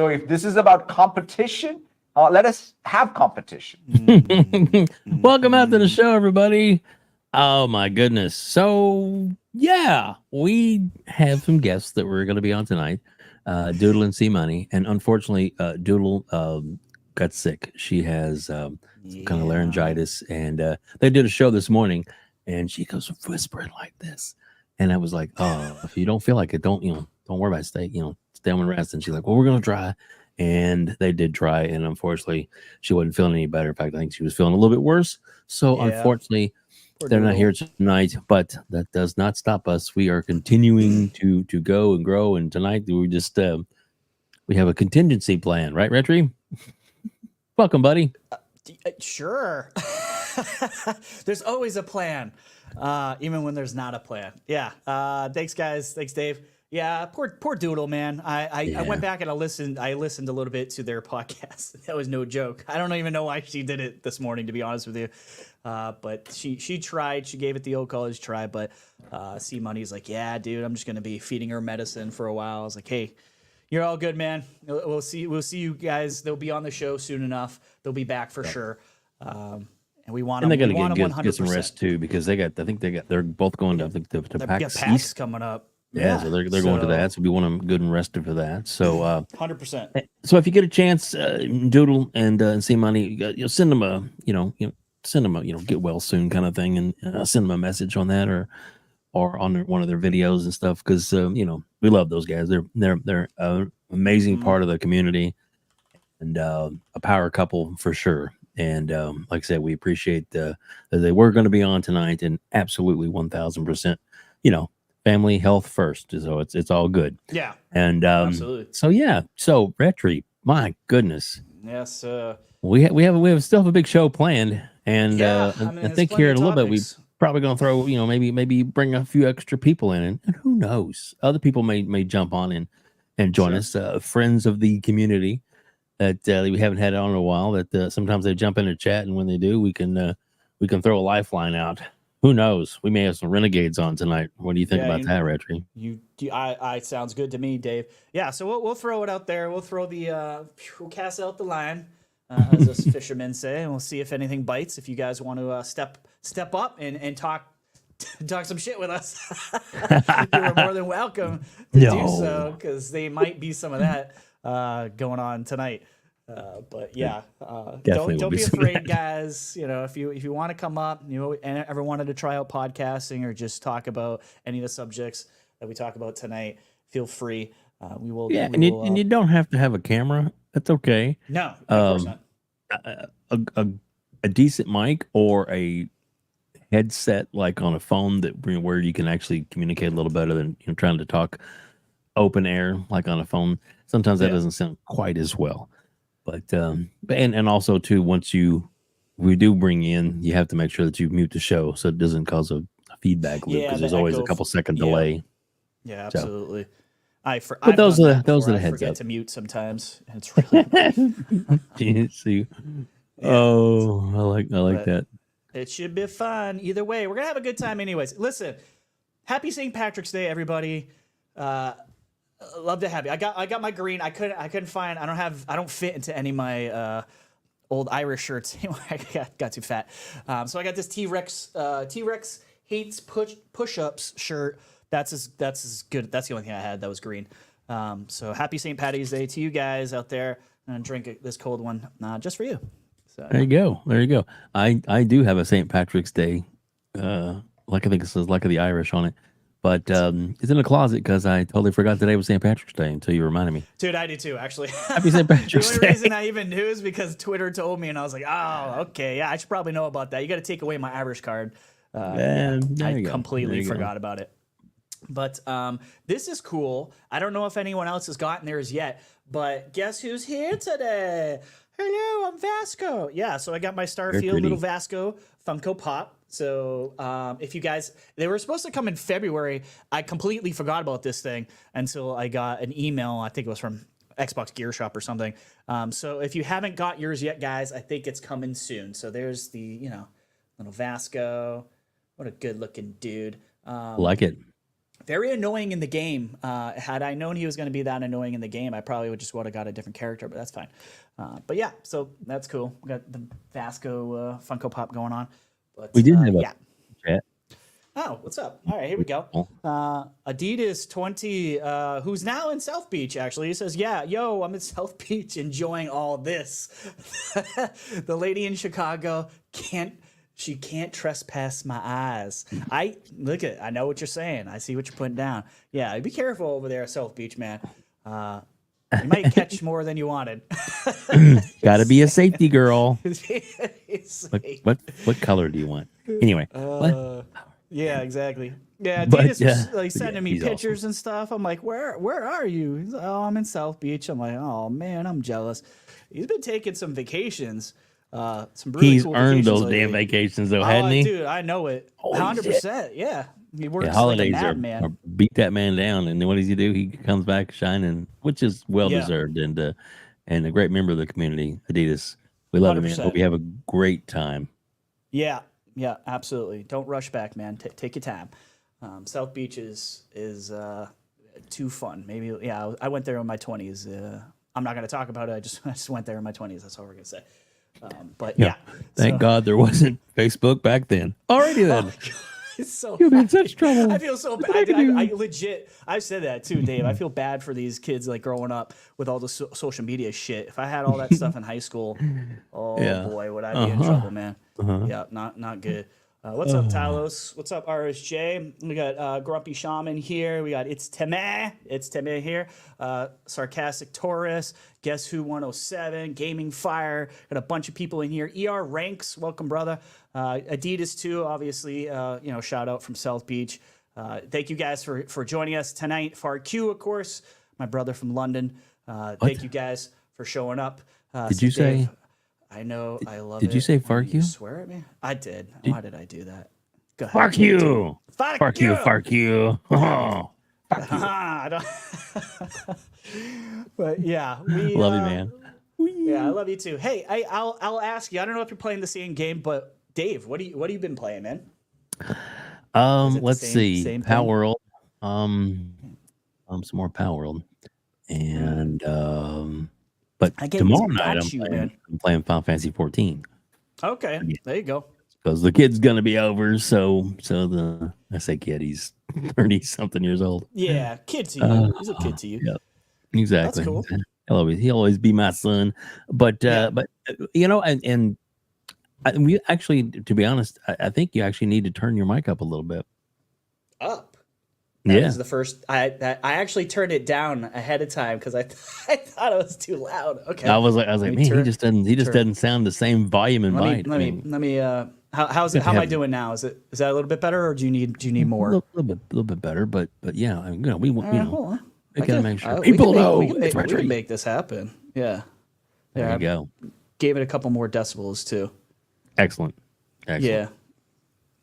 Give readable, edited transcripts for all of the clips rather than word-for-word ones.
if this is about competition, let us have competition. Welcome out to the show, everybody. Oh my goodness. So yeah, we have some guests that we're going to be on tonight. Doodle and CMONEY, and unfortunately, Doodle got sick. She has some kind of laryngitis, and they did a show this morning, and she goes whispering like this, and I was like, "Oh, if you don't feel like it, don't worry about it. Stay on and rest." And she's like, "Well, we're gonna try," and they did try, and unfortunately, she wasn't feeling any better. In fact, I think she was feeling a little bit worse. So unfortunately, they're not here tonight, but that does not stop us. We are continuing to go and grow, and tonight we just we have a contingency plan, right, RHETRI? Welcome, buddy. Sure. There's always a plan, even when there's not a plan. Yeah. Thanks, guys. Thanks, Dave. Yeah, poor Doodle, man. I went back and I listened a little bit to their podcast. That was no joke. I don't even know why she did it this morning, to be honest with you. But she tried. She gave it the old college try. But CMONEY's like, yeah, dude, I'm just gonna be feeding her medicine for a while. I was like, hey, you're all good, man. We'll see you guys. They'll be on the show soon enough. They'll be back for sure. And we want them. And they're gonna get some rest too, because they're both going to PAX East coming up. Yeah, so they're going to that. So we want them good and rested for that. So 100%. So if you get a chance, Doodle and CMONEY, send them a get well soon kind of thing, and send them a message on that or on one of their videos and stuff, because we love those guys. They're an amazing part of the community, and a power couple for sure. And like I said, we appreciate that they were going to be on tonight, and absolutely 1,000%. Family health first, so it's all good. Yeah, and absolutely. So RHETRI, my goodness. Yes, we still have a big show planned, and I think here in a little bit we probably going to throw maybe bring a few extra people in, and who knows, other people may jump on and join us, friends of the community that we haven't had on in a while. That sometimes they jump in and chat, and when they do, we can throw a lifeline out. Who knows? We may have some renegades on tonight. What do you think about that, RHETRI? I sounds good to me, Dave. Yeah, so we'll throw it out there. We'll throw we'll cast out the line, as us fishermen say, and we'll see if anything bites. If you guys want to step up and talk some shit with us, you're more than welcome to do so, because they might be some of that going on tonight. But yeah, don't be afraid, guys. If you want to come up, and ever wanted to try out podcasting or just talk about any of the subjects that we talk about tonight, feel free. We will. Yeah, and you don't have to have a camera. That's okay. No, of course not. A decent mic or a headset, like on a phone, where you can actually communicate a little better than trying to talk open air like on a phone. Sometimes that doesn't sound quite as well. But and also too, once we do bring in, you have to make sure that you mute the show so it doesn't cause a feedback loop, because there's always a couple second delay. Yeah, absolutely. So, but those are the heads forget up. to mute sometimes. It's really see. Oh, I like that. It should be fun either way. We're gonna have a good time, anyways. Listen, happy St. Patrick's Day, everybody. Love to have you. I got my green. I couldn't find. I don't fit into any of my old Irish shirts anymore. I got too fat. So I got this T-Rex hates push-ups shirt. That's as good. That's the only thing I had that was green. So happy St. Patty's Day to you guys out there. And drink this cold one just for you. So there you go. I do have a St. Patrick's Day. Like I think it says "Luck of the Irish" on it. But it's in the closet because I totally forgot today was St. Patrick's Day until you reminded me. Dude, I did too, actually. Happy St. Patrick's Day. The only reason I even knew is because Twitter told me, and I was like, oh, okay, yeah, I should probably know about that. You got to take away my Irish card. I completely forgot about it. But this is cool. I don't know if anyone else has gotten theirs yet, but guess who's here today? Hello, I'm Vasco. Yeah, so I got my Starfield little Vasco Funko Pop. So if you guys, they were supposed to come in February. I completely forgot about this thing until I got an email. I think it was from Xbox Gear Shop or something. So if you haven't got yours yet, guys, I think it's coming soon. So there's the, little Vasco. What a good looking dude. Like it. Very annoying in the game. Had I known he was going to be that annoying in the game, I probably would have got a different character, but that's fine. But yeah, so that's cool. We got the Vasco Funko Pop going on. But we did have a chat. Oh, what's up? All right, here we go. Adidas20, who's now in South Beach, actually. He says, yeah, yo, I'm in South Beach enjoying all this. The lady in Chicago can't trespass my eyes. I know what you're saying. I see what you're putting down. Yeah, be careful over there at South Beach, man. You might catch more than you wanted. Got to be a safety girl. What color do you want? Anyway. Yeah, exactly. Yeah, Adidas was like sending me pictures and stuff. I'm like, where are you? He's like, oh, I'm in South Beach. I'm like, oh man, I'm jealous. He's been taking some vacations. Some really He's cool earned vacations those lately. damn vacations though, hadn't he? Dude, I know it. 100%. Yeah. He works holidays like a madman. are beat that man down, and then what does he do? He comes back shining, which is well deserved, and a great member of the community, Adidas. We love him, man. Hope you have a great time. Yeah, absolutely. Don't rush back, man. Take your time. South Beach is too fun. Maybe, yeah. I went there in my 20s. I'm not going to talk about it. I just went there in my 20s. That's all we're going to say. But yeah. Thank God there wasn't Facebook back then. Alrighty then. It's so You'll be in such trouble. I feel so bad. I legit, I've said that too, Dave. I feel bad for these kids like growing up with all the social media shit. If I had all that stuff in high school, boy, would I be in trouble, man. Yeah, not good. What's up, Talos? What's up, RSJ? We got Grumpy Shaman here. We got It's Teme here. Sarcastic Taurus. Guess Who 107. Gaming Fire. Got a bunch of people in here. ER Ranks. Welcome, brother. Adidas too, obviously. Shout out from South Beach. Thank you guys for joining us tonight. FarQ, of course, my brother from London. Thank you guys for showing up. Did you say? I know, I love it. Did you say FarQ? You swear at me? I did. Why did I do that? Go ahead. FarQ! FarQ! FarQ! Oh, I don't. But yeah, we love you, man. Yeah, I love you too. Hey, I'll ask you. I don't know if you're playing the same game, but Dave, what have you been playing, man? Let's see. Same Palworld. Some more Palworld, and but tomorrow night I'm playing Final Fantasy 14. Okay, there you go. Because the kid's gonna be over, I say kid, he's 30-something years old. Yeah, kid to you. He's a kid to you. Yeah, exactly. That's cool. He'll always be my son. But and we actually, to be honest, I think you actually need to turn your mic up a little bit. Up. That was the first. I actually turned it down ahead of time because I thought it was too loud. Okay. I was like, man, he just doesn't sound the same volume and bite. Let me. How's it? How am I doing now? Is that a little bit better, or do you need more? A little bit better, but yeah, I mean, we want I gotta make sure people know. We can make this happen. Yeah. There you go. Gave it a couple more decibels too. Excellent. Yeah.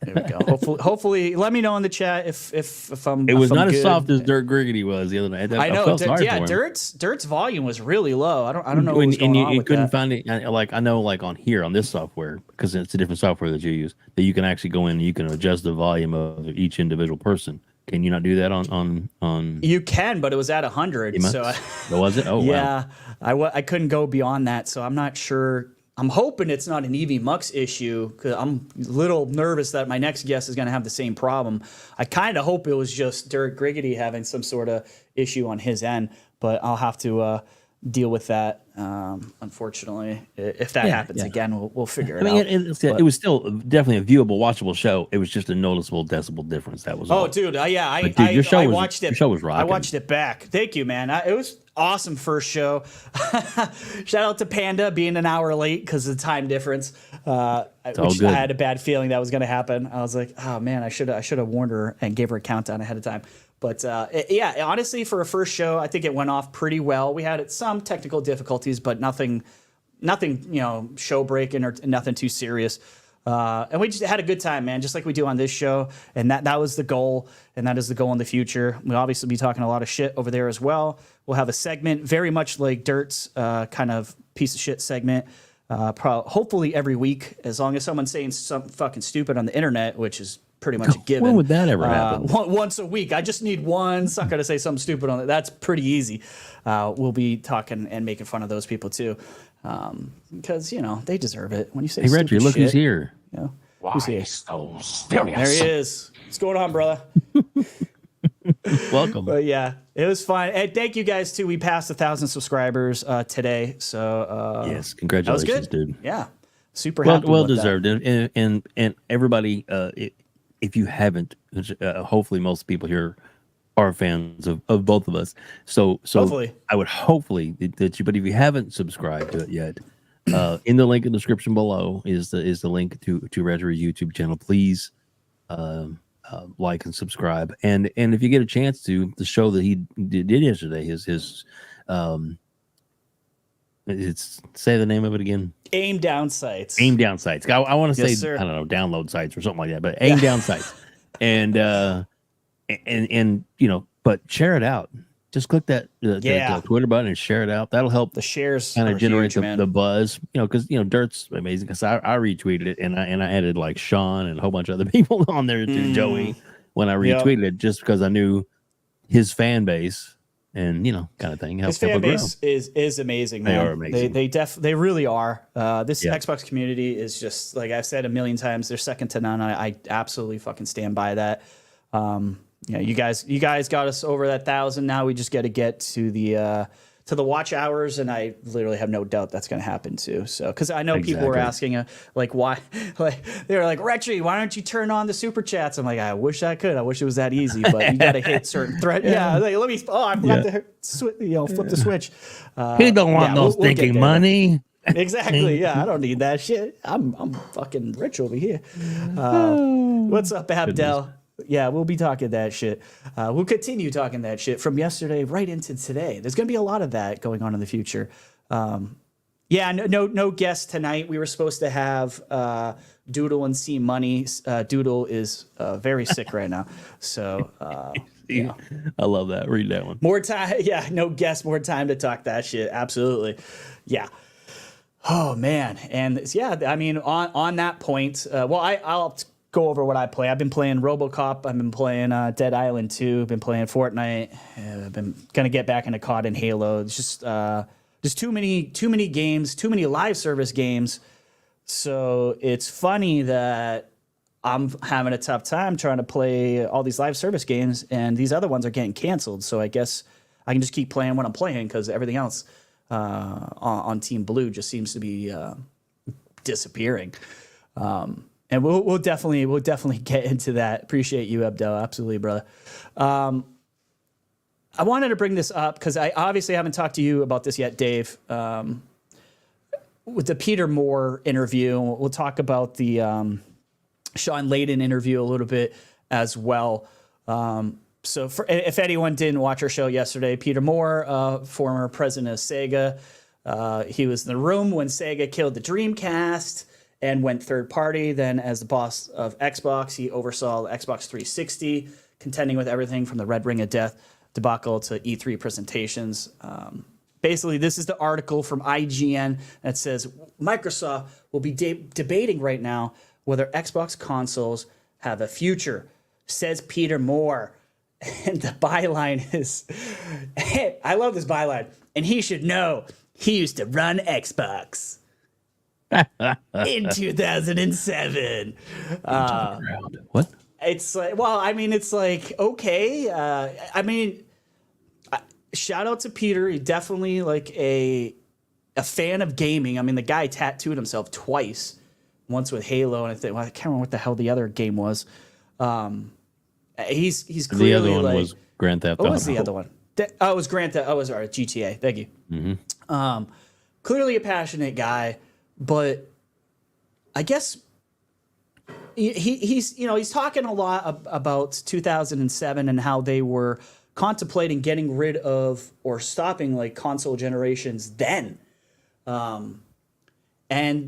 There we go. Hopefully, let me know in the chat if I'm. It was not good. as soft as Dirt Griggity was the other night. I know. Dirt's volume was really low. I don't know what was going on. You couldn't find it. Like I know, like on here on this software, because it's a different software that you use, that you can actually go in and you can adjust the volume of each individual person. Can you not do that on? You can, but it was at 100. So was it? Oh yeah, wow. I couldn't go beyond that, so I'm not sure. I'm hoping it's not an EV Mux issue because I'm a little nervous that my next guest is going to have the same problem. I kind of hope it was just Dirt Griggity having some sort of issue on his end, but I'll have to deal with that. Unfortunately, if that happens again, we'll figure it out. It was still definitely a viewable, watchable show. It was just a noticeable decibel difference. That was all. Dude, I watched it. Your show was rocking. I watched it back. Thank you, man. It was awesome first show. Shout out to Panda being an hour late because of the time difference. I had a bad feeling that was going to happen. I was like, oh man, I should have warned her and gave her a countdown ahead of time. But honestly, for a first show, I think it went off pretty well. We had some technical difficulties, but nothing, show breaking or nothing too serious. And we just had a good time, man, just like we do on this show. And that was the goal, and that is the goal in the future. We'll obviously be talking a lot of shit over there as well. We'll have a segment very much like Dirt's kind of piece of shit segment. Hopefully every week, as long as someone's saying something fucking stupid on the internet, which is pretty much a given. When would that ever happen? Once a week. I just need one sucker to say something stupid on it. That's pretty easy. We'll be talking and making fun of those people too, because they deserve it. When you say, "Hey, RHETRI, look who's here!" Who's here? So serious. There he is. What's going on, brother? Welcome. But yeah, it was fun. And thank you guys too. We passed 1,000 subscribers today. So yes, congratulations, dude. Yeah, super happy. Well deserved. And everybody, if you haven't, hopefully most people here are fans of both of us. So hopefully. I would hopefully that you. But if you haven't subscribed to it yet, in the link in the description below is the link to RHETRI's YouTube channel. Please like and subscribe. And if you get a chance to, the show that he did yesterday, it's say the name of it again. Aim down sights. Aim down sights. I want to Yes, say, sir. I don't know, download sites or something like that, but aim down sites. And but share it out. Just click that the Twitter button and share it out. That'll help the shares kind of generate huge, the buzz. Because Dirt's amazing. Because I retweeted it and I added like Shaun and a whole bunch of other people on there too. Joey, when I retweeted it, just because I knew his fan base and kind of thing. His fan base is amazing. Man. They are amazing. They really are. This Xbox community is just, like I've said a million times, they're second to none. I absolutely fucking stand by that. You guys got us over that 1,000. Now we just got to get to the watch hours, and I literally have no doubt that's going to happen too. So, because I know people were asking, why, they were like, RHETRI, why don't you turn on the super chats? I'm like, I wish I could. I wish it was that easy, but you got to hit certain thread. Yeah, let me. Oh, I forgot to flip the switch. He don't want no stinking money. Exactly. Yeah, I don't need that shit. I'm fucking rich over here. What's up, Abdel? Yeah, we'll be talking that shit. We'll continue talking that shit from yesterday right into today. There's going to be a lot of that going on in the future. No guests tonight. We were supposed to have Doodle and CMONEY. Doodle is very sick right now. So, I love that. Read that one. More time. Yeah, no guests, more time to talk that shit. Absolutely. Yeah. Oh, man. And yeah, I mean, on that point, I'll go over what I play. I've been playing RoboCop. I've been playing Dead Island 2. I've been playing Fortnite. I've been gonna get back into COD and Halo. It's just too many games, too many live service games. So it's funny that I'm having a tough time trying to play all these live service games, and these other ones are getting canceled. So I guess I can just keep playing what I'm playing because everything else on Team Blue just seems to be disappearing. And we'll definitely get into that. Appreciate you, Abdel. Absolutely, brother. I wanted to bring this up because I obviously haven't talked to you about this yet, Dave. With the Peter Moore interview, we'll talk about the Shaun Layden interview a little bit as well. So if anyone didn't watch our show yesterday, Peter Moore, former president of Sega, he was in the room when Sega killed the Dreamcast and went third party. Then as the boss of Xbox, he oversaw the Xbox 360, contending with everything from the Red Ring of Death debacle to E3 presentations. Basically, this is the article from IGN that says Microsoft will be debating right now whether Xbox consoles have a future, says Peter Moore. And the byline is, hey, I love this byline, and he should know he used to run Xbox. In 2007. What? It's like, well, I mean, it's like, okay. I mean, shout out to Peter. He definitely like a fan of gaming. I mean, the guy tattooed himself twice, once with Halo, and I can't remember what the hell the other game was. He's clearly the other one like, was Grand Theft Auto. What was the other one? It was Grand Theft. Oh, it was GTA. Thank you. Mm-hmm. Clearly a passionate guy. But I guess he's talking a lot about 2007 and how they were contemplating getting rid of or stopping like console generations then. And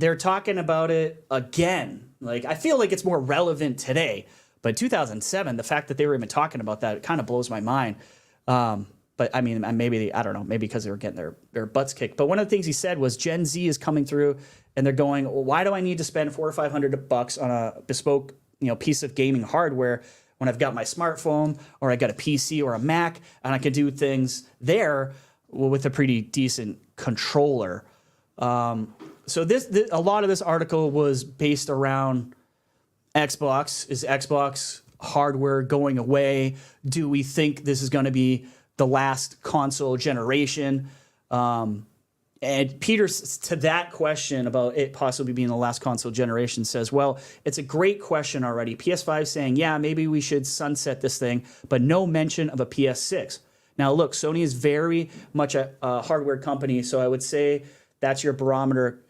they're talking about it again. Like, I feel like it's more relevant today. But 2007, the fact that they were even talking about that, it kind of blows my mind. But I mean, maybe, I don't know, maybe because they were getting their butts kicked. But one of the things he said was Gen Z is coming through and they're going, well, why do I need to spend $400 or $500 on a bespoke piece of gaming hardware when I've got my smartphone or I got a PC or a Mac, and I can do things there with a pretty decent controller. So a lot of this article was based around Xbox. Is Xbox hardware going away? Do we think this is going to be the last console generation? And Peter, to that question about it possibly being the last console generation, says, well, it's a great question already. PS5 saying, yeah, maybe we should sunset this thing, but no mention of a PS6. Now, look, Sony is very much a hardware company, so I would say that's your barometer.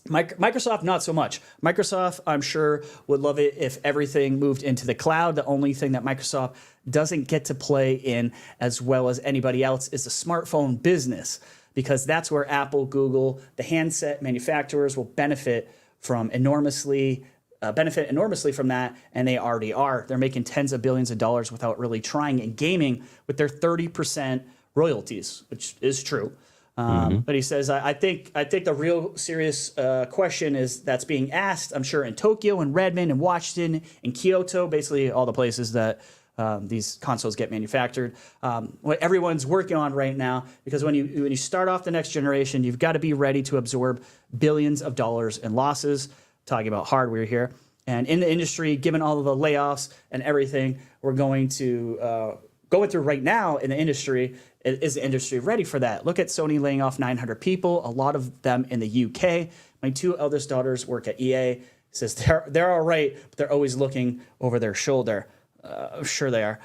Microsoft, not so much. Microsoft, I'm sure, would love it if everything moved into the cloud. The only thing that Microsoft doesn't get to play in as well as anybody else is the smartphone business, because that's where Apple, Google, the handset manufacturers will benefit enormously from that, and they already are. They're making tens of billions of dollars without really trying in gaming with their 30% royalties, which is true. But he says, I think the real serious question that's being asked, I'm sure, in Tokyo and Redmond and Washington and Kyoto, basically all the places that these consoles get manufactured, what everyone's working on right now, because when you start off the next generation, you've got to be ready to absorb billions of dollars in losses. Talking about hardware here. And in the industry, given all of the layoffs and everything we're going through right now in the industry, is the industry ready for that? Look at Sony laying off 900 people, a lot of them in the UK. My two eldest daughters work at EA. He says they're all right, but they're always looking over their shoulder. I'm sure they are.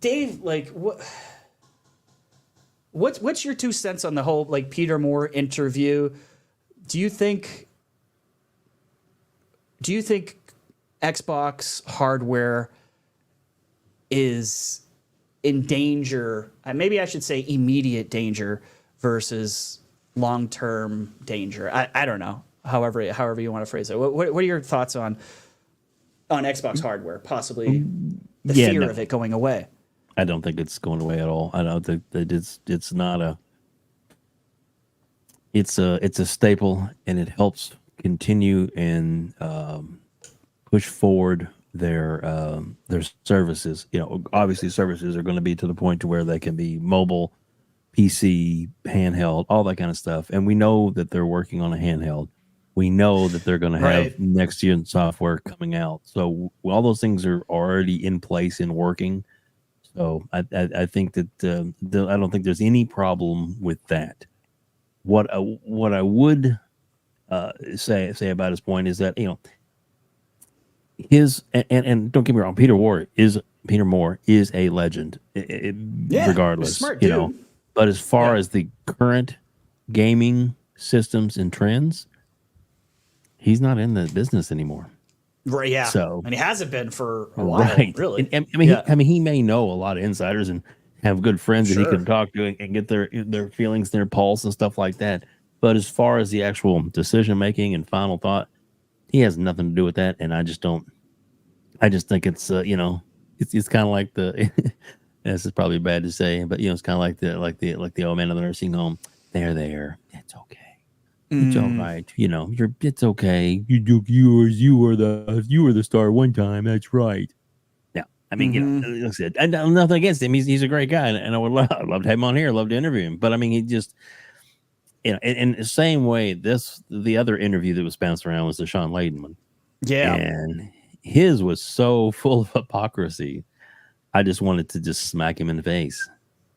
Dave, like, what's your 2 cents on the whole Peter Moore interview? Do you think Xbox hardware is in danger? Maybe I should say immediate danger versus long-term danger. I don't know. However you want to phrase it. What are your thoughts on Xbox hardware possibly the fear of it going away? I don't think it's going away at all. I don't think that it's not a. It's a staple, and it helps continue and push forward their services. Obviously services are going to be to the point to where they can be mobile, PC, handheld, all that kind of stuff. And we know that they're working on a handheld. We know that they're going to have next gen software coming out. So all those things are already in place and working. So I think that I don't think there's any problem with that. What I would say about his point is that his and don't get me wrong, Peter Moore is a legend, regardless. Smart dude. But as far as the current gaming systems and trends, he's not in the business anymore. Right. Yeah. So, and he hasn't been for a while. Really. And he may know a lot of insiders and have good friends that he can talk to and get their feelings, their pulse and stuff like that. But as far as the actual decision making and final thought, he has nothing to do with that. And I just think it's it's kind of like the this is probably bad to say, but it's kind of like the old man of the nursing home. There. It's okay. It's all right. It's okay. You were the star one time. That's right. I mean, like I said, and nothing against him. He's a great guy, and I'd love to have him on here. I'd love to interview him. But I mean, he just, in the same way, the other interview that was bounced around was the Shaun Layden one. Yeah, and his was so full of hypocrisy. I just wanted to just smack him in the face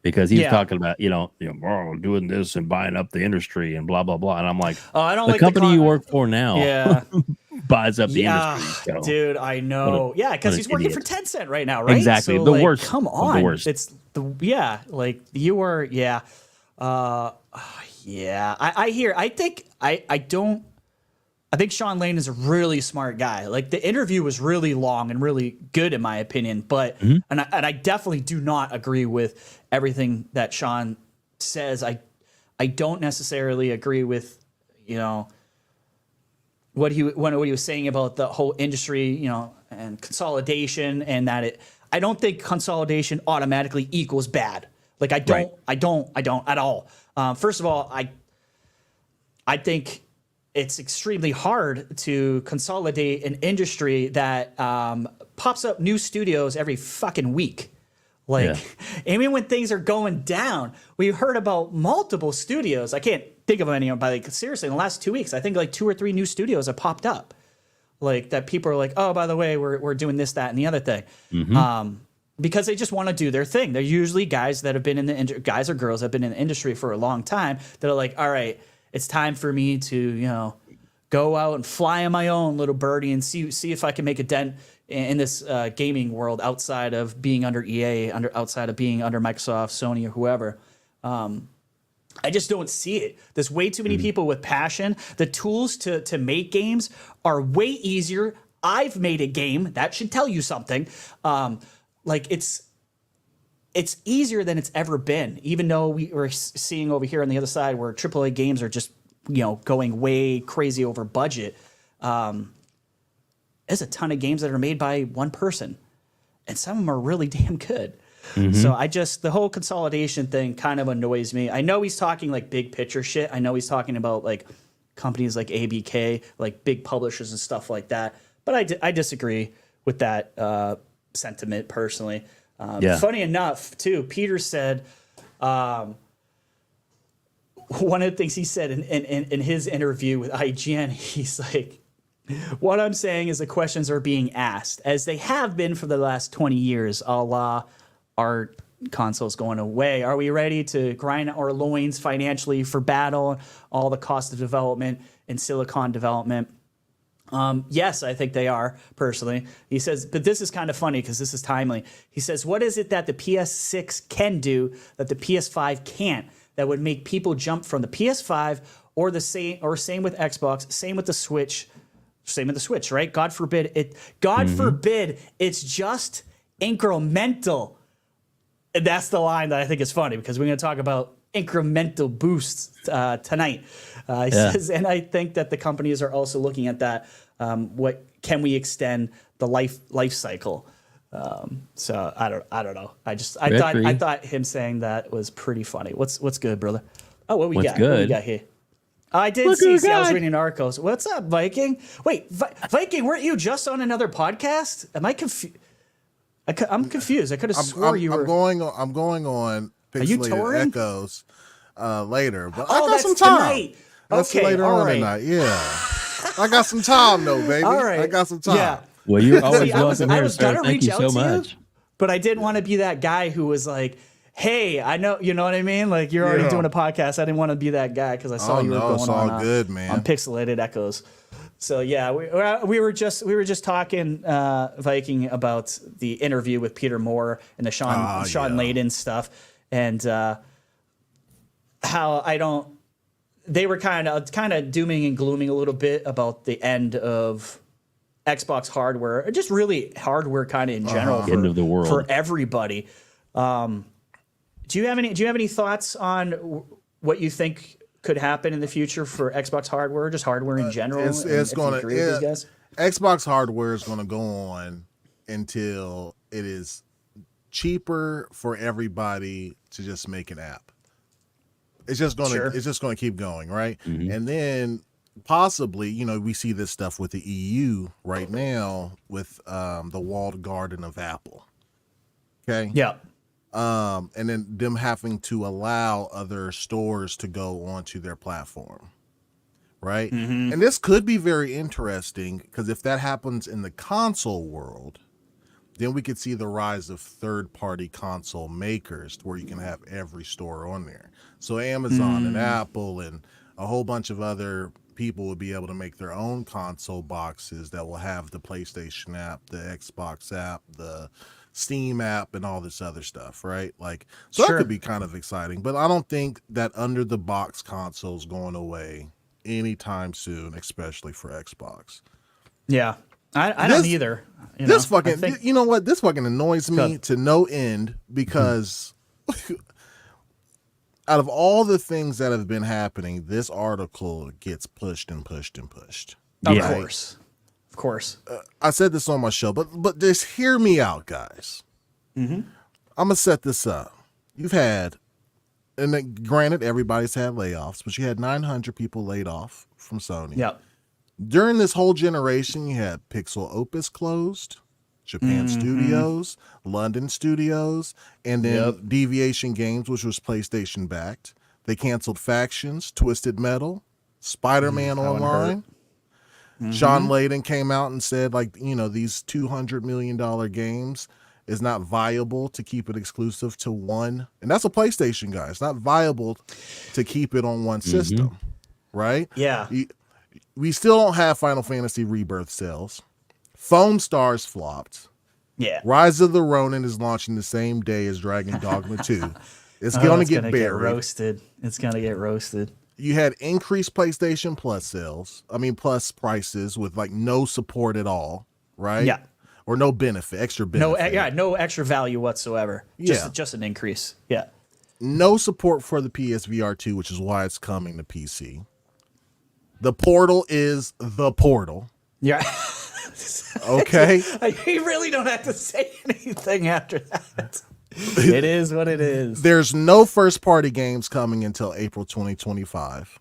because he was talking about doing this and buying up the industry and blah blah blah. And I'm like, I don't the like company you work for now. Yeah. Buys up the industry. So. Dude, I know. Because he's working for Tencent right now, right? Exactly. So, the worst. Come on. The worst. It's you were, I think Shaun Layden is a really smart guy. Like, the interview was really long and really good in my opinion, but and I definitely do not agree with everything that Shaun says. I don't necessarily agree with, what he was saying about the whole industry, and consolidation, and that I don't think consolidation automatically equals bad. Like, I don't at all. First of all, I think it's extremely hard to consolidate an industry that pops up new studios every fucking week. Like, even when things are going down, we've heard about multiple studios. I can't think of any, but like, seriously, in the last 2 weeks, I think like 2 or 3 new studios have popped up. Like, that people are like, oh, by the way, we're doing this, that, and the other thing. Because they just want to do their thing. They're usually guys that have been in the guys or girls that have been in the industry for a long time that are like, all right, it's time for me to, you know, go out and fly on my own, little birdie, and see if I can make a dent in this gaming world outside of being under EA, outside of being under Microsoft, Sony, or whoever. I just don't see it. There's way too many people with passion. The tools to make games are way easier. I've made a game. That should tell you something. Like, it's easier than it's ever been, even though we're seeing over here on the other side where AAA games are just, you know, going way crazy over budget. There's a ton of games that are made by one person, and some of them are really damn good. So the whole consolidation thing kind of annoys me. I know he's talking like big picture shit. I know he's talking about like companies like ABK, like big publishers and stuff like that. But I disagree with that sentiment personally. Funny enough, too, Peter said one of the things he said in his interview with IGN, he's like, what I'm saying is the questions are being asked, as they have been for the last 20 years, a la our consoles going away. Are we ready to grind our loins financially for battle, all the cost of development and silicon development? Yes, I think they are, personally. He says, but this is kind of funny because this is timely. He says, what is it that the PS6 can do that the PS5 can't, that would make people jump from the PS5 or same with Xbox, same with the Switch, right? God forbid it's just incremental. And that's the line that I think is funny, because we're going to talk about incremental boosts tonight. He says, and I think that the companies are also looking at that. What can we extend the life cycle? So I don't know. I thought him saying that was pretty funny. What's good, brother? Oh, what we got? What we got here? I did see. I was reading articles. What's up, Viking? Wait, Viking, weren't you just on another podcast? Am I confused? I'm confused. I could have swore you were. I'm going on Pixelated Echoes later, but I got some time. Tonight. That's later on tonight. Yeah, I got some time though, baby. All right. I got some time. Yeah. Well, you're always welcome I here, was sir. gonna Thank reach you out so to much. you, but I didn't want to be that guy who was like, hey, I know, you know what I mean? Like, you're already doing a podcast. I didn't want to be that guy because I saw you were going it's all good, man. On Pixelated Echoes. So yeah, we were just talking, Viking, about the interview with Peter Moore and the Shaun Layden stuff, and how they were kind of dooming and glooming a little bit about the end of Xbox hardware, or just really hardware kind of in general end of the world for everybody. Do you have any thoughts on what you think could happen in the future for Xbox hardware, just hardware in general? It's going to Xbox hardware is going to go on until it is cheaper for everybody to just make an app. It's just going to keep going, right? And then possibly, we see this stuff with the EU right now with the walled garden of Apple. Okay. Yeah. And then them having to allow other stores to go onto their platform, right? And this could be very interesting, because if that happens in the console world, then we could see the rise of third-party console makers where you can have every store on there. So Amazon and Apple and a whole bunch of other people will be able to make their own console boxes that will have the PlayStation app, the Xbox app, the Steam app, and all this other stuff, right? Like, so that could be kind of exciting, but I don't think that under the box console's going away anytime soon, especially for Xbox. Yeah, I don't either. This fucking, you know what? This fucking annoys me to no end, because out of all the things that have been happening, this article gets pushed and pushed and pushed. Of course. Of course. I said this on my show, but just hear me out, guys. I'm going to set this up. You've had, and granted, everybody's had layoffs, but you had 900 people laid off from Sony. Yep. During this whole generation, you had Pixel Opus closed, Japan Studios, London Studios, and then Deviation Games, which was PlayStation backed. They canceled Factions, Twisted Metal, Spider-Man Online. Shaun Layden came out and said, like, these $200 million games is not viable to keep it exclusive to one. And that's a PlayStation guy. It's not viable to keep it on one system, right? Yeah. We still don't have Final Fantasy Rebirth sales. Foam Stars flopped. Yeah. Rise of the Ronin is launching the same day as Dragon Dogma 2. It's going to get buried. Roasted. It's going to get roasted. You had increased PlayStation Plus sales. Plus prices with like no support at all, right? Yeah. Or no benefit, extra benefit. No extra value whatsoever. Just an increase. Yeah. No support for the PSVR 2, which is why it's coming to PC. The Portal is the Portal. Yeah. Okay. You really don't have to say anything after that. It is what it is. There's no first-party games coming until April 2025.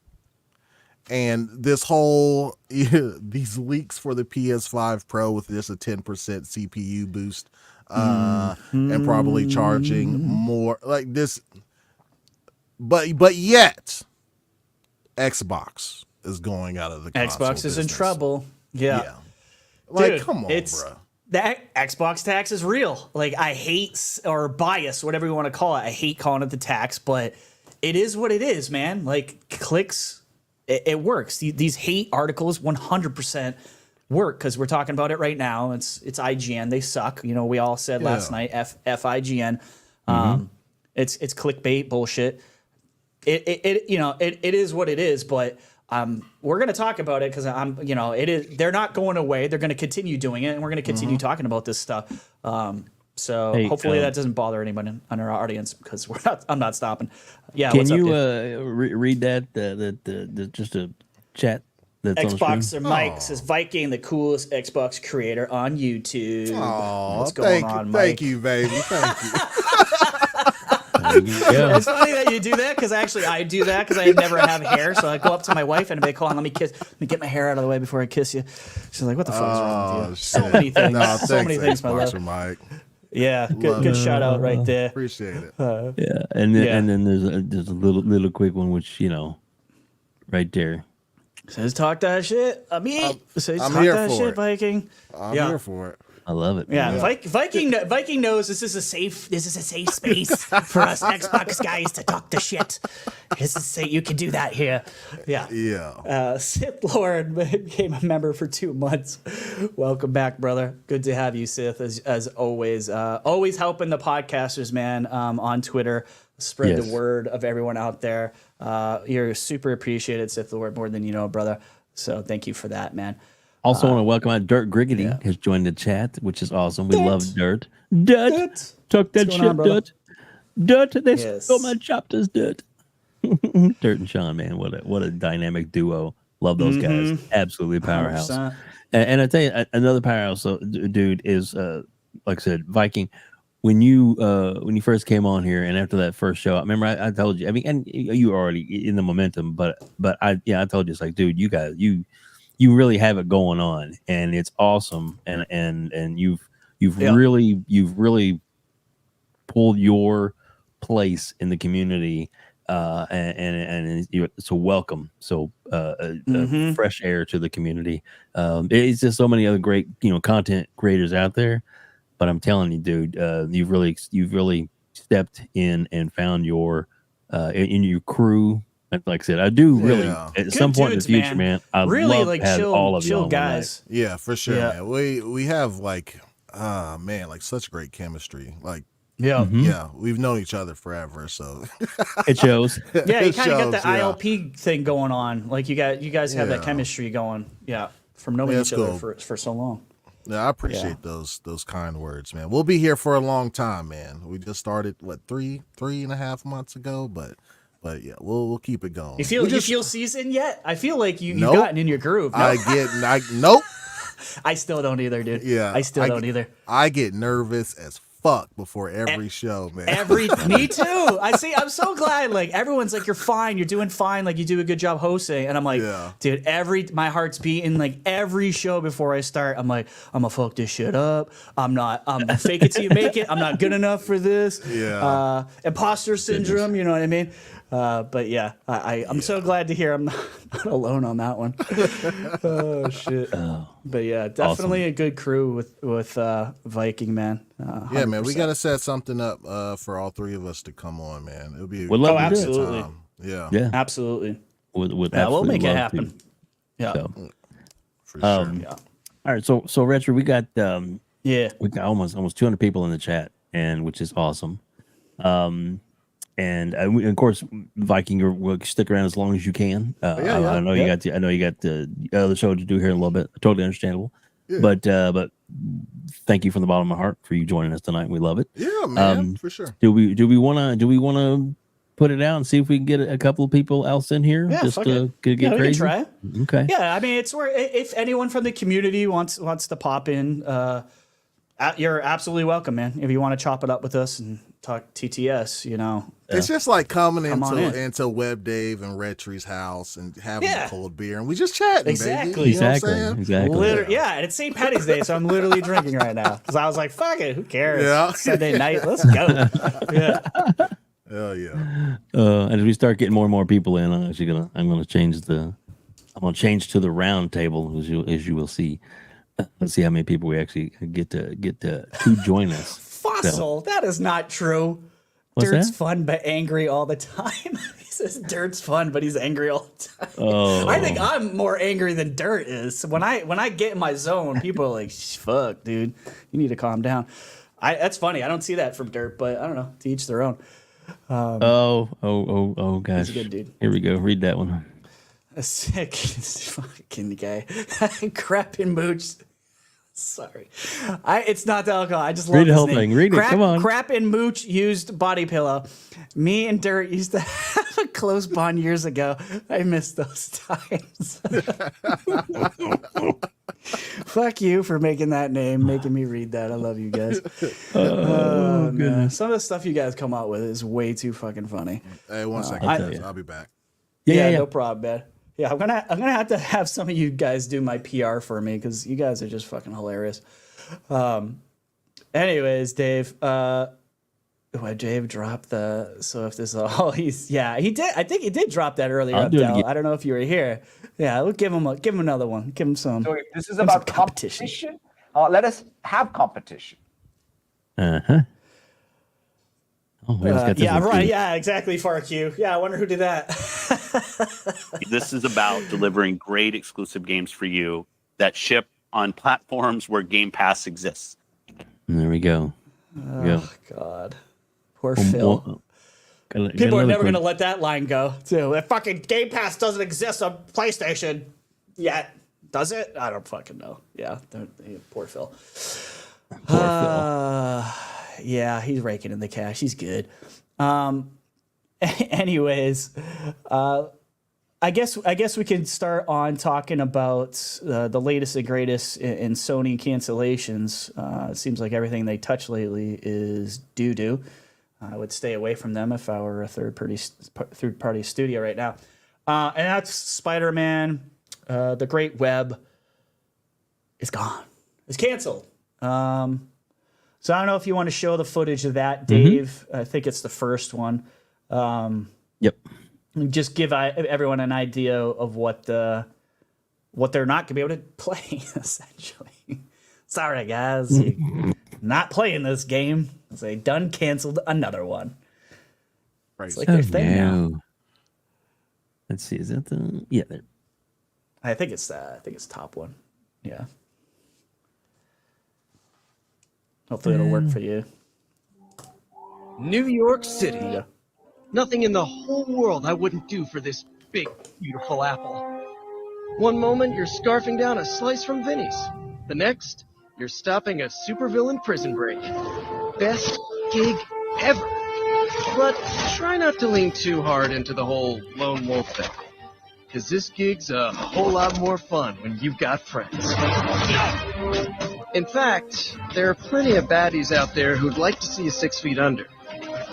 And this whole, these leaks for the PS5 Pro with just a 10% CPU boost and probably charging more like this. But yet, Xbox is going out of the console Xbox is in business. trouble. Yeah. Like, Dude, come on, bro. That Xbox tax is real. Like, I hate, or bias, whatever you want to call it. I hate calling it the tax, but it is what it is, man. Like, clicks, it works. These hate articles 100% work because we're talking about it right now. It's IGN. They suck. We all said last night, F IGN. It's clickbait bullshit. It is what it is, but we're going to talk about it because they're not going away. They're going to continue doing it, and we're going to continue talking about this stuff. Hopefully that doesn't bother anyone on our audience because I'm not stopping. Yeah. Can you read that? Just a chat. That's Xbox or Mike says Viking, the coolest Xbox creator on YouTube. Oh, what's going on, Mike? Thank you, baby. Thank you. It's funny that you do that because I do that because I never have hair. So I go up to my wife and I'm like, "Hold on, let me get my hair out of the way before I kiss you." She's like, "What the fuck is wrong with you?" Shit. So many things. No, so many things, my love. Mike. Yeah, good shout out right there. Appreciate it. Yeah, and then there's a little quick one which right there. Says talk that shit. Says I'm talk here that for shit, it. Viking. I'm here for it. I love it. Yeah, Viking knows this is a safe space for us Xbox guys to talk the shit. This is say you can do that here. Yeah. Yeah. Sith Lord became a member for 2 months. Welcome back, brother. Good to have you, Sith, as always. Always helping the podcasters, man, on Twitter. Spread the word of everyone out there. You're super appreciated, Sith Lord, more than you know, brother. So thank you for that, man. Also want to welcome out Dirt Griggity has joined the chat, which is awesome. We love Dirt. Dirt. Talk that shit, on, Dirt. Dirt. They stole my chapters, Dirt. Dirt and Shaun, man. What a dynamic duo. Love those guys. Absolutely powerhouse. And I tell you, another powerhouse dude is, like I said, Viking. When you first came on here, and after that first show, I remember I told you. I mean, and you were already in the momentum, but I told you, it's like, dude, you guys, you really have it going on, and it's awesome, and you've really pulled your place in the community, and so welcome, fresh air to the community. It's just so many other great content creators out there, but I'm telling you, dude, you've really stepped in and found your in your crew. Like I said, I do really at some point in the future, man. I really love like to have all of chill you guys. Yeah, for sure, man. We have like such great chemistry. Like we've known each other forever, so it shows. Yeah, you kind of got the ILP thing going on. Like you guys have that chemistry going. Yeah, from knowing each other for so long. Yeah, I appreciate those kind words, man. We'll be here for a long time, man. We just started 3.5 months ago, but yeah, we'll keep it going. You feel seasoned yet? I feel like you've gotten in your groove. No? Nope. I still don't either, dude. Yeah, I still don't either. I get nervous as fuck before every show, man. Me too. I'm so glad. Like everyone's like, you're fine, you're doing fine, like you do a good job hosting. And I'm like, dude, my heart's beating. Like every show before I start, I'm like, I'm gonna fuck this shit up. I'm fake it till you make it. I'm not good enough for this. Yeah. Imposter syndrome. You know what I mean? But yeah, I'm so glad to hear I'm not alone on that one. Oh shit. But yeah, definitely a good crew with Viking, man. Yeah, man, we got to set something up for all three of us to come on, man. It'll be absolutely. Yeah, absolutely. We'll make it happen. To. Yeah, so, for sure. Yeah. All right, so RHETRI, we got we got almost 200 people in the chat, and which is awesome. And of course, Viking will stick around as long as you can. I know you got the other show to do here in a little bit. Totally understandable. Yeah. But thank you from the bottom of my heart for you joining us tonight. We love it. Yeah, man, for sure. Do we want to put it out and see if we can get a couple of people else in here? Yeah, just to get crazy. We can try it. Okay. Yeah, I mean, it's where if anyone from the community wants to pop in, you're absolutely welcome, man. If you want to chop it up with us and talk TTS, you know. It's just like coming into WebDave and RHETRI's house and having a cold beer and we just chatting, exactly. baby. You know what I'm Exactly. And it's St. Patty's Day, so I'm literally drinking right now. Because I was like, fuck it, who cares? Yeah. Sunday night, let's go. Yeah. Hell yeah. And as we start getting more and more people in, I'm gonna change to the round table as you will see. Let's see how many people we actually get to join us. Fossil, that is not true. What's Dirt's that? fun but angry all the time. He says Dirt's fun but he's angry all the time. Oh. I think I'm more angry than Dirt is. When I get in my zone, people are like, "Fuck, dude, you need to calm down." That's funny. I don't see that from Dirt, but I don't know. To each their own. Oh, gosh. He's a good dude. Here we go. Read that one. A sick fucking guy. Crap and mooch. Sorry, it's not the alcohol. I just love read the whole name. thing. Read it. Come on. Crap and mooch used body pillow. Me and Dirt used to have a close bond years ago. I miss those times. Fuck you for making that name, making me read that. I love you guys. Oh goodness. Some of the stuff you guys come out with is way too fucking funny. Hey, 1 second, I'll be back. Yeah, no problem, man. Yeah, I'm gonna have some of you guys do my PR for me because you guys are just fucking hilarious. Anyways, Dave, Dave dropped the. So if this is all he did. I think he did drop that earlier. I don't know if you were here. Yeah, we'll give him another one. Give him some. So if this is about competition. Let us have competition. Uh-huh. Oh, right. Yeah, exactly. FarQ. Yeah, I wonder who did that. This is about delivering great exclusive games for you that ship on platforms where Game Pass exists. There we go. Oh, God. Poor Phil. People are never going to let that line go, too. If fucking Game Pass doesn't exist on PlayStation yet. Does it? I don't fucking know. Yeah, poor Phil. Poor Phil. Yeah, he's raking in the cash. He's good. Anyways, I guess we can start on talking about the latest and greatest in Sony cancellations. It seems like everything they touch lately is doo-doo. I would stay away from them if I were a third-party studio right now. And that's Spider-Man. The Great Web is gone. It's canceled. So I don't know if you want to show the footage of that, Dave. I think it's the first one. Yep. Just give everyone an idea of what they're not going to be able to play, essentially. Sorry, guys. You're not playing this game. They done canceled another one. Right. It's like their thing now. Let's see. Is that the... Yeah, there. I think it's top one. Yeah. Hopefully it'll work for you. New York City. Yeah. Nothing in the whole world I wouldn't do for this big, beautiful apple. One moment, you're scarfing down a slice from Vinny's. The next, you're stopping a supervillain prison break. Best gig ever. But try not to lean too hard into the whole lone wolf thing. Because this gig's a whole lot more fun when you've got friends. In fact, there are plenty of baddies out there who'd like to see you 6 feet under.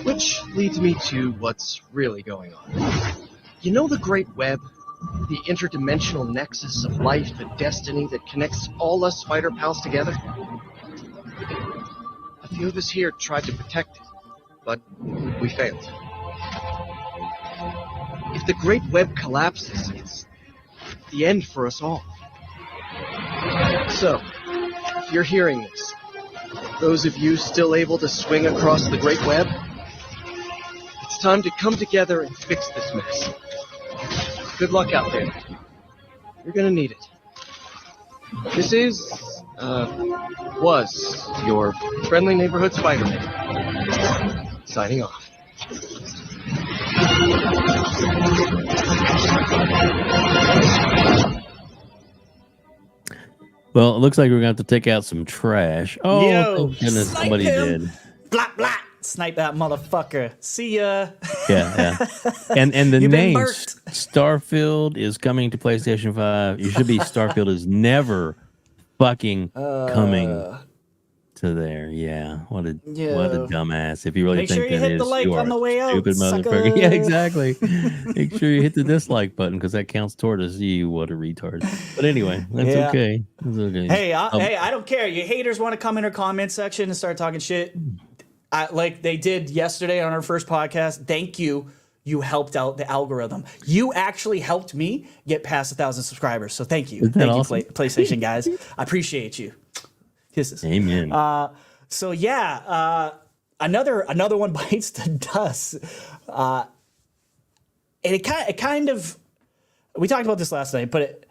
Which leads me to what's really going on. You know the Great Web? The interdimensional nexus of life and destiny that connects all us fighter pals together? A few of us here tried to protect it, but we failed. If the Great Web collapses, it's the end for us all. So, if you're hearing this, those of you still able to swing across the Great Web, it's time to come together and fix this mess. Good luck out there. You're gonna need it. This was your friendly neighborhood Spider-Man. Signing off. Well, it looks like we're going to have to take out some trash. Oh, yo, thank goodness somebody him. did. Blah, blah. Snipe that motherfucker. See ya. Yeah. And the You've been name burnt. Starfield is coming to PlayStation 5. You should be Starfield is never fucking coming to there. Yeah. What a dumbass. If you really Make think sure you that hit the is, like you on are the way out, stupid sucker. motherfucker. Yeah, exactly. Make sure you hit the dislike button because that counts toward us. You what a retard. But anyway, that's Yeah. okay. That's okay. Hey, I don't care. You haters want to come in our comment section and start talking shit. Like they did yesterday on our first podcast. Thank you. You helped out the algorithm. You actually helped me get past 1,000 subscribers. So thank you. Isn't that Thank awesome? you, PlayStation guys. I appreciate you. Kisses. Amen. So yeah, another one bites the dust. And it kind of we talked about this last night, but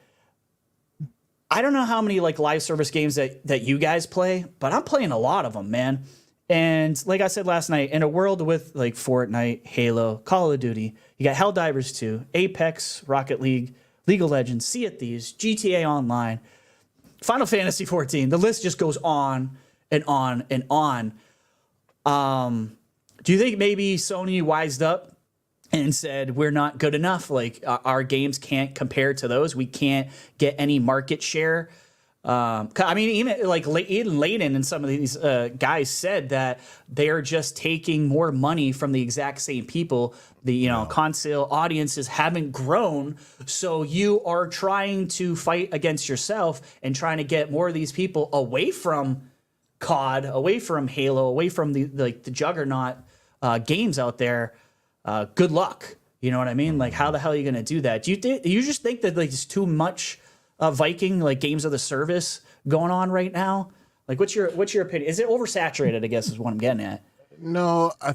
I don't know how many like live service games that you guys play, but I'm playing a lot of them, man. And like I said last night, in a world with like Fortnite, Halo, Call of Duty, you got Helldivers 2, Apex, Rocket League, League of Legends, Sea of Thieves, GTA Online, Final Fantasy 14. The list just goes on and on and on. Do you think maybe Sony wised up and said, we're not good enough? Like our games can't compare to those. We can't get any market share. I mean, even like Ian Layden and some of these guys said that they're just taking more money from the exact same people. The console audiences haven't grown, so you are trying to fight against yourself and trying to get more of these people away from COD, away from Halo, away from the juggernaut games out there. Good luck. You know what I mean? Like, how the hell are you going to do that? Do you just think that like it's too much? Viking like games of the service going on right now? Like what's your opinion? Is it oversaturated, I guess is what I'm getting at. No, I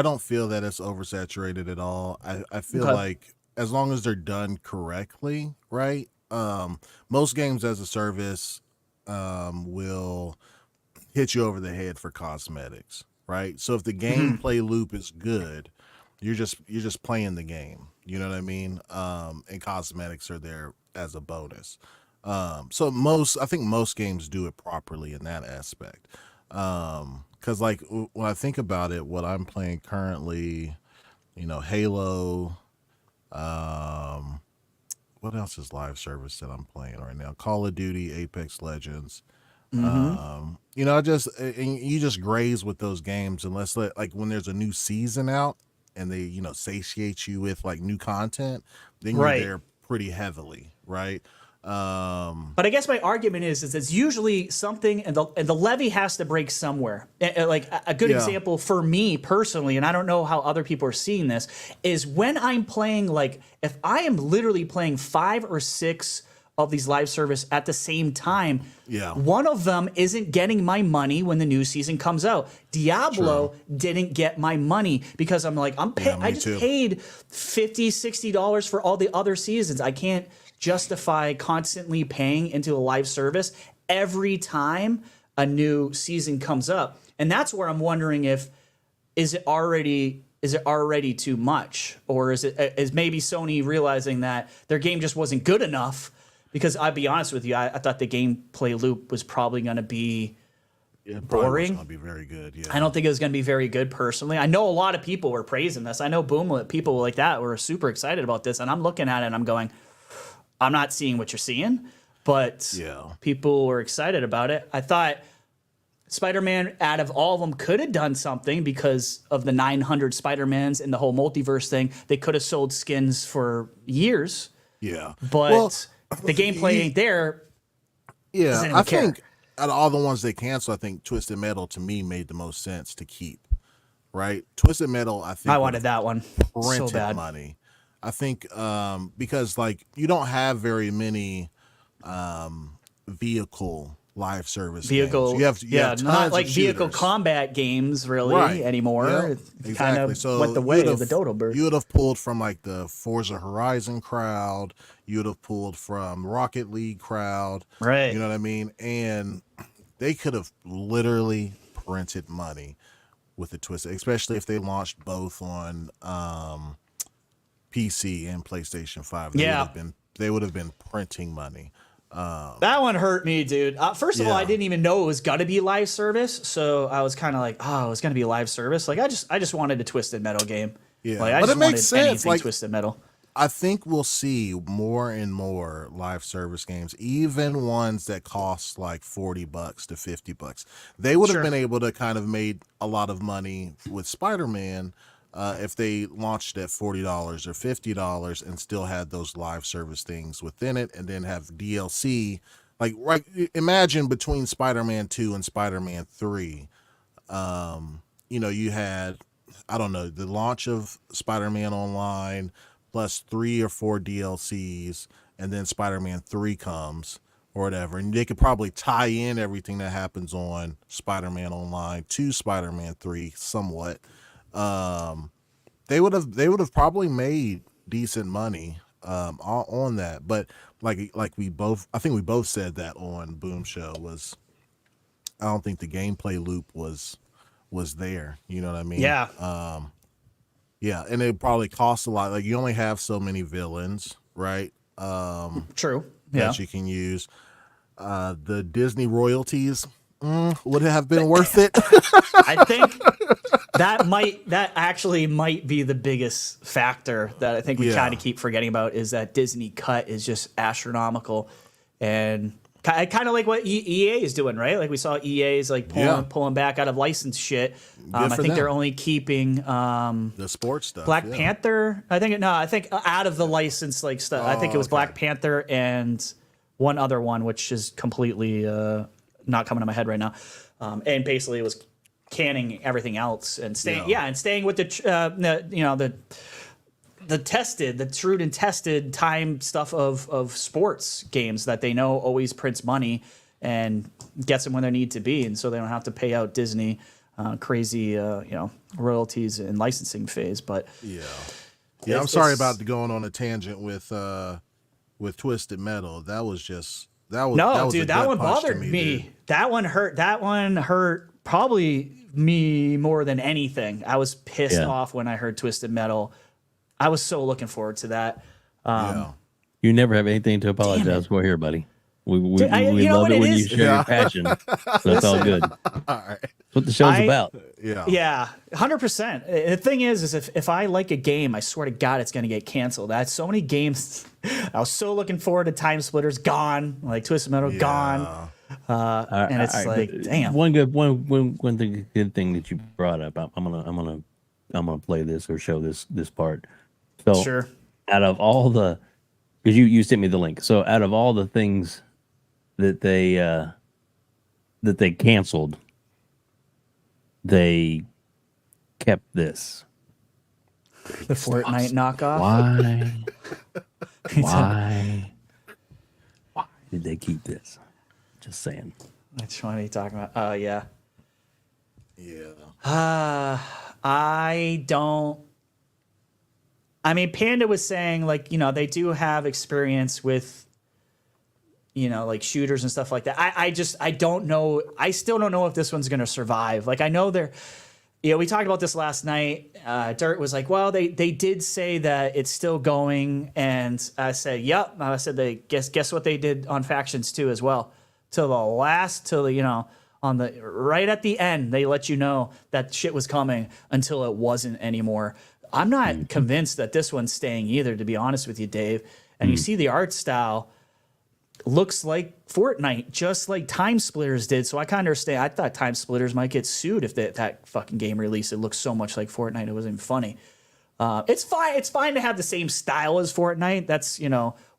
don't feel that it's oversaturated at all. I feel like as long as they're done correctly, right? Most games as a service will hit you over the head for cosmetics, right? So if the gameplay loop is good, you're just playing the game. You know what I mean? And cosmetics are there as a bonus. So I think most games do it properly in that aspect. Cause like when I think about it, what I'm playing currently, Halo, what else is live service that I'm playing right now? Call of Duty, Apex Legends. You just graze with those games unless like when there's a new season out and they, satiate you with like new content, then you're there pretty heavily, right? But I guess my argument is it's usually something, and the levee has to break somewhere. Like a good example for me personally, and I don't know how other people are seeing this, is when I'm playing, like if I am literally playing 5 or 6 of these live service at the same time, one of them isn't getting my money when the new season comes out. Diablo didn't get my money because I'm like, I just paid $50, $60 for all the other seasons. I can't justify constantly paying into a live service every time a new season comes up. And that's where I'm wondering is it already too much, or is maybe Sony realizing that their game just wasn't good enough? Because I'll be honest with you, I thought the gameplay loop was probably going to be boring. Going to be very good. Yeah. I don't think it was going to be very good personally. I know a lot of people were praising this. I know people like that were super excited about this, and I'm looking at it and I'm going, I'm not seeing what you're seeing. but people were excited about it. I thought Spider-Man, out of all of them, could have done something because of the 900 Spider-Mans and the whole multiverse thing. They could have sold skins for years. Yeah. But the gameplay ain't there. Yeah, I think out of all the ones they canceled, I think Twisted Metal to me made the most sense to keep. Right? Twisted Metal, I think I wanted that one printed so bad. money. I think because like you don't have very many vehicle live service games. You have not like of vehicle shooters. combat games really anymore. Yeah, It exactly. kind of So went the way of the Dodo Bird. You would have pulled from like the Forza Horizon crowd. You would have pulled from Rocket League crowd. Right. You know what I mean? And they could have literally printed money with the Twisted, especially if they launched both on PC and PlayStation 5. They would have been printing money. That one hurt me, dude. First of all, I didn't even know it was gonna be live service, so I was kind of like, oh, it's gonna be live service. Like I just wanted a Twisted Metal game. Yeah, like, I but just it makes wanted sense. anything Like Twisted Metal. I think we'll see more and more live service games, even ones that cost like $40 to $50. They would have been able to kind of made a lot of money with Spider-Man if they launched at $40 or $50 and still had those live service things within it, and then have DLC. Like, right, imagine between Spider-Man 2 and Spider-Man 3, you had, I don't know, the launch of Spider-Man Online plus 3 or 4 DLCs, and then Spider-Man 3 comes or whatever, and they could probably tie in everything that happens on Spider-Man Online to Spider-Man 3 somewhat. They would have probably made decent money on that, but like I think we both said that on Boom Show was, I don't think the gameplay loop was there. You know what I mean? Yeah. Yeah, and it probably costs a lot. Like you only have so many villains, right? True. Yeah. That you can use. The Disney royalties would have been worth it. I think that actually might be the biggest factor that I think we kind of keep forgetting about, is that Disney cut is just astronomical, and I kind of like what EA is doing, right? Like we saw EA is like pulling back out of licensed shit. I think they're only keeping the sports stuff. Black Panther. I think out of the licensed like stuff. I think it was Black Panther and one other one, which is completely not coming to my head right now. And basically, it was canning everything else and staying with the true and tested time stuff of sports games that they know always prints money and gets them when they need to be, and so they don't have to pay out Disney crazy royalties and licensing phase. But I'm sorry about going on a tangent with Twisted Metal. That one bothered me. Dude. That one hurt probably me more than anything. I was pissed off when I heard Twisted Metal. I was so looking forward to that. You never have anything to apologize for here, buddy. We love it when you share your passion. So it's all good. All right. That's what the show's about. Yeah, 100%. The thing is if I like a game, I swear to God, it's going to get canceled. I had so many games. I was so looking forward to Time Splitters gone, like Twisted Metal gone. And it's damn. One good thing that you brought up. I'm gonna play this or show this part. So out of all the, because you sent me the link. So out of all the things that they canceled, they kept this. The Fortnite knockoff. Why did they keep this? Just saying. Which one are you talking about? Oh yeah. I mean, Panda was saying, like, they do have experience with, like shooters and stuff like that. I don't know. I still don't know if this one's going to survive. Like, I know we talked about this last night. Dirt was like, well, they did say that it's still going. And I said, yep. I said, guess what they did on Factions 2 as well. On the right at the end, they let you know that shit was coming until it wasn't anymore. I'm not convinced that this one's staying either, to be honest with you, Dave. And you see the art style. looks like Fortnite, just like Time Splitters did. So I kind of understand. I thought Time Splitters might get sued if that fucking game released. It looks so much like Fortnite, it wasn't even funny. It's fine. It's fine to have the same style as Fortnite. That's,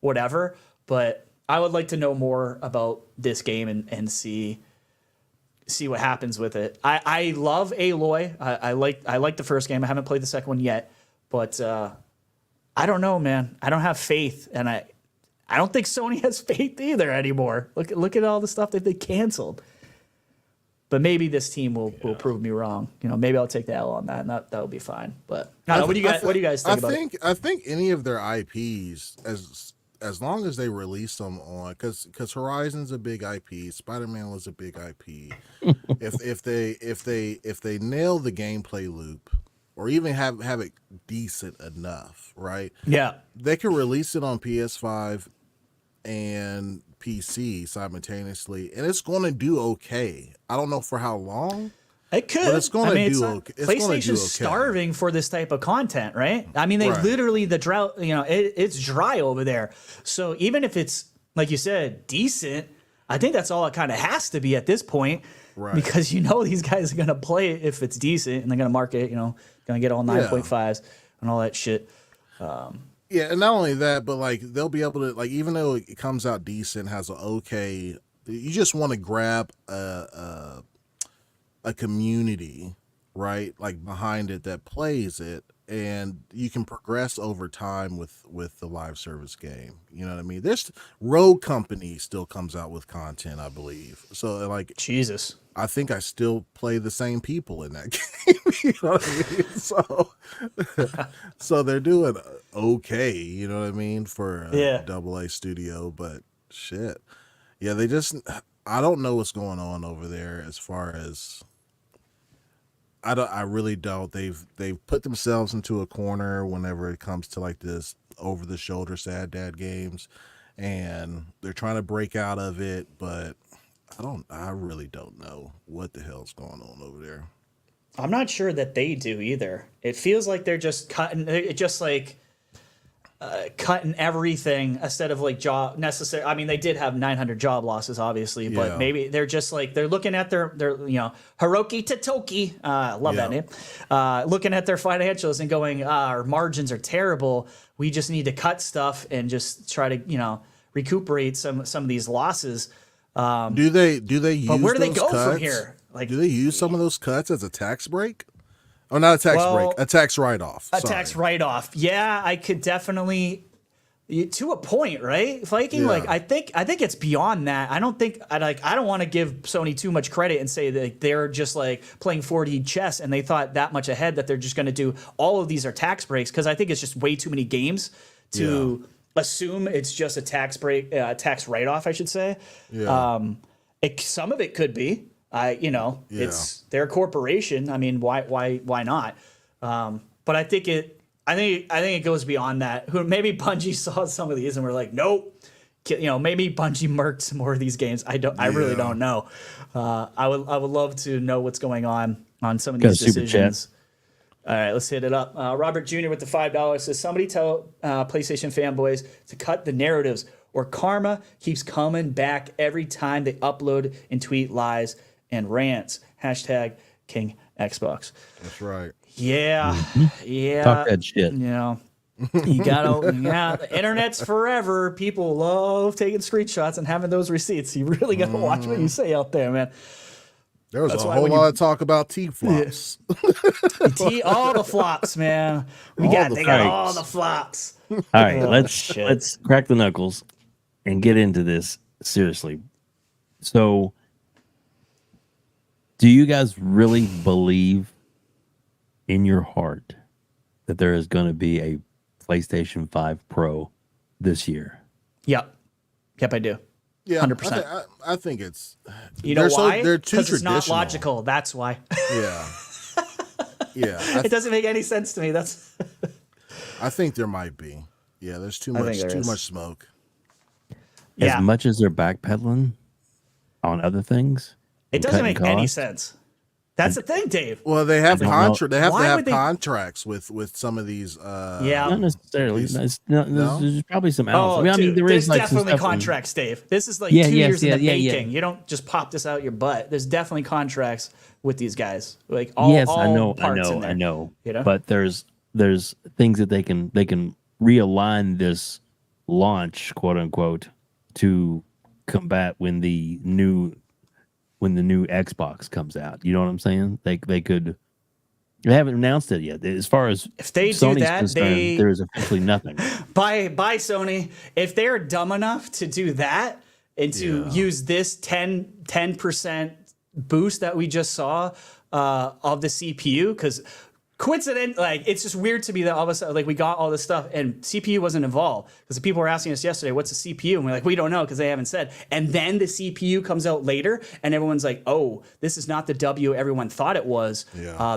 whatever. But I would like to know more about this game and see what happens with it. I love Aloy. I like the first game. I haven't played the second one yet, but I don't know, man. I don't have faith, and I don't think Sony has faith either anymore. Look at all the stuff that they canceled. But maybe this team will prove me wrong. Maybe I'll take the L on that, and that'll be fine. But what do you guys think about it? I think any of their IPs, as long as they release them on, because Horizon's a big IP, Spider-Man was a big IP. if they nail the gameplay loop, or even have it decent enough, right? Yeah, they can release it on PS5 and PC simultaneously, and it's going to do okay. I don't know for how long. It could. But it's going to do okay. PlayStation's starving for this type of content, right? I mean, they literally, the drought, it's dry over there. So even if it's, like you said, decent, I think that's all it kind of has to be at this point. Right. Because these guys are going to play it if it's decent, and they're going to market it, going to get all 9.5s and all that shit. Yeah, and not only that, but like they'll be able to, like, even though it comes out decent, has an okay, you just want to grab a community, right, like behind it that plays it, and you can progress over time with the live service game. You know what I mean? There's Rogue Company still comes out with content, I believe. So like, Jesus, I think I still play the same people in that game. You know what I mean? So they're doing okay. You know what I mean, for a AA studio, but shit, yeah, I don't know what's going on over there as far as. I really don't. They've put themselves into a corner whenever it comes to like this over the shoulder sad dad games, and they're trying to break out of it, but I really don't know what the hell's going on over there. I'm not sure that they do either. It feels like they're just cutting everything instead of like job necessary. I mean, they did have 900 job losses, obviously, but maybe they're just like, they're looking at their Hiroki Totoki, love that name, looking at their financials and going, our margins are terrible. We just need to cut stuff and just try to, recuperate some of these losses. Do they use? But where do they go cuts? from here? Like, do they use some of those cuts as a tax break? Oh, not a tax break, a tax write-off. Tax write-off. Yeah, I could definitely, to a point, right? Viking, like I think it's beyond that. I don't want to give Sony too much credit and say that they're just like playing 4D chess and they thought that much ahead that they're just going to do all of these are tax breaks, because I think it's just way too many games to assume it's just a tax break, tax write-off, I should say. Yeah. Some of it could be. It's their corporation. I mean, why not? But I think it goes beyond that. Maybe Bungie saw some of these and were like, nope. Maybe Bungie murked some more of these games. I really don't know. I would love to know what's going on some of these decisions. All right, let's hit it up. Robert Jr. with the $5 says, somebody tell PlayStation fanboys to cut the narratives, or karma keeps coming back every time they upload and tweet lies and rants. # King Xbox. That's right. Yeah. Yeah. Talk that shit. You gotta, the internet's forever. People love taking screenshots and having those receipts. You really gotta watch what you say out there, man. There was a whole lot of talk about T-flops. All the flops, man. They got all the flops. All right, let's crack the knuckles and get into this seriously. So, do you guys really believe in your heart that there is going to be a PlayStation 5 Pro this year? Yep, I do. Yeah, 100%. I think it's. You know why? They're too traditional. It's not traditional. Logical. That's why. Yeah. Yeah. It doesn't make any sense to me. I think there might be. Yeah, there's too much smoke. As much as they're backpedaling on other things, it doesn't make any sense. That's the thing, Dave. Well, they have contract. They have Why to have would they- contracts with some of these. Not necessarily. these- There's probably some else. Oh, I mean, there there's is like some definitely stuff contracts, Dave. This is like Yeah, 2 yes, years in the yeah, yeah. making. You don't just pop this out your butt. There's definitely contracts with these guys. Like all, yes, all I know. You know? But there's things that they can realign this launch, quote unquote, to combat when the new Xbox comes out. You know what I'm saying? They could. They haven't announced it yet. As far as If they do Sony's that, concerned, there is officially nothing. By Sony, if they're dumb enough to do that and to use this 10% boost that we just saw of the CPU, because coincident, like it's just weird to me that all of a sudden, like we got all this stuff and CPU wasn't involved, because the people were asking us yesterday, what's the CPU? And we're like, we don't know because they haven't said. And then the CPU comes out later and everyone's like, oh, this is not the W everyone thought it was.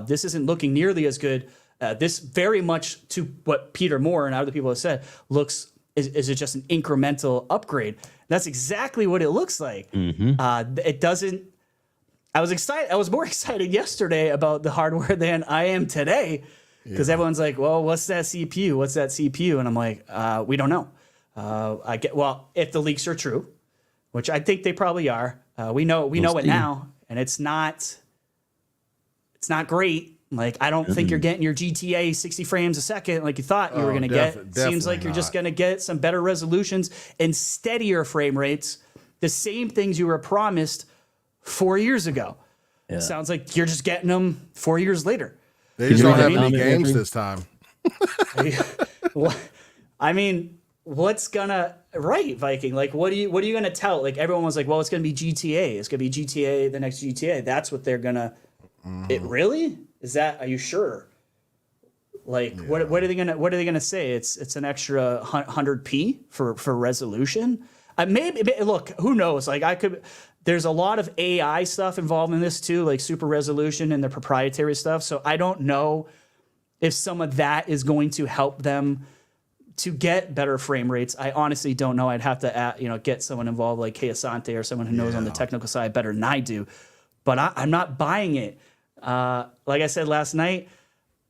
This isn't looking nearly as good. This very much, to what Peter Moore and other people have said, is it just an incremental upgrade? That's exactly what it looks like. It doesn't. I was excited. I was more excited yesterday about the hardware than I am today, because everyone's like, "Well, what's that CPU? What's that CPU?" And I'm like, "We don't know." If the leaks are true, which I think they probably are, we know it now, and it's not great. Like, I don't think you're getting your GTA 60 frames a second like you thought you were going to get. Seems like you're just going to get some better resolutions and steadier frame rates. The same things you were promised 4 years ago. Sounds like you're just getting them 4 years later. They just don't have any games this time. I mean, what's gonna Viking? Like, what are you gonna tout? Like, everyone was like, well, it's gonna be GTA. It's gonna be GTA, the next GTA. That's what they're gonna. It really is that? Are you sure? Like, what are they gonna say? It's an extra 100p for resolution. Maybe look, who knows? Like, there's a lot of AI stuff involved in this too, like super resolution and the proprietary stuff. So I don't know if some of that is going to help them to get better frame rates. I honestly don't know. I'd have to get someone involved like Kay Asante or someone who knows on the technical side better than I do. But I'm not buying it. Like I said last night,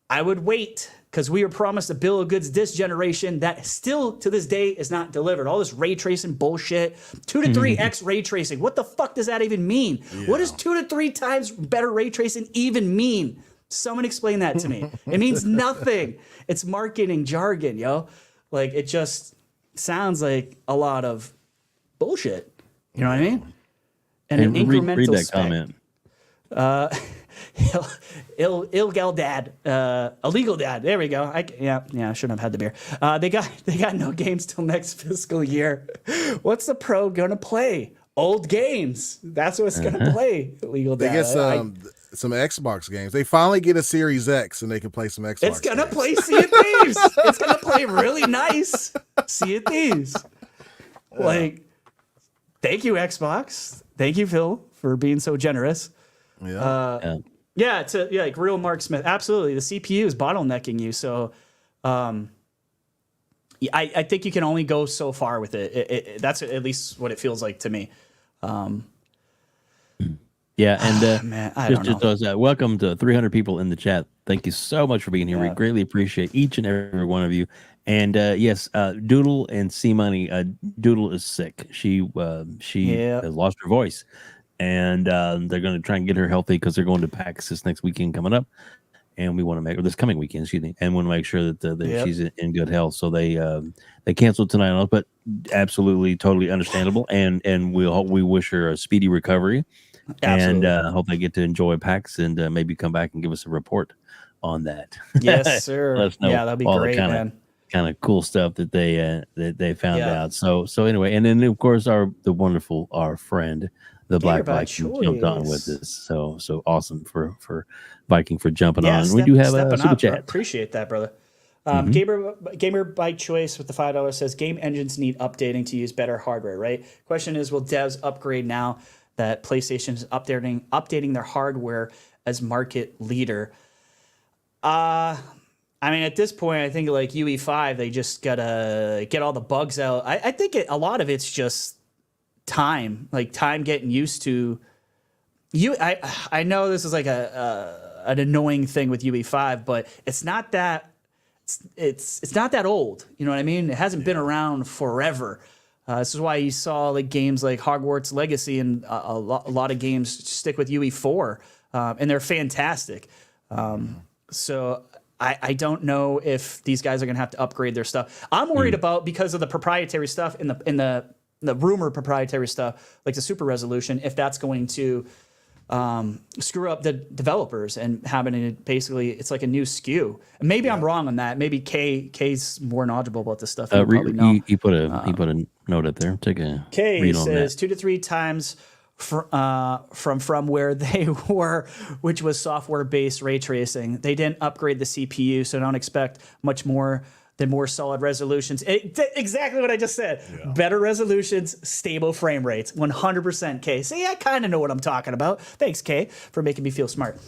I would wait, because we were promised a bill of goods this generation that still to this day is not delivered. All this ray tracing bullshit, 2 to 3x ray tracing. What the fuck does that even mean? What does 2 to 3 times better ray tracing even mean? Someone explain that to me. It means nothing. It's marketing jargon, yo. Like, it just sounds like a lot of bullshit. You know what I mean? And an incremental read that spec. comment. Illegal dad, illegal dad. There we go. I shouldn't have had the beer. They got no games till next fiscal year. What's the Pro gonna play? Old games. That's what it's gonna play. Illegal dad. They get some Xbox games. They finally get a Series X and they can play some Xbox. It's gonna games. play Sea of Thieves. It's gonna play really nice Sea of Thieves. Like, thank you, Xbox. Thank you, Phil, for being so generous. Like real Mark Smith. Absolutely. The CPU is bottlenecking you. So I think you can only go so far with it. That's at least what it feels like to me. And Man, I don't know. Welcome to 300 people in the chat. Thank you so much for being here. We greatly appreciate each and every one of you. And yes, Doodle and CMONEY. Doodle is sick. She has lost her voice. And they're going to try and get her healthy, because they're going to PAX this next weekend coming up, and we want to this coming weekend, excuse me, and want to make sure that she's in good health. So they canceled tonight, but absolutely, totally understandable. And we wish her a speedy recovery, and hope they get to enjoy PAX and maybe come back and give us a report on that. Yes, sir. Let us know that'd be great, man. Kind of cool stuff that they found out. So anyway, and then of course our friend, the Black Viking, jumped on with this. So awesome for Viking for jumping on. We do have a super chat. Appreciate that, brother. Gamer by Choice with the $5 says game engines need updating to use better hardware, right? Question is, will devs upgrade now that PlayStation is updating their hardware as market leader? I mean, at this point, I think like UE5, they just gotta get all the bugs out. I think a lot of it's just time getting used to I know this is like an annoying thing with UE5, but it's not that it's not that old. You know what I mean? It hasn't been around forever. This is why you saw like games like Hogwarts Legacy and a lot of games stick with UE4, and they're fantastic. So I don't know if these guys are going to have to upgrade their stuff. I'm worried about, because of the proprietary stuff in the rumor proprietary stuff, like the super resolution, if that's going to screw up the developers and having it basically, it's like a new SKU. And maybe I'm wrong on that. Maybe K's more knowledgeable about this stuff. Probably know. He put a note up there. Take a read on says that. 2 to 3 times from where they were, which was software-based ray tracing. They didn't upgrade the CPU, so don't expect much more than more solid resolutions. Exactly what I just said. Yeah. Better resolutions, stable frame rates. 100% K. See, I kind of know what I'm talking about. Thanks, K, for making me feel smart.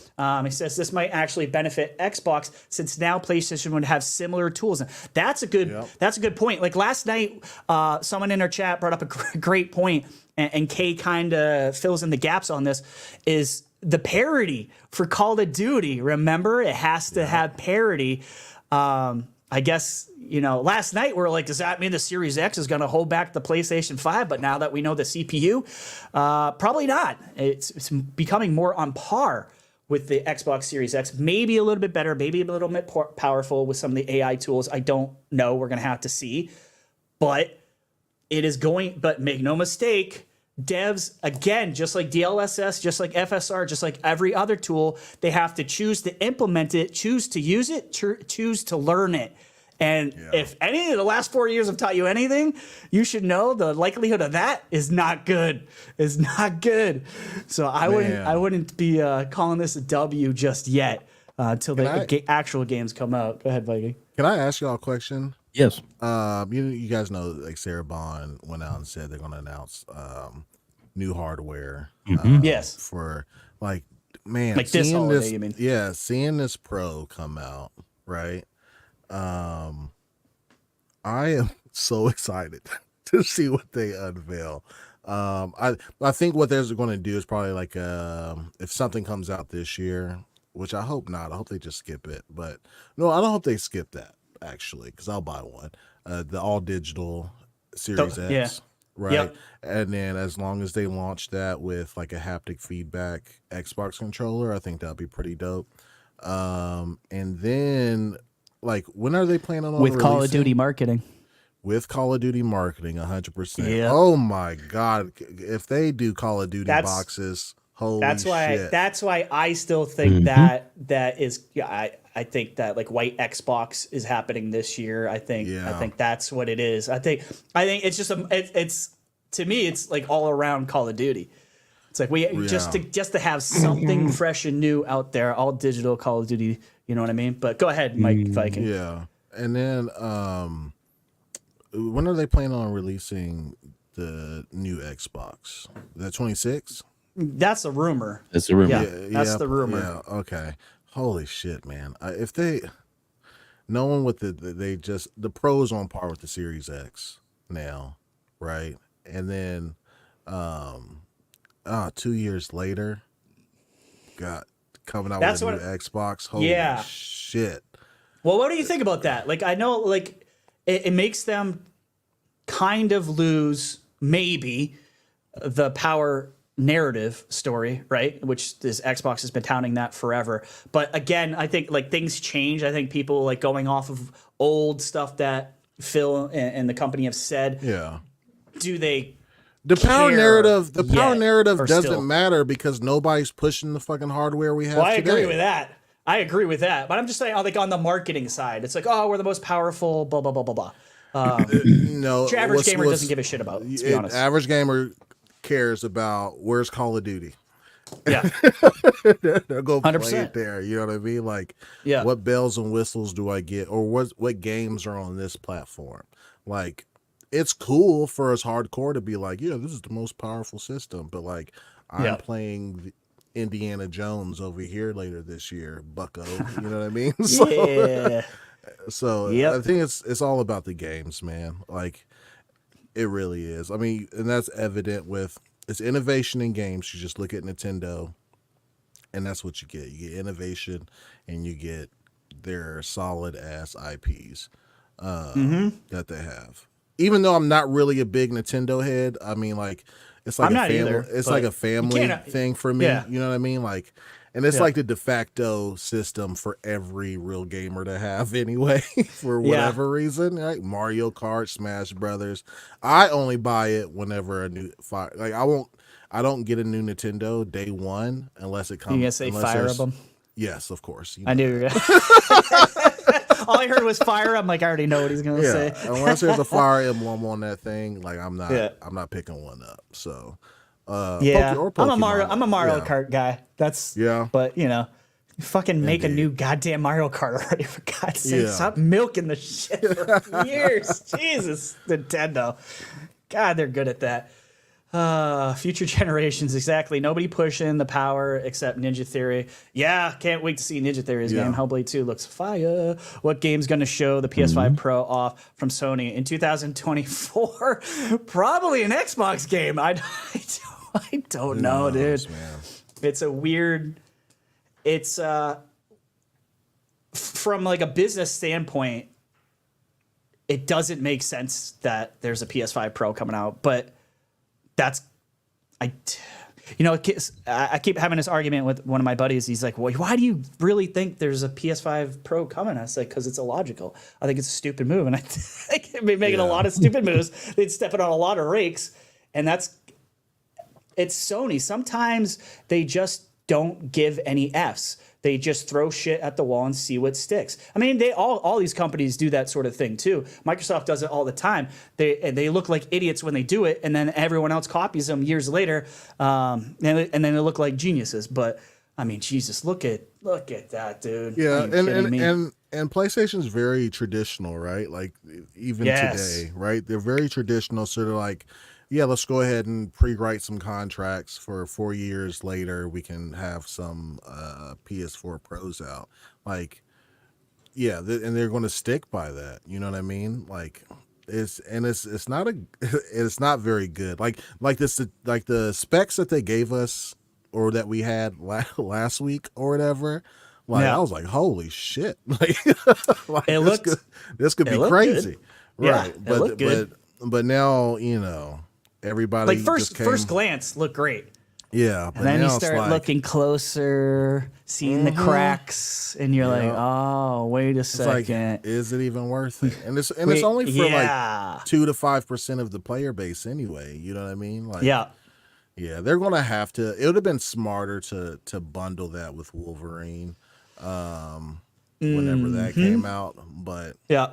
He says this might actually benefit Xbox, since now PlayStation would have similar tools. That's a good point. Like last night, someone in our chat brought up a great point, and K kind of fills in the gaps on this, is the parity for Call of Duty. Remember, it has to have parity. I guess, last night we're like, does that mean the Series X is going to hold back the PlayStation 5? But now that we know the CPU, probably not. It's becoming more on par with the Xbox Series X. Maybe a little bit better, maybe a little bit powerful with some of the AI tools. I don't know. We're going to have to see. But it is going, but make no mistake, devs, again, just like DLSS, just like FSR, just like every other tool, they have to choose to implement it, choose to use it, choose to learn it. And if any of the last 4 years have taught you anything, you should know the likelihood of that is not good. Is not good. So I wouldn't be calling this a W just yet until the actual games come out. Go ahead, Viking. Can I ask y'all a question? Yes. You guys know, like, Sarah Bond went out and said they're going to announce new hardware. Yes. For like this holiday, you mean? Yeah, seeing this Pro come out, right? I am so excited to see what they unveil. I think what they're going to do is probably like if something comes out this year, which I hope not. I hope they just skip it. But no, I don't hope they skip that, actually, because I'll buy one. The all digital Series X. Yeah. Right. Yep. And then as long as they launch that with like a haptic feedback Xbox controller, I think that'd be pretty dope. And then, like, when are they planning on with Call of Duty marketing? With Call of Duty marketing, 100%. Yep. Oh my God. If they do Call of Duty boxes, holy shit. That's why I still think that is, I think that like white Xbox is happening this year. I think that's what it is. I think it's just it's to me, it's like all around Call of Duty. It's like just to have something fresh and new out there, all digital Call of Duty. You know what I mean? But go ahead, Mike Viking. Yeah, and then when are they planning on releasing the new Xbox? Is that 26? That's a rumor. That's a rumor. Yeah, that's the rumor. Yeah. Okay. Holy shit, man! If they, knowing what the Pro's on par with the Series X now, right? And then, 2 years later, coming out with a new Xbox. Holy shit! Well, what do you think about that? Like, I know, like, it makes them kind of lose maybe the power narrative story, right? Which this Xbox has been touting that forever. But again, I think like things change. I think people like going off of old stuff that Phil and the company have said. Yeah. Do they? The power narrative doesn't matter because nobody's pushing the fucking hardware we have today. I agree with that. But I'm just saying, like on the marketing side, it's like, oh, we're the most powerful, blah, blah, blah, blah, blah. No, average gamer doesn't give a shit about, let's be honest. Average gamer cares about where's Call of Duty. Yeah. They'll go 100%. Play it there. You know what I mean? Like, what bells and whistles do I get? Or what games are on this platform? Like, it's cool for us hardcore to be like, this is the most powerful system. But like, I'm playing Indiana Jones over here later this year, bucko. You know what I mean? So I think it's all about the games, man. Like, it really is. I mean, and that's evident with it's innovation in games. You just look at Nintendo, and that's what you get. You get innovation, and you get their solid ass IPs that they have. Even though I'm not really a big Nintendo head, I mean, like it's like a family thing for me. Yeah. You know what I mean? Like, and it's like the de facto system for every real gamer to have anyway, for whatever reason. Right? Mario Kart, Smash Brothers. I only buy it whenever a new I don't get a new Nintendo day one unless it comes. You gonna say Fire Emblem? Yes, of course. I knew you were gonna. All I heard was Fire. I'm like, I already know what he's gonna say. Unless there's a Fire Emblem on that thing, like I'm not picking one up. So I'm a Mario Kart guy. But you know, you fucking make a new goddamn Mario Kart already, for God's sake. Stop milking the shit for years. Jesus, Nintendo. God, they're good at that. Future generations, exactly. Nobody pushing the power except Ninja Theory. Yeah, can't wait to see Ninja Theory's game. Hellblade 2 looks fire. What game's going to show the PS5 Pro off from Sony in 2024? Probably an Xbox game. I don't know, dude. Man. It's a weird. It's from like a business standpoint, it doesn't make sense that there's a PS5 Pro coming out, but I keep having this argument with one of my buddies. He's like, well, why do you really think there's a PS5 Pro coming? I was like, because it's illogical. I think it's a stupid move. And I think they've been making a lot of stupid moves. They'd stepping on a lot of rakes. And it's Sony. Sometimes they just don't give any Fs. They just throw shit at the wall and see what sticks. I mean, all these companies do that sort of thing too. Microsoft does it all the time. They look like idiots when they do it, and then everyone else copies them years later, and then they look like geniuses. But I mean, Jesus, look at that, dude. Yeah, and PlayStation's very traditional, right? Like even today, right? They're very traditional, sort of like, yeah, let's go ahead and pre-write some contracts for 4 years later. We can have some PS4 Pros out. Like, yeah, and they're going to stick by that. You know what I mean? Like, it's not very good. Like the specs that they gave us or that we had last week or whatever. Like, I was like, holy shit! Like this could be crazy, right? But now, you know. Everybody like first glance look great. Yeah, but and then you start looking closer, seeing the cracks, and you're like, oh, wait a second. Like, is it even worth it? And it's only for like 2 to 5% of the player base anyway. You know what I mean? Like, yeah, they're gonna have to. It would have been smarter to bundle that with Wolverine, whenever that came out. But I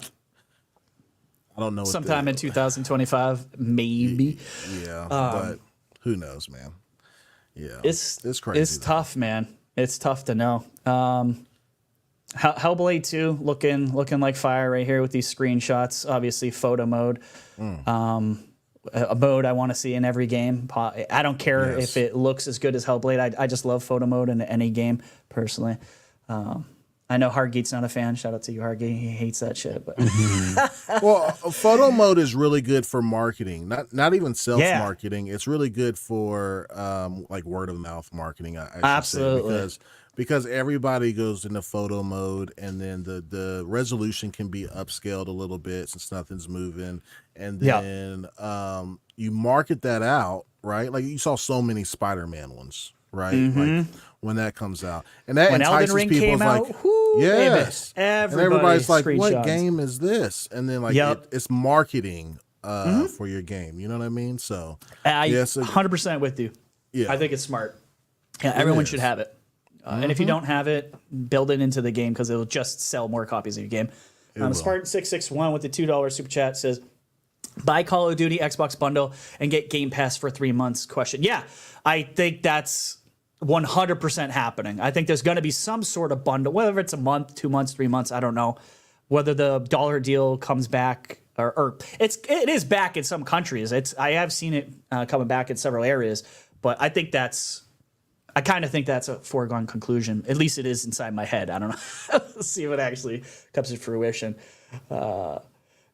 don't know. Sometime in 2025, maybe. Yeah, but who knows, man? Yeah, it's crazy. It's tough, man. It's tough to know. Hellblade 2 looking like fire right here with these screenshots. Obviously, photo mode. A mode I want to see in every game. I don't care if it looks as good as Hellblade. I just love photo mode in any game personally. I know Hargeet's not a fan. Shout out to you, Hargeet. He hates that shit. But well, photo mode is really good for marketing, not even self-marketing. It's really good for like word of mouth marketing. I should Absolutely. Say, because everybody goes into photo mode, and then the resolution can be upscaled a little bit since nothing's moving, and then you market that out, right? Like you saw so many Spider-Man ones, right? Like when that comes out, and that when entices Elden Ring people. Came out, yes, everybody's like, "What game is this?" And then like it's marketing for your game. You know what I mean? So I 100% with you. Yeah, I think it's smart. Yeah, everyone should have it. And if you don't have it, build it into the game because it'll just sell more copies of your game. Spartan661 with the $2 super chat says, buy Call of Duty Xbox bundle and get Game Pass for 3 months. Question. Yeah, I think that's 100% happening. I think there's going to be some sort of bundle, whether it's a month, 2 months, 3 months, I don't know. Whether the dollar deal comes back or it is back in some countries. I have seen it coming back in several areas, but I kind of think that's a foregone conclusion. At least it is inside my head. I don't know. Let's see what actually comes to fruition.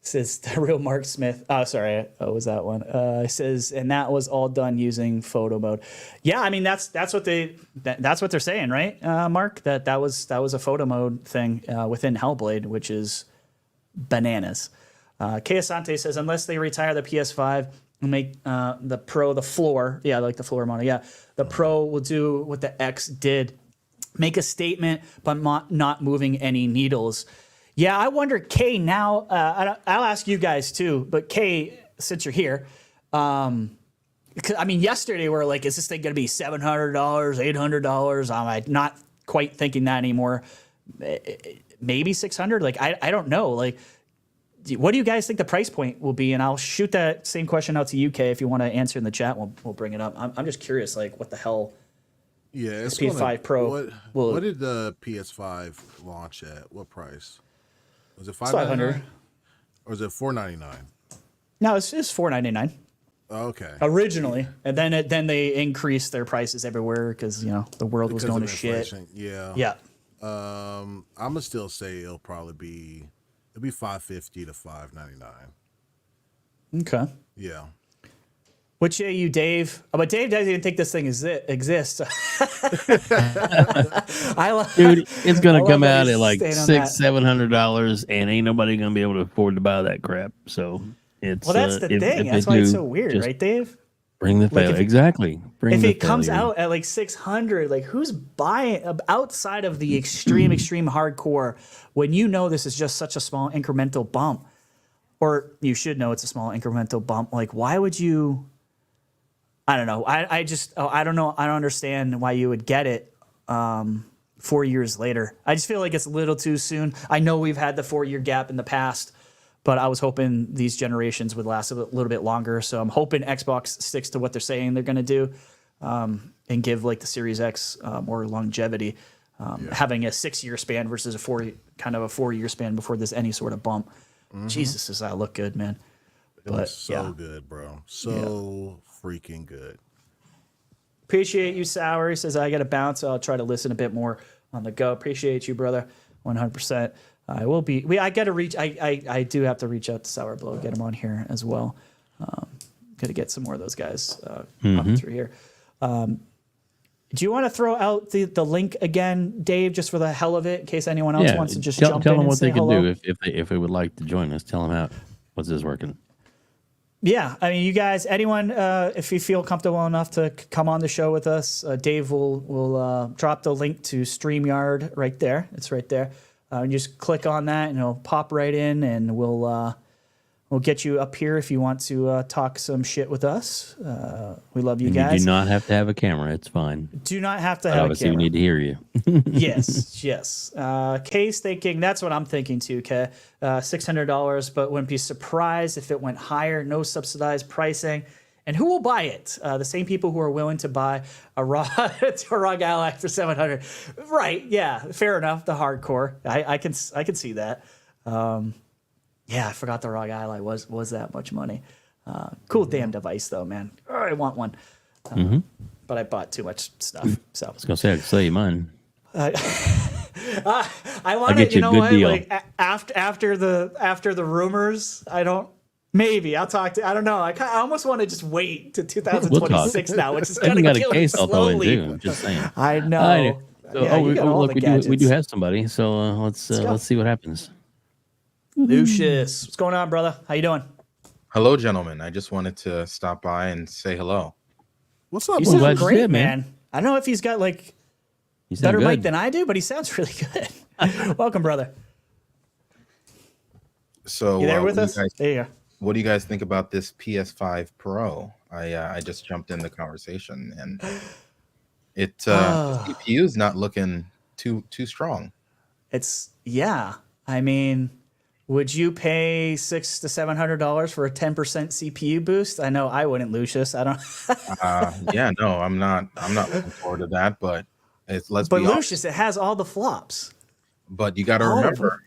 Says the real Mark Smith. Oh, sorry, was that one? It says, and that was all done using photo mode. Yeah, I mean that's what they're saying, right, Mark? That was a photo mode thing within Hellblade, which is bananas. Kay Asante says, unless they retire the PS5 and make the Pro the floor, yeah, like the floor model, yeah, the Pro will do what the X did, make a statement, but not moving any needles. Yeah, I wonder, Kay, now, I'll ask you guys too, but Kay, since you're here, I mean, yesterday we were like, is this thing going to be $700, $800? I'm not quite thinking that anymore. Maybe 600? Like, I don't know. Like, what do you guys think the price point will be? And I'll shoot that same question out to you, Kay, if you want to answer in the chat, we'll bring it up. I'm just curious, like, what the hell? Yeah, it's PS5 Pro. What did the PS5 launch at? What price? Was it $500? Or was it $499? No, it's $499. Okay. Originally, and then they increased their prices everywhere because the world was going to shit. Yeah. Yeah. I'm gonna still say it'll be $550 to $599. Okay. Yeah. What say you, Dave? Oh, but Dave doesn't even think this thing exists. Dude, it's gonna come out at like $600-$700, and ain't nobody gonna be able to afford to buy that crap. So it's that's the thing. That's why it's so weird, right, Dave? Bring the failure. Exactly. If it comes out at like 600, like who's buying outside of the extreme hardcore when this is just such a small incremental bump? Or you should know it's a small incremental bump. Like, why would you? I don't know. I don't know. I don't understand why you would get it 4 years later. I just feel like it's a little too soon. I know we've had the 4-year gap in the past, but I was hoping these generations would last a little bit longer. So I'm hoping Xbox sticks to what they're saying they're going to do and give like the Series X more longevity, having a 6-year span versus a 4-year span before there's any sort of bump. Mm-hmm. Jesus, does that look good, man? It looks so good, bro. So freaking good. Appreciate you, Sour. He says, I got to bounce. So I'll try to listen a bit more on the go. Appreciate you, brother. 100%. I will be. I got to reach. I do have to reach out to Sour Blow, get him on here as well. Got to get some more of those guys up through here. Do you want to throw out the link again, Dave, just for the hell of it, in case anyone else wants to just jump in tell them and what say they can hello? do if they would like to join us. Tell them how. What's this working? Yeah, I mean, you guys, anyone, if you feel comfortable enough to come on the show with us, Dave will drop the link to StreamYard right there. It's right there. You just click on that, and it'll pop right in, and we'll get you up here if you want to talk some shit with us. We love you guys. You do not have to have a camera. It's fine. Do not have to have a camera. Obviously, we need to hear you. Yes. Kay's thinking, that's what I'm thinking too, Kay. $600, but wouldn't be surprised if it went higher. No subsidized pricing. And who will buy it? The same people who are willing to buy a ROG Ally for $700. Right, yeah, fair enough. The hardcore. I can see that. Yeah, I forgot the ROG Ally was that much money. Cool damn device though, man. Oh, I want one. But I bought too much stuff. So I was gonna say I could sell you mine. I want it. You know what? Deal. Like after the rumors, I don't. Maybe I'll talk to. I don't know. I almost want to just wait to 2026 now, which is going to kill me slowly. I'm just saying. I know. So, yeah, we do have somebody. So let's see what happens. Lucius, what's going on, brother? How you doing? Hello, gentlemen. I just wanted to stop by and say hello. What's up? You sound great, man. I don't know if he's got like better mic than I do, but he sounds really good. Welcome, brother. So you there with us? There you go. What do you guys think about this PS5 Pro? I just jumped in the conversation, and the CPU is not looking too strong. I mean, would you pay $600 to $700 for a 10% CPU boost? I know I wouldn't, Lucius. I don't. Yeah, no, I'm not looking forward to that. But let's be honest. Lucius, it has all the flops. But you got to remember,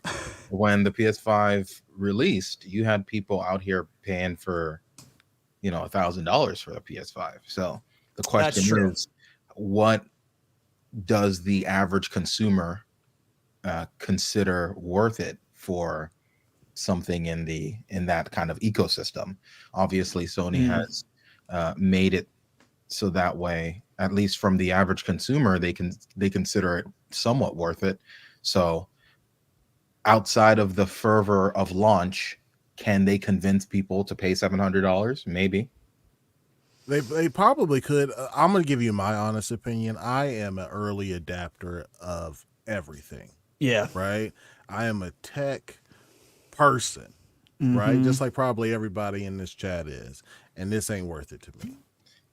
when the PS5 released, you had people out here paying for, $1,000 for the PS5. So the question is, what does the average consumer consider worth it for something in that kind of ecosystem. Obviously, Sony has made it so that way, at least from the average consumer, they consider it somewhat worth it. So outside of the fervor of launch, can they convince people to pay $700? Maybe. They probably could. I'm going to give you my honest opinion. I am an early adapter of everything. Yeah. Right? I am a tech person, right? Just like probably everybody in this chat is. And this ain't worth it to me.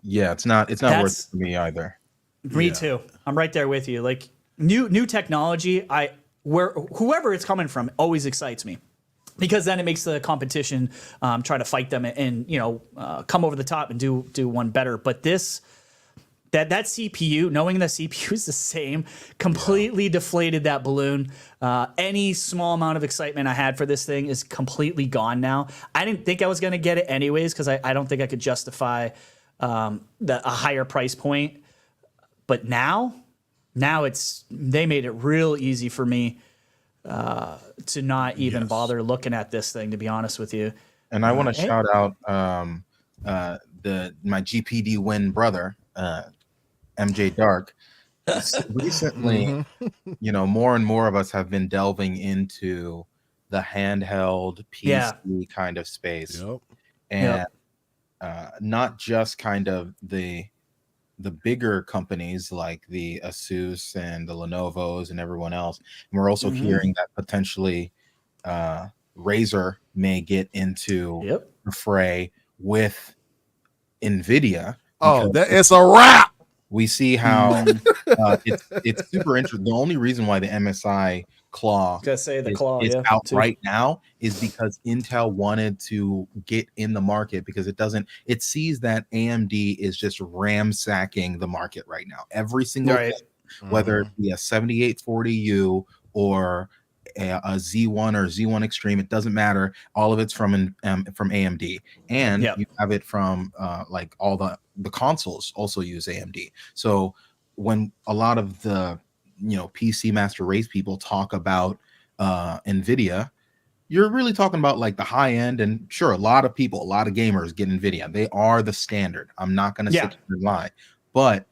Yeah, it's not worth it to me either. Me too. I'm right there with you. Like new technology, whoever it's coming from always excites me. Because then it makes the competition try to fight them and come over the top and do one better. But that CPU, knowing the CPU is the same, completely deflated that balloon. Any small amount of excitement I had for this thing is completely gone now. I didn't think I was going to get it anyways because I don't think I could justify a higher price point. But now they made it real easy for me to not even bother looking at this thing, to be honest with you. And I want to shout out my GPD win brother, MJ Dark. Recently, more and more of us have been delving into the handheld PC kind of space. And not just kind of the bigger companies like the Asus and the Lenovo's and everyone else. And we're also hearing that potentially Razer may get into the fray with NVIDIA. Oh, it's a wrap. We see how it's super interesting. The only reason why the MSI Claw is out right now is because Intel wanted to get in the market because it sees that AMD is just ransacking the market right now. Every single thing, whether it be a 7840U or a Z1 or Z1 Extreme, it doesn't matter. All of it's from AMD, and you have it from like all the consoles also use AMD. So when a lot of the PC master race people talk about NVIDIA, you're really talking about like the high end. And sure, a lot of gamers get NVIDIA. They are the standard. I'm not going to sit here and lie, but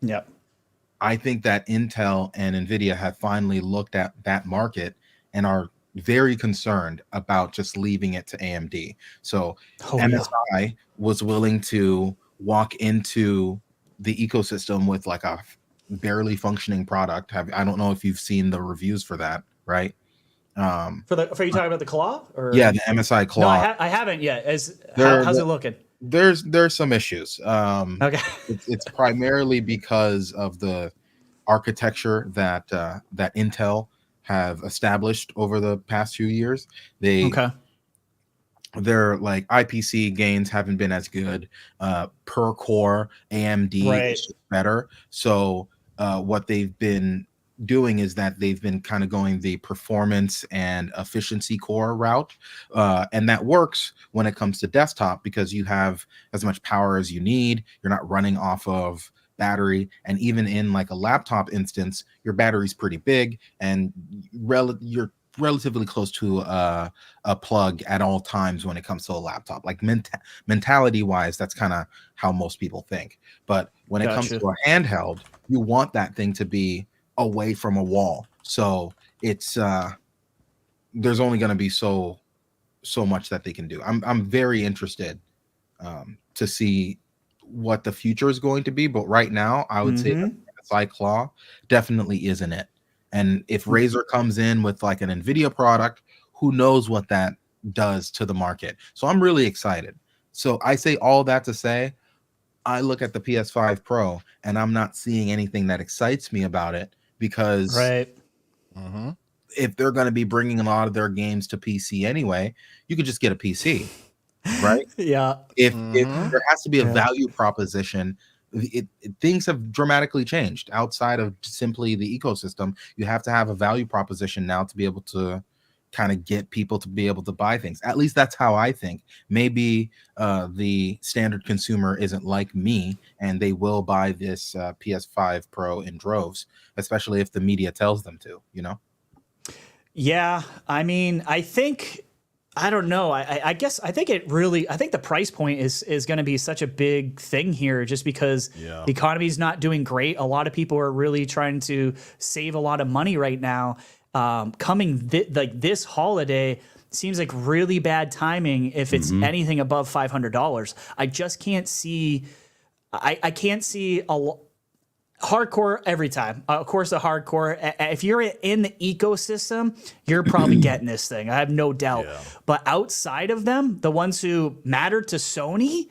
I think that Intel and NVIDIA have finally looked at that market and are very concerned about just leaving it to AMD. So MSI was willing to walk into the ecosystem with like a barely functioning product. I don't know if you've seen the reviews for that, right? For you talking about the Claw? Or? Yeah, the MSI Claw. No, I haven't yet. How's it looking? There's some issues. Okay. It's primarily because of the architecture that Intel have established over the past few years. Their like IPC gains haven't been as good. Per core AMD is better. So what they've been doing is that they've been kind of going the performance and efficiency core route, and that works when it comes to desktop because you have as much power as you need. You're not running off of battery, and even in like a laptop instance, your battery's pretty big and you're relatively close to a plug at all times when it comes to a laptop. Like mentality wise, that's kind of how most people think. But when it comes to a handheld, you want that thing to be away from a wall. So it's there's only going to be so much that they can do. I'm very interested to see what the future is going to be. But right now, I would say that MSI Claw definitely isn't it. And if Razer comes in with like an NVIDIA product, who knows what that does to the market. So I'm really excited. So I say all that to say, I look at the PS5 Pro and I'm not seeing anything that excites me about it because if they're going to be bringing a lot of their games to PC anyway, you could just get a PC, right? If there has to be a value proposition, things have dramatically changed outside of simply the ecosystem. You have to have a value proposition now to be able to kind of get people to be able to buy things. At least that's how I think. Maybe the standard consumer isn't like me and they will buy this PS5 Pro in droves, especially if the media tells them to, Yeah, I mean, I think I don't know. I guess I think the price point is going to be such a big thing here, just because the economy is not doing great. A lot of people are really trying to save a lot of money right now. This holiday seems like really bad timing if it's anything above $500. I just can't see. I can't see hardcore every time. Of course, the hardcore. If you're in the ecosystem, you're probably getting this thing. I have no doubt. Yeah. But outside of them, the ones who matter to Sony,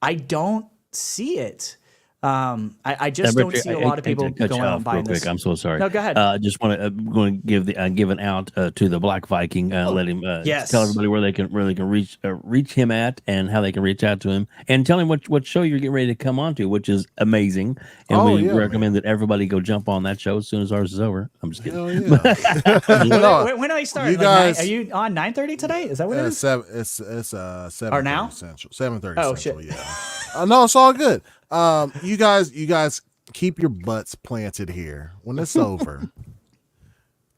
I don't see it. I just don't see a lot of people going out and buying this. I'm so sorry. No, go ahead. Just want to give an out to the Black Viking. Let him tell everybody where they can reach him at, and how they can reach out to him, and tell him what show you're getting ready to come on to, which is amazing. And we recommend that everybody go jump on that show as soon as ours is over. I'm just kidding. When are you starting? You guys, are you on 9:30 today? Is that what it is? It's 7:30 Central. 7:30 Central. Shit. Yeah. No, it's all good. You guys keep your butts planted here. When it's over,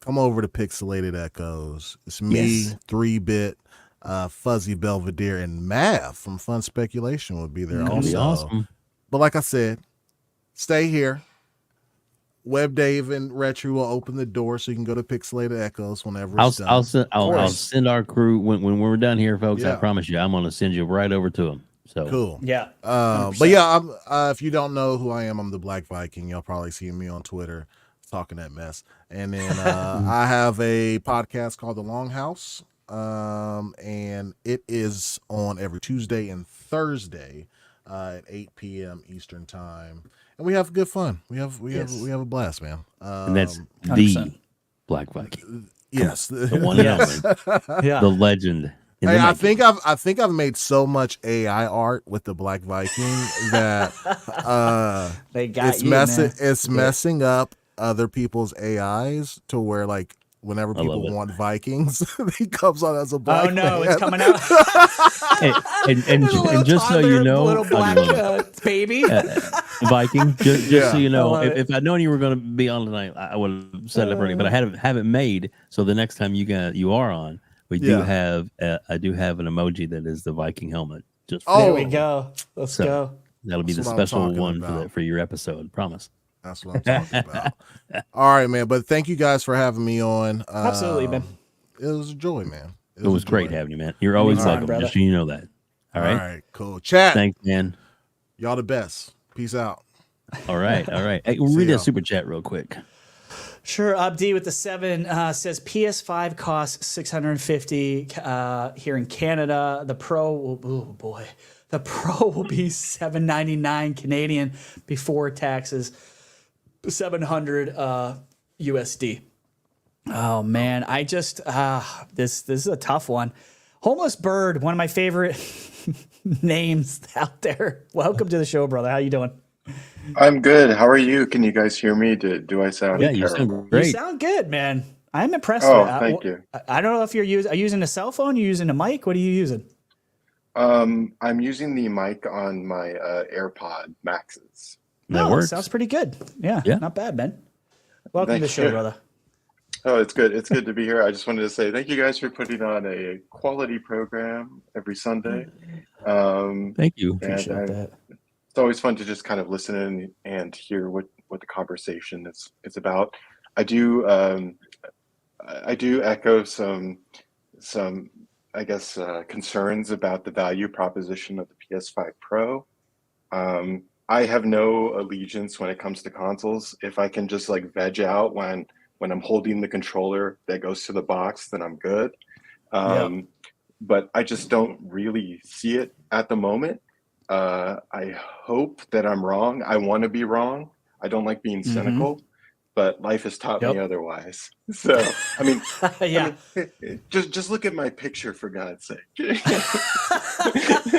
come over to Pixelated Echoes. It's me, 3-Bit, Fuzzy Belvedere, and Mav from Fun Speculation will be there also. Be awesome. But like I said, stay here. WebDave and RHETRI will open the door so you can go to Pixelated Echoes whenever it's done. I'll send our crew when we're done here, folks. I promise you, I'm going to send you right over to them. So cool. Yeah. But yeah, if you don't know who I am, I'm the Black Viking. You'll probably see me on Twitter talking that mess. And then I have a podcast called The Longhouse. And it is on every Tuesday and Thursday at 8 p.m. Eastern time. And we have good fun. We have a blast, man. And that's 100%. The Black Viking. Yes. The one and only. The legend. Hey, I think I've made so much AI art with the Black Viking that it's messing up other people's AIs to where, like, whenever people want Vikings, he comes on as a black man. It's coming out. and just so you know, little black baby Viking. Just so you know, if I'd known you were going to be on tonight, I would have set it up early. But I have it made, so the next time you are on, I do have an emoji that is the Viking helmet. There we go. Let's go. That'll be the special one for your episode. Promise. That's what I'm talking about. All right, man. But thank you guys for having me on. Absolutely, man. It was a joy, man. It was great having you, man. You're always welcome. Just so you know that. All right. All right. Cool. Chat. Thanks, man. Y'all the best. Peace out. All right. Hey, we'll read that super chat real quick. Sure. Abdi with the 7 says PS5 costs $650 here in Canada. The Pro will, the Pro will be $799 Canadian before taxes, $700 USD. Oh man, I just this is a tough one. Homeless Bird, one of my favorite names out there. Welcome to the show, brother. How you doing? I'm good. How are you? Can you guys hear me? Do I sound terrible? You sound great. You sound good, man. I'm impressed. Thank you. I don't know if are you using a cell phone, you're using a mic. What are you using? I'm using the mic on my AirPod Maxes. That works. Sounds pretty good. Yeah, not bad, man. Welcome to the show, brother. Oh, it's good. It's good to be here. I just wanted to say thank you guys for putting on a quality program every Sunday. Thank you. Appreciate that. It's always fun to just kind of listen in and hear what the conversation is about. I do echo some I guess concerns about the value proposition of the PS5 Pro. I have no allegiance when it comes to consoles. If I can just like veg out when I'm holding the controller that goes to the box, then I'm good. But I just don't really see it at the moment. I hope that I'm wrong. I want to be wrong. I don't like being cynical, but life has taught me otherwise. So, I mean, just look at my picture, for God's sake.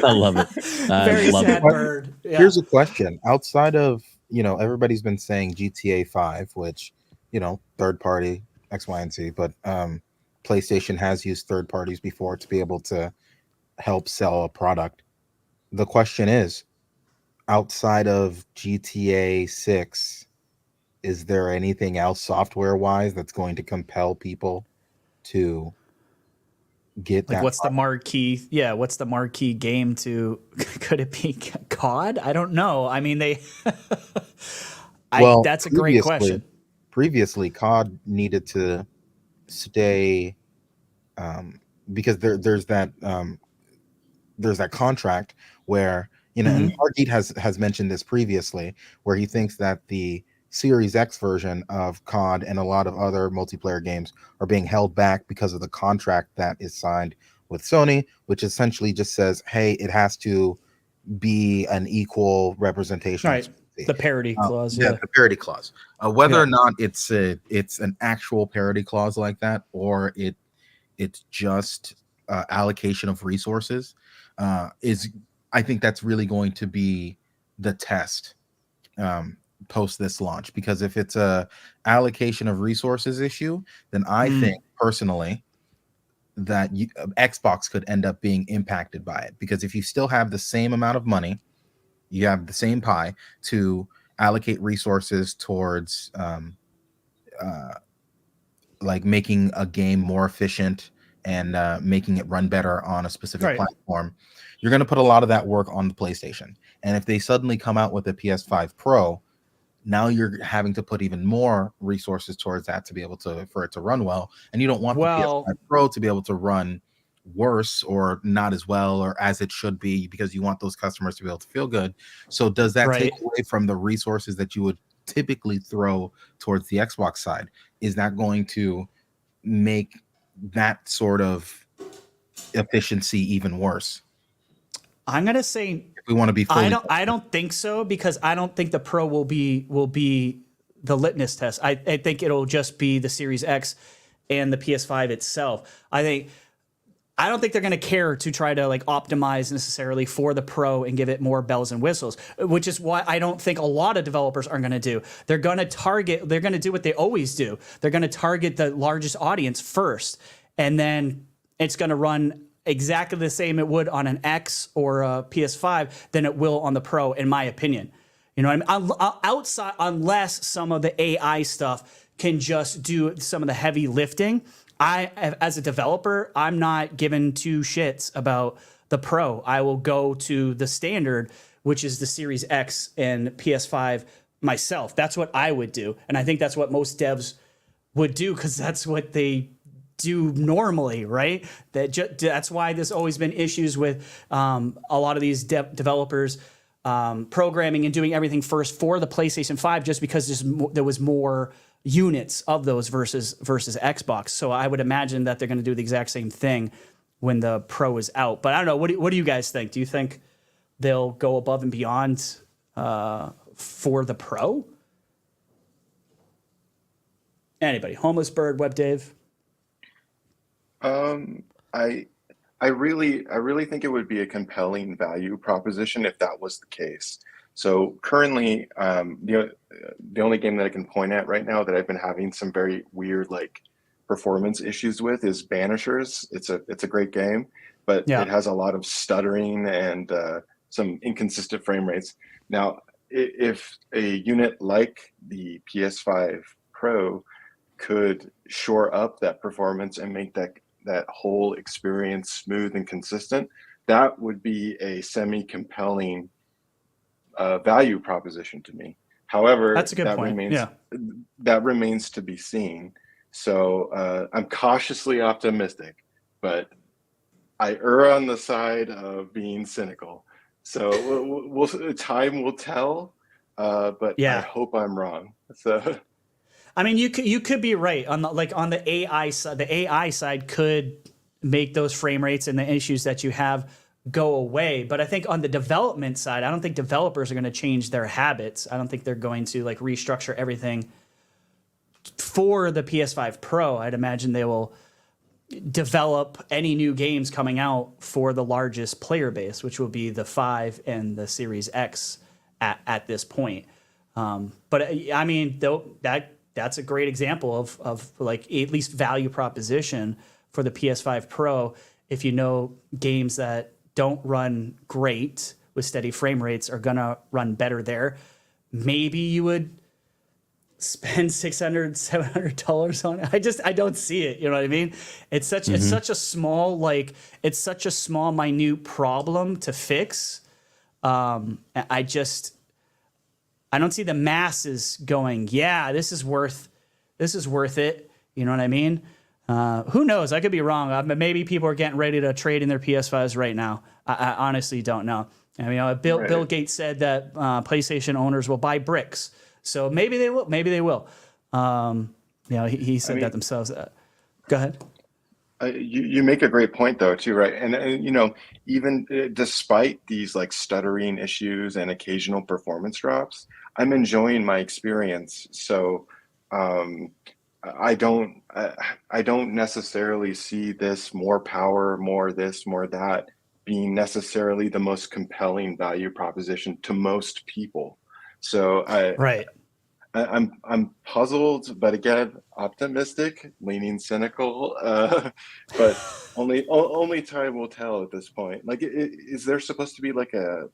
I love it. Very sad bird. Yeah. Here's a question. Outside of, everybody's been saying GTA 5, which, third party, X, Y, and Z, but PlayStation has used third parties before to be able to help sell a product. The question is, outside of GTA 6, is there anything else software-wise that's going to compel people to get Like that. what's the marquee? Yeah, what's the marquee game to? Could it be COD? I don't know. I mean, that's a great question. Previously, COD needed to stay because there's that contract where, you know, and Hargeet has mentioned this previously, where he thinks that the Series X version of COD and a lot of other multiplayer games are being held back because of the contract that is signed with Sony, which essentially just says, hey, it has to be an equal representation. Right. The parity clause. The parity clause. Whether or not it's an actual parity clause like that, or it's just allocation of resources, I think that's really going to be the test post this launch. Because if it's a allocation of resources issue, then I think personally that Xbox could end up being impacted by it. Because if you still have the same amount of money, you have the same pie to allocate resources towards like making a game more efficient and making it run better on a specific platform, you're going to put a lot of that work on the PlayStation. And if they suddenly come out with a PS5 Pro, now you're having to put even more resources towards that to be able for it to run well. And you don't want the PS5 Pro to be able to run worse or not as well or as it should be, because you want those customers to be able to feel good. So does that take away from the resources that you would typically throw towards the Xbox side? Is that going to make that sort of efficiency even worse? I'm gonna say, if we want to be fully, I don't think so, because I don't think the Pro will be the litmus test. I think it'll just be the Series X and the PS5 itself. I don't think they're going to care to try to like optimize necessarily for the Pro and give it more bells and whistles, which is why I don't think a lot of developers are going to do. They're going to do what they always do. They're going to target the largest audience first, and then it's going to run exactly the same it would on an X or a PS5 than it will on the Pro, in my opinion. You know what I mean? Outside, unless some of the AI stuff can just do some of the heavy lifting. As a developer, I'm not giving two shits about the Pro. I will go to the standard, which is the Series X and PS5 myself. That's what I would do. And I think that's what most devs would do, because that's what they do normally, right? That's why there's always been issues with a lot of these developers programming and doing everything first for the PlayStation 5, just because there was more units of those versus Xbox. So I would imagine that they're going to do the exact same thing when the Pro is out. But I don't know. What do you guys think? Do you think they'll go above and beyond for the Pro? Anybody? Homeless Bird, WebDave? I really think it would be a compelling value proposition if that was the case. So currently, the only game that I can point at right now that I've been having some very weird like performance issues with is Banishers. It's a great game, but it has a lot of stuttering and some inconsistent frame rates. Now, if a unit like the PS5 Pro could shore up that performance and make that whole experience smooth and consistent, that would be a semi-compelling value proposition to me. However, that's a good point. That remains to be seen. So I'm cautiously optimistic, but I err on the side of being cynical. So time will tell, but I hope I'm wrong. So, I mean, you could be right on the AI side. The AI side could make those frame rates and the issues that you have go away. But I think on the development side, I don't think developers are going to change their habits. I don't think they're going to like restructure everything for the PS5 Pro. I'd imagine they will develop any new games coming out for the largest player base, which will be the 5 and the Series X at this point. But I mean, that's a great example of like at least value proposition for the PS5 Pro. If you know games that don't run great with steady frame rates are gonna run better there, maybe you would spend $600-$700 on it. I don't see it. You know what I mean? It's such a small, it's such a small, minute problem to fix. I don't see the masses going, yeah, this is worth it. You know what I mean? Who knows? I could be wrong. Maybe people are getting ready to trade in their PS5s right now. I honestly don't know. I mean, Bill Gates said that PlayStation owners will buy bricks. So maybe they will. Maybe they will. He said that themselves. Go ahead. You make a great point though too, right? And even despite these like stuttering issues and occasional performance drops, I'm enjoying my experience. So I don't necessarily see this more power, more this, more that being necessarily the most compelling value proposition to most people. So I'm puzzled, but again, optimistic, leaning cynical. But only time will tell at this point. Like, is there supposed to be like a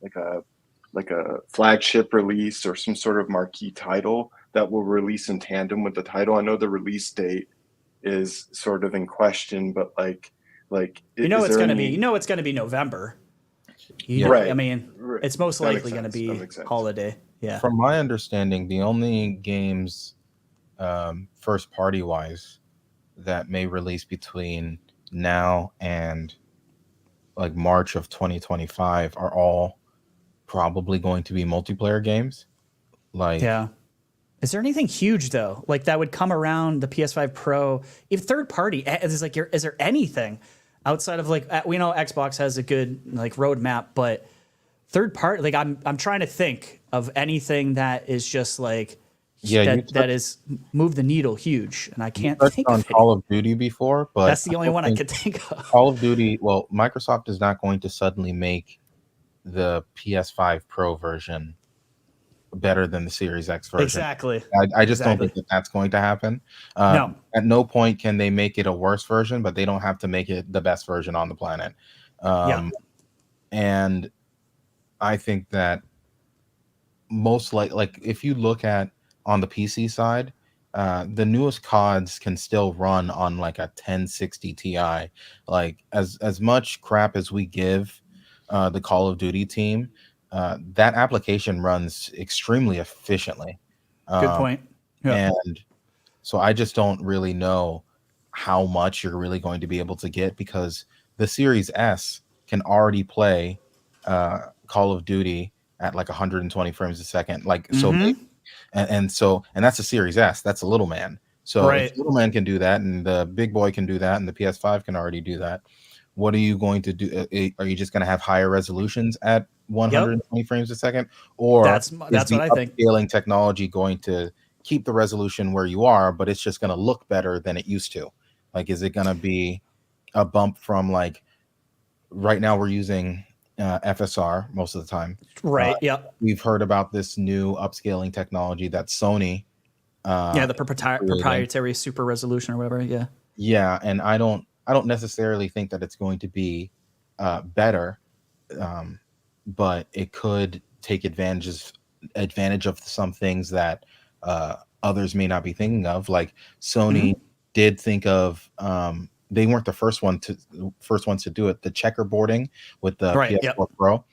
flagship release or some sort of marquee title that will release in tandem with the title? I know the release date is sort of in question, but it's going to be November. Right. I mean, it's most likely going to be holiday. Yeah. From my understanding, the only games, first party wise, that may release between now and like March of 2025 are all probably going to be multiplayer games. Is there anything huge though, like that would come around the PS5 Pro? If third party, is there anything outside of we know Xbox has a good roadmap, but third party, I'm trying to think of anything that is just that is move the needle huge, and I can't think of it. Call of Duty before, but that's the only one I could think of. Call of Duty. Well, Microsoft is not going to suddenly make the PS5 Pro version better than the Series X version. Exactly. I just don't think that's going to happen. No. At no point can they make it a worse version, but they don't have to make it the best version on the planet. And I think that most if you look at on the PC side, the newest CODs can still run on like a 1060 Ti. Like as much crap as we give the Call of Duty team, that application runs extremely efficiently. Good point. Yeah. And so I just don't really know how much you're really going to be able to get, because the Series S can already play Call of Duty at like 120 frames a second. And that's a Series S. That's a little man. So if little man can do that, and the big boy can do that, and the PS5 can already do that, what are you going to do? Are you just going to have higher resolutions at 120 frames a second? Or that's what I think. Upscaling technology going to keep the resolution where you are, but it's just going to look better than it used to? Like, is it going to be a bump from right now we're using FSR most of the time. Right. We've heard about this new upscaling technology that Sony. The proprietary super resolution or whatever. Yeah. Yeah, and I don't necessarily think that it's going to be better, but it could take advantage of some things that others may not be thinking of. Like Sony did think of. They weren't the first ones to do it. The checkerboarding with the PS4 Pro.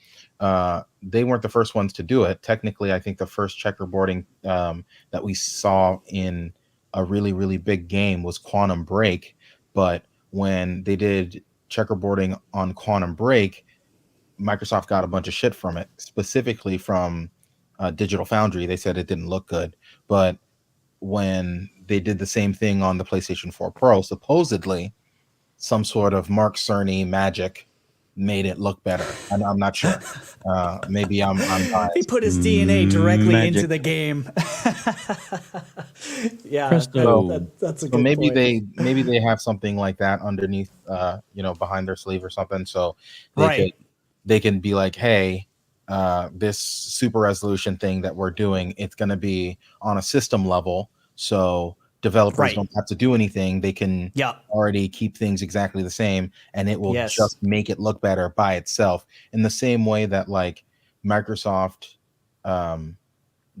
They weren't the first ones to do it. Technically, I think the first checkerboarding that we saw in a really, really big game was Quantum Break. But when they did checkerboarding on Quantum Break, Microsoft got a bunch of shit from it, specifically from Digital Foundry. They said it didn't look good. But when they did the same thing on the PlayStation 4 Pro, supposedly some sort of Mark Cerny magic made it look better. I'm not sure. Maybe I'm biased. He put his DNA directly into the game. Yeah, that's a good maybe point. maybe they have something like that underneath, behind their sleeve or something. So they can be like, hey, this super resolution thing that we're doing, it's going to be on a system level. So developers don't have to do anything. They can already keep things exactly the same, and it will just make it look better by itself. In the same way that like Microsoft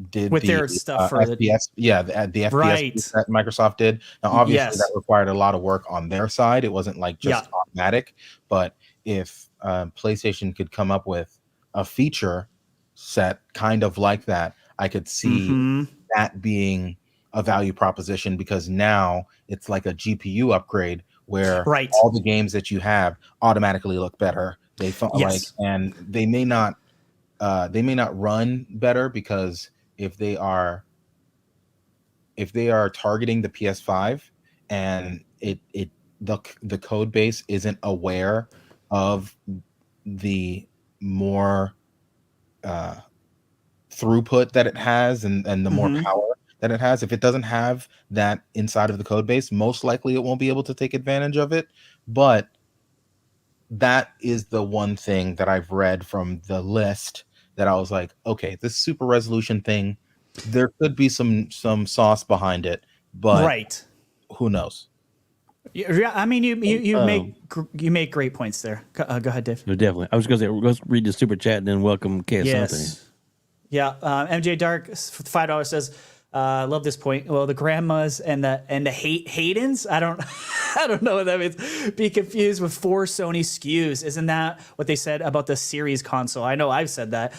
did with the their stuff for FPS, the FPS Right. that Microsoft did. Now, obviously, Yes. that required a lot of work on their side. It wasn't like just automatic. But if PlayStation could come up with a feature set kind of like that, I could see that being a value proposition, because now it's like a GPU upgrade where all the games that you have automatically look better. They like, and they may not run better, because if they are targeting the PS5 and the code base isn't aware of the more throughput that it has and the more power that it has, if it doesn't have that inside of the code base, most likely it won't be able to take advantage of it. But that is the one thing that I've read from the list that I was like, okay, this super resolution thing, there could be some sauce behind it, but who knows? Yeah, I mean, you make great points there. Go ahead, Dave. No, definitely. I was going to say, let's read the super chat and then welcome KS. Yes. Yeah. MJ Dark $5 says, love this point. Well, the grandmas and the Haydens, I don't know what that means. Be confused with 4 Sony SKUs. Isn't that what they said about the Series console? I know I've said that.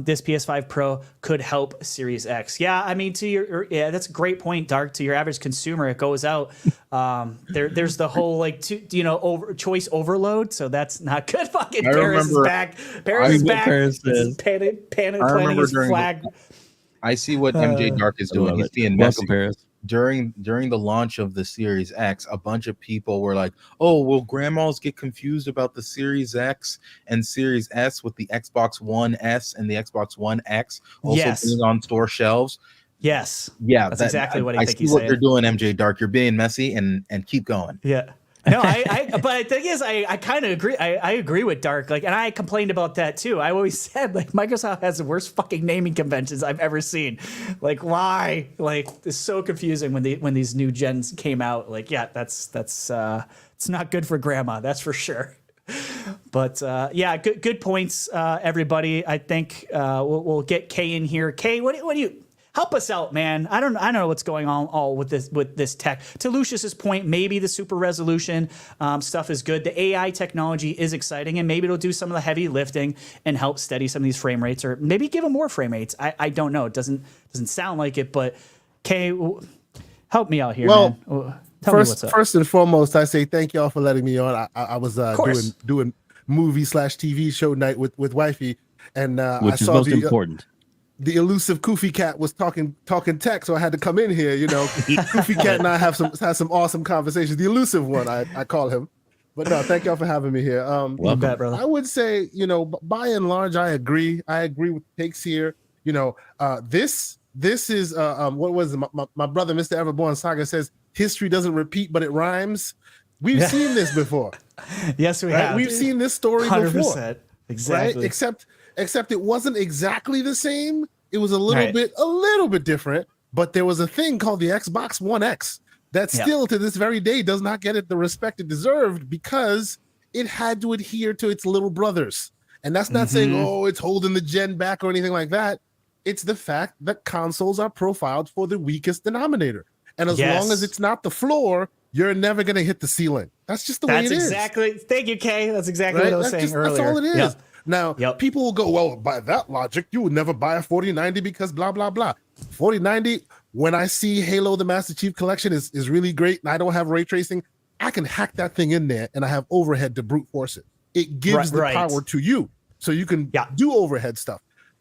This PS5 Pro could help Series X. Yeah, I mean, that's a great point, Dark. To your average consumer, it goes out. There's the whole choice overload. So that's not good. Fucking Paris is back. Paris is back. Planning his flag. I see what MJ Dark is doing. He's being messy. During the launch of the Series X, a bunch of people were like, "Oh, will grandmas get confused about the Series X and Series S with the Xbox One S and the Xbox One X also being on store shelves?" Yes. Yeah, that's exactly what I think he's saying. I see what you're doing, MJ Dark. You're being messy, and keep going. Yeah. No, but the thing is, I kind of agree. I agree with Dark. Like, and I complained about that too. I always said, like, Microsoft has the worst fucking naming conventions I've ever seen. Like, why? Like, it's so confusing when these new gens came out. Like, yeah, that's it's not good for grandma. That's for sure. But yeah, good points, everybody. I think we'll get Kay in here. Kay, what do you? Help us out, man. I don't know what's going on all with this tech. To Lucius's point, maybe the super resolution stuff is good. The AI technology is exciting, and maybe it'll do some of the heavy lifting and help steady some of these frame rates, or maybe give them more frame rates. I don't know. It doesn't sound like it, but Kay, help me out here, man. First and foremost, I say thank y'all for letting me on. I was doing movie/TV show night with wifey, and which is most important. The elusive Koofy Cat was talking tech, so I had to come in here. Koofy Cat and I have some awesome conversations. The elusive one, I call him. But no, thank y'all for having me here. Welcome, brother. I would say, by and large, I agree. I agree with the takes here. This is what was it? My brother, Mr. Everborn Saga, says history doesn't repeat, but it rhymes. We've seen this before. Yes, we have. We've seen this story 100%. before. Exactly. Right? Except it wasn't exactly the same. It was a little bit different, but there was a thing called the Xbox One X that still to this very day does not get it the respect it deserved, because it had to adhere to its little brothers. And that's not saying, it's holding the gen back or anything like that. It's the fact that consoles are profiled for the weakest denominator. And as long as it's not the floor, you're never going to hit the ceiling. That's just the way it is. Thank you, Kay. That's exactly what I was saying earlier. That's all it is. Yeah. Now, people will go, well, by that logic, you would never buy a 4090 because blah, blah, blah. 4090, when I see Halo the Master Chief Collection is really great and I don't have ray tracing, I can hack that thing in there and I have overhead to brute force it. It gives the power to you, so you can do overhead stuff.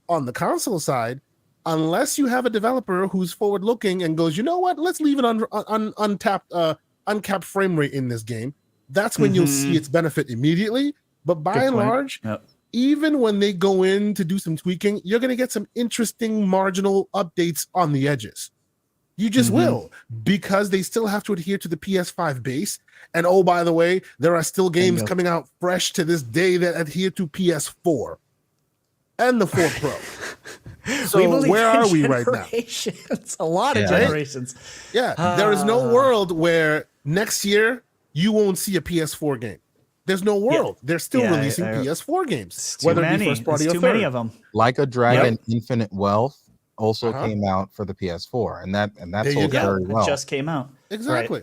On the console side, unless you have a developer who's forward-looking and goes, you know what, let's leave it uncapped frame rate in this game, that's when you'll see its benefit immediately. But by and large, even when they go in to do some tweaking, you're going to get some interesting marginal updates on the edges. You just will, because they still have to adhere to the PS5 base. And oh, by the way, there are still games coming out fresh to this day that adhere to PS4 and the 4 Pro. So where are we right now? It's a lot of generations. Yeah, there is no world where next year you won't see a PS4 game. There's no world. They're still releasing PS4 games, whether it be first party or too third. many of them. Like a Dragon Infinite Wealth, also came out for the PS4, and that sold Yeah, very well. it just came out. Exactly.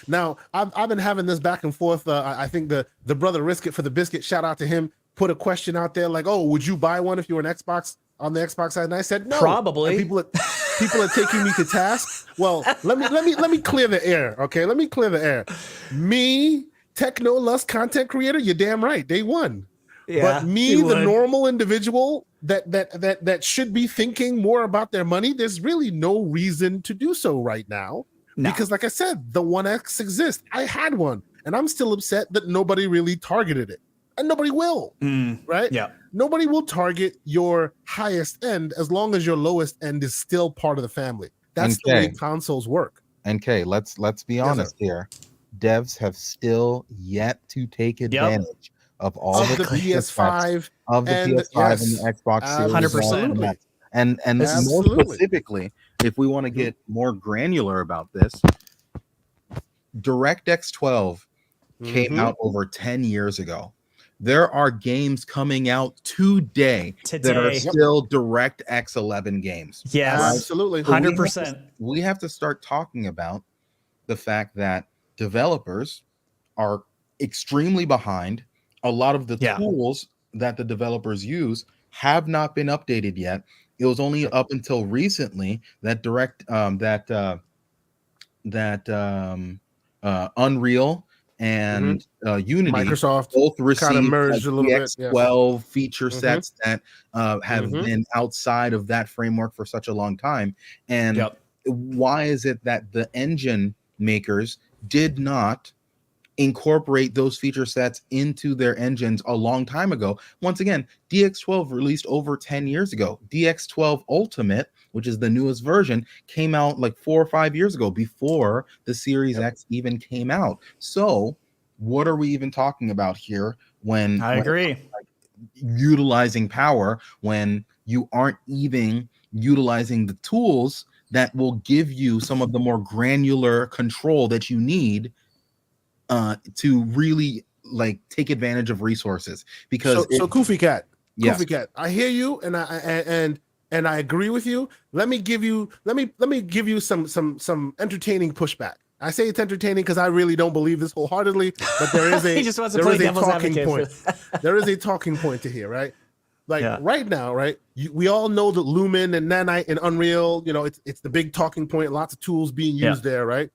Now I've been having this back and forth. I think the brother Risk It for the Biscuit, shout out to him, put a question out there like, "Oh, would you buy one if you were an Xbox on the Xbox side?" And I said no. Probably. And people are taking me to task. Well, let me clear the air. Okay, let me clear the air. Me, Techno Lust content creator, you're damn right. They won. Yeah, but me, the normal individual that should be thinking more about their money, there's really no reason to do so right now. No. Because like I said, the 1X exists. I had one, and I'm still upset that nobody really targeted it. And nobody will, right? Yeah. Nobody will target your highest end as long as your lowest end is still part of the family. That's the way consoles work. And Kay, let's be honest here. Devs have still yet to take advantage of all the PS5 of the PS5 and the Xbox Series. 100%. And more specifically, if we want to get more granular about this, DirectX 12 came out over 10 years ago. There are games coming out today that are still DirectX 11 games. Yes, right? Absolutely. 100%. We have to start talking about the fact that developers are extremely behind. A lot of the tools that the developers use have not been updated yet. It was only up until recently that Unreal and Unity Microsoft both received kind of merged a little bit. 12 feature sets that have been outside of that framework for such a long time. And why is it that the engine makers did not incorporate those feature sets into their engines a long time ago? Once again, DX12 released over 10 years ago. DX12 Ultimate, which is the newest version, came out like 4 or 5 years ago, before the Series X even came out. So what are we even talking about here when I agree. Utilizing power when you aren't even utilizing the tools that will give you some of the more granular control that you need to really like take advantage of resources? Because so Koofy Cat, I hear you, and I agree with you. Let me give you some entertaining pushback. I say it's entertaining because I really don't believe this wholeheartedly, but there is a he just wants to play devil's advocate. There is a talking point to here, right? Like right now, right? We all know that Lumen and Nanite and Unreal, it's the big talking point. Lots of tools being used there, right?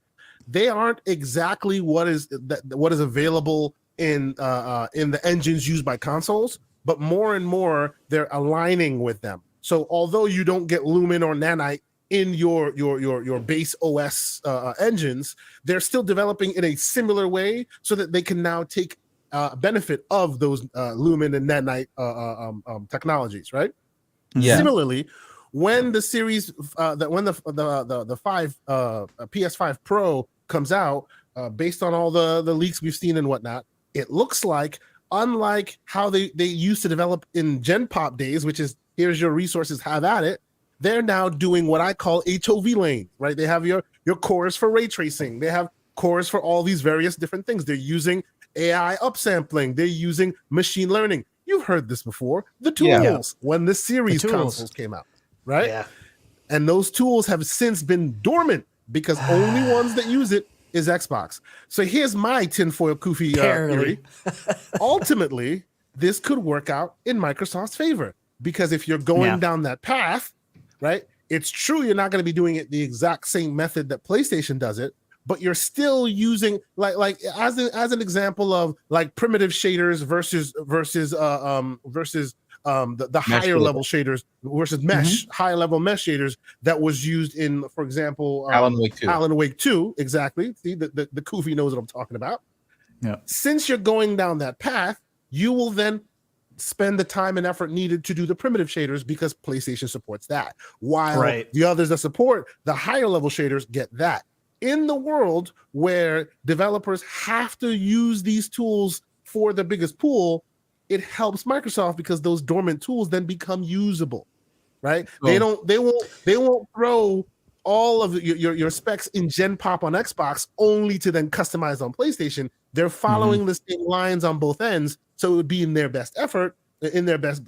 They aren't exactly what is available in the engines used by consoles, but more and more they're aligning with them. So although you don't get Lumen or Nanite in your base OS engines, they're still developing in a similar way so that they can now take benefit of those Lumen and Nanite technologies, right? Yeah. Similarly, when the series when the PS5 Pro comes out, based on all the leaks we've seen and whatnot, it looks like, unlike how they used to develop in Gen Pop days, which is here's your resources, have at it, they're now doing what I call HOV lane, right? They have your cores for ray tracing. They have cores for all these various different things. They're using AI upsampling. They're using machine learning. You've heard this before. The tools when the series consoles came out, right? Yeah. And those tools have since been dormant because only ones that use it is Xbox. So here's my tinfoil Koofy theory. Ultimately, this could work out in Microsoft's favor, because if you're going down that path, right? It's true you're not going to be doing it the exact same method that PlayStation does it, but you're still using like as an example of like primitive shaders versus the higher level shaders versus mesh, higher level mesh shaders that was used in, for example, Alan Wake 2. Exactly. See, the Koofy knows what I'm talking about. Yeah. Since you're going down that path, you will then spend the time and effort needed to do the primitive shaders because PlayStation supports that, while the others that support the higher level shaders get that. In the world where developers have to use these tools for the biggest pool, it helps Microsoft because those dormant tools then become usable, right? Oh. They won't throw all of your specs in Gen Pop on Xbox only to then customize on PlayStation. They're following the same lines on both ends, so it would be in their best effort, in their best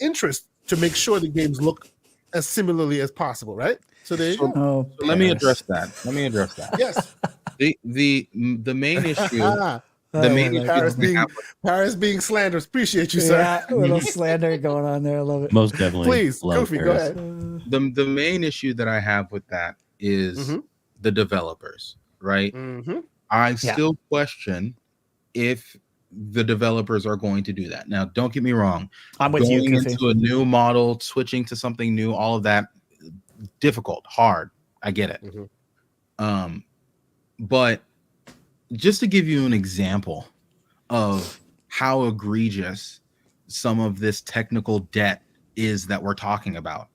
interest to make sure the games look as similarly as possible, right? So there you go. Oh, So let me address that. Yes. The main issue. The main issue Paris being slanderous. Appreciate you, sir. Yeah, a little slander going on there. I love it. Most definitely. Please, love Kofi, go Paris. ahead. The main issue that I have with that is the developers, right? I still question if the developers are going to do that. Now, don't get me wrong. I'm with you, Going Kofi. into a new model, switching to something new, all of that, difficult, hard. I get it. But just to give you an example of how egregious some of this technical debt is that we're talking about.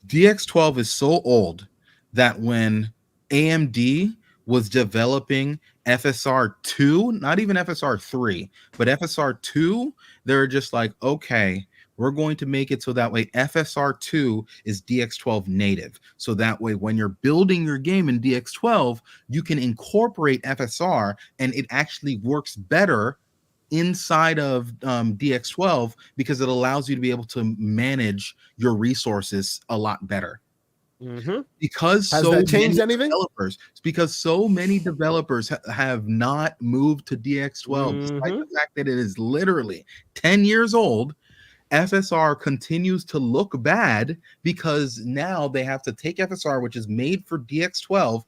DX12 is so old that when AMD was developing FSR2, not even FSR3, but FSR2, they're just like, okay, we're going to make it so that way FSR2 is DX12 native. So that way, when you're building your game in DX12, you can incorporate FSR and it actually works better inside of DX12 because it allows you to be able to manage your resources a lot better. Because Has that changed anything? Because so many developers have not moved to DX12, despite the fact that it is literally 10 years old. FSR continues to look bad because now they have to take FSR, which is made for DX12,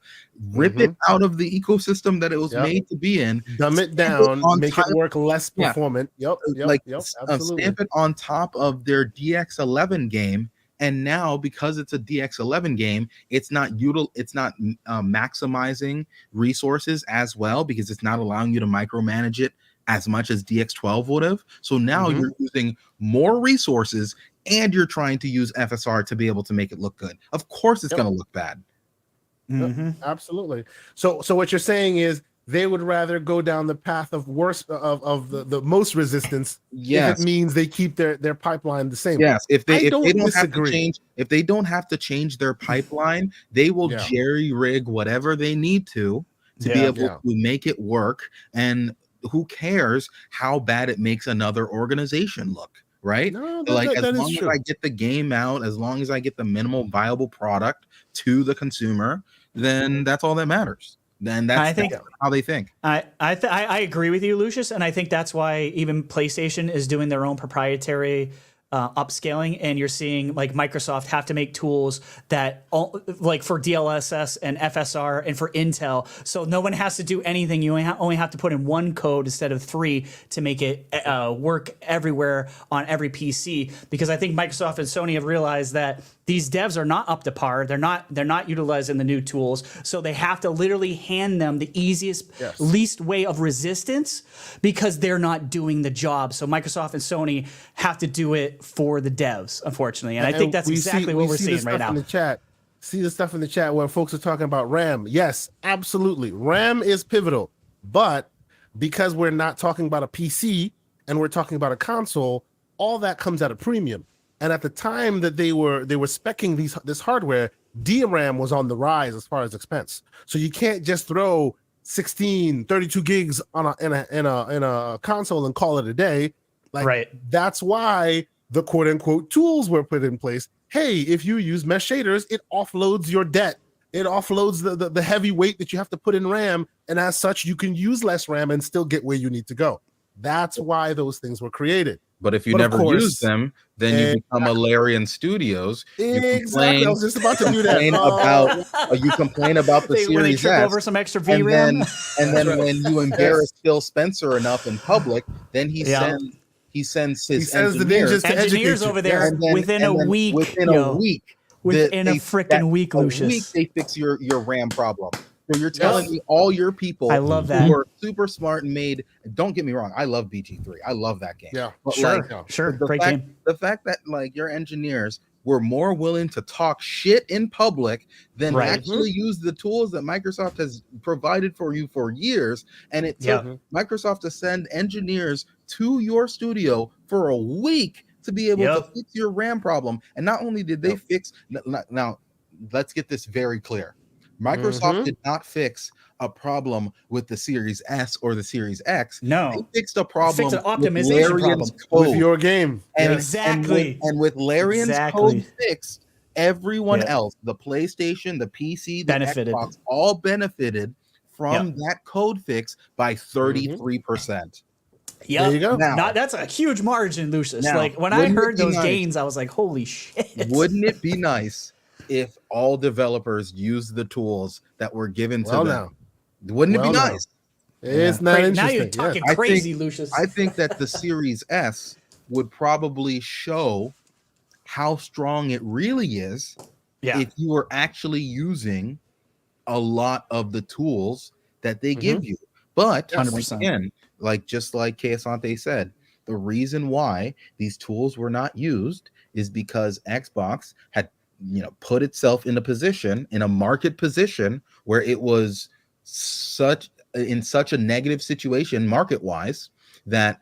rip it out of the ecosystem that it was made to be in, dumb it down, make it work less performant. Stamp it on top of their DX11 game. And now, because it's a DX11 game, it's not maximizing resources as well because it's not allowing you to micromanage it as much as DX12 would have. So now you're using more resources and you're trying to use FSR to be able to make it look good. Of course, it's going to look bad. Absolutely. So what you're saying is they would rather go down the path of the most resistance if it means they keep their pipeline the same. Yes, if they don't disagree. have to change their pipeline, they will jerry rig whatever they need to be able to make it work. And who cares how bad it makes another organization look, right? No, as long as I get the game out, as long as I get the minimal viable product to the consumer, then that's all that matters. Then that's how they think. I agree with you, Lucius, and I think that's why even PlayStation is doing their own proprietary upscaling, and you're seeing like Microsoft have to make tools that like for DLSS and FSR and for Intel, so no one has to do anything. You only have to put in one code instead of 3 to make it work everywhere on every PC. Because I think Microsoft and Sony have realized that these devs are not up to par. They're not utilizing the new tools, so they have to literally hand them the easiest, least way of resistance because they're not doing the job. So Microsoft and Sony have to do it for the devs, unfortunately, and I think that's exactly what we're seeing right now. In the chat, see the stuff in the chat where folks are talking about RAM. Yes, absolutely, RAM is pivotal, but because we're not talking about a PC and we're talking about a console, all that comes at a premium. And at the time that they were speccing this hardware, DRAM was on the rise as far as expense. So you can't just throw 16, 32 gigs in a console and call it a day. That's why the quote unquote tools were put in place. Hey, if you use mesh shaders, it offloads your debt. It offloads the heavy weight that you have to put in RAM. And as such, you can use less RAM and still get where you need to go. That's why those things were created. But if you never use them, then you become a Larian Studios. Exactly. I was just about to do that. You complain about the Series when they trip S, over some extra VRAM. And then when you embarrass Phil Spencer enough in public, then he sends his engineers over there within a week. Within a freaking week, Lucius. They fix your RAM problem. So you're telling me all your people I love that. who are super smart and made, don't get me wrong, I love BG3. I love that game. Yeah, but sure. Great game. The fact that like your engineers were more willing to talk shit in public than actually use the tools that Microsoft has provided for you for years. And it took Microsoft to send engineers to your studio for a week to be able to fix your RAM problem. And not only did they fix, now let's get this very clear. Microsoft did not fix a problem with the Series S or the Series X. No, they fixed a problem an optimization problem code. With your game. And, exactly. And with Larian's code fixed, everyone else, the PlayStation, the PC, the Xbox, all benefited from that code fix by 33%. Yeah, there you go. Now, that's a huge margin, Lucius. Like when I heard those gains, I was like, "Holy shit!" Wouldn't it be nice if all developers used the tools that were given to them? Now. Wouldn't it be nice? It's not interesting. Now you're talking crazy, Lucius. I think that the Series S would probably show how strong it really is if you were actually using a lot of the tools that they give you. But 100%. Again, just like Keasante said, the reason why these tools were not used is because Xbox had put itself in a market position where it was in such a negative situation market wise that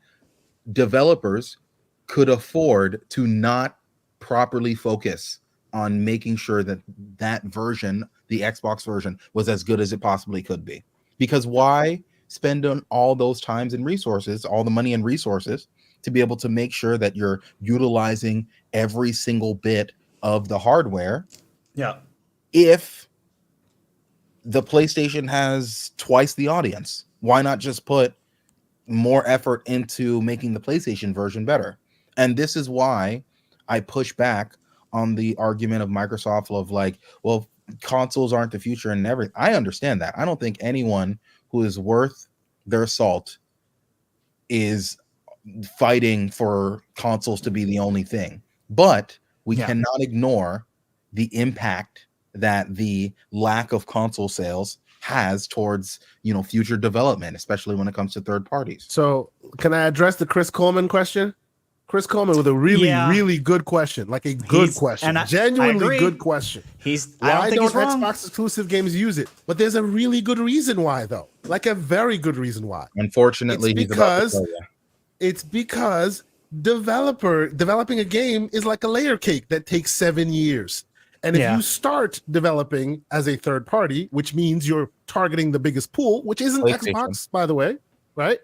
developers could afford to not properly focus on making sure that version, the Xbox version, was as good as it possibly could be. Because why spend on all those times and resources, all the money and resources, to be able to make sure that you're utilizing every single bit of the hardware? Yeah. If the PlayStation has twice the audience, why not just put more effort into making the PlayStation version better? And this is why I push back on the argument of Microsoft of well, consoles aren't the future and everything. I understand that. I don't think anyone who is worth their salt is fighting for consoles to be the only thing. But we cannot ignore the impact that the lack of console sales has towards future development, especially when it comes to third parties. So can I address the Chris Coleman question? Chris Coleman with a really good question, like a good question, genuinely good question. Why don't Xbox exclusive games use it? But there's a really good reason why, though, like a very good reason why. Unfortunately, it's because developing a game is like a layer cake that takes 7 years. And if you start developing as a third party, which means you're targeting the biggest pool, which isn't Xbox, by the way, right?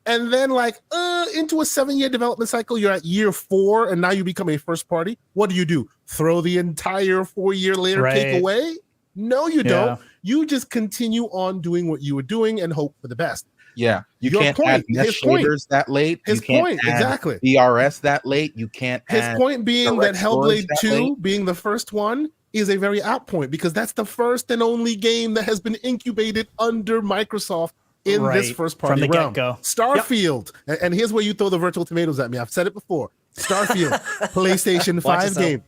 And then into a 7-year development cycle, you're at year 4, and now you become a first party. What do? Throw the entire 4-year layer cake away? No, you don't. You just continue on doing what you were doing and hope for the best. Yeah, you can't add mesh shaders that late. His point, exactly. DRS that late. You can't. His point being that Hellblade 2, being the first one, is a very out point because that's the first and only game that has been incubated under Microsoft in this first party from the realm. get-go. Starfield, and here's where you throw the virtual tomatoes at me. I've said it before. Starfield, PlayStation 5 game.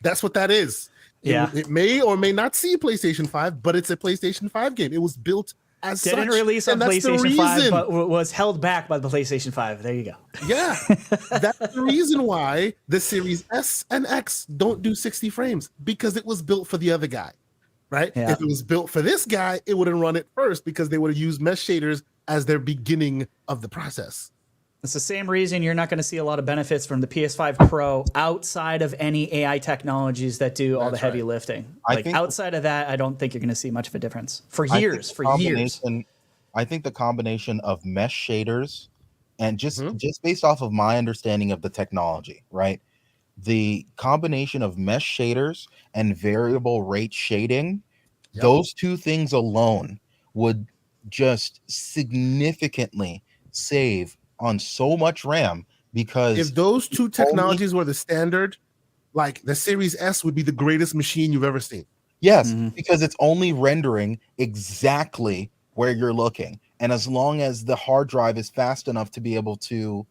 That's what that is. Yeah. It may or may not see PlayStation 5, but it's a PlayStation 5 game. It was built as Didn't such, release on and that's the PlayStation 5, reason. but was held back by the PlayStation 5. There you go. Yeah, that's the reason why the Series S and X don't do 60 frames, because it was built for the other guy, right? Yeah. If it was built for this guy, it wouldn't run it first because they would have used mesh shaders as their beginning of the process. It's the same reason you're not going to see a lot of benefits from the PS5 Pro outside of any AI technologies that do all the heavy lifting. Outside of that, I don't think you're going to see much of a difference for years. I think the combination of mesh shaders and just based off of my understanding of the technology, right? The combination of mesh shaders and variable rate shading, those two things alone would just significantly save on so much RAM, because if those two technologies were the standard, like the Series S would be the greatest machine you've ever seen. Yes, because it's only rendering exactly where you're looking. And as long as the hard drive is fast enough to be able to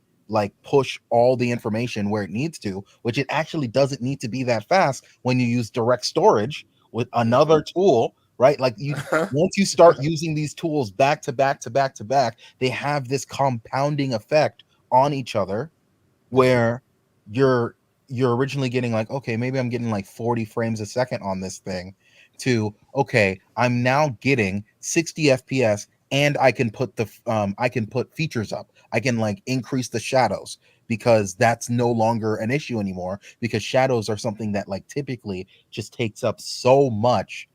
push all the information where it needs to, which it actually doesn't need to be that fast when you use direct storage with another tool, right? Once you start using these tools back to back to back to back, they have this compounding effect on each other where you're originally getting okay, maybe I'm getting 40 frames a second on this thing, to okay, I'm now getting 60 FPS and I can put features up. I can increase the shadows, because that's no longer an issue anymore, because shadows are something that typically just takes up so much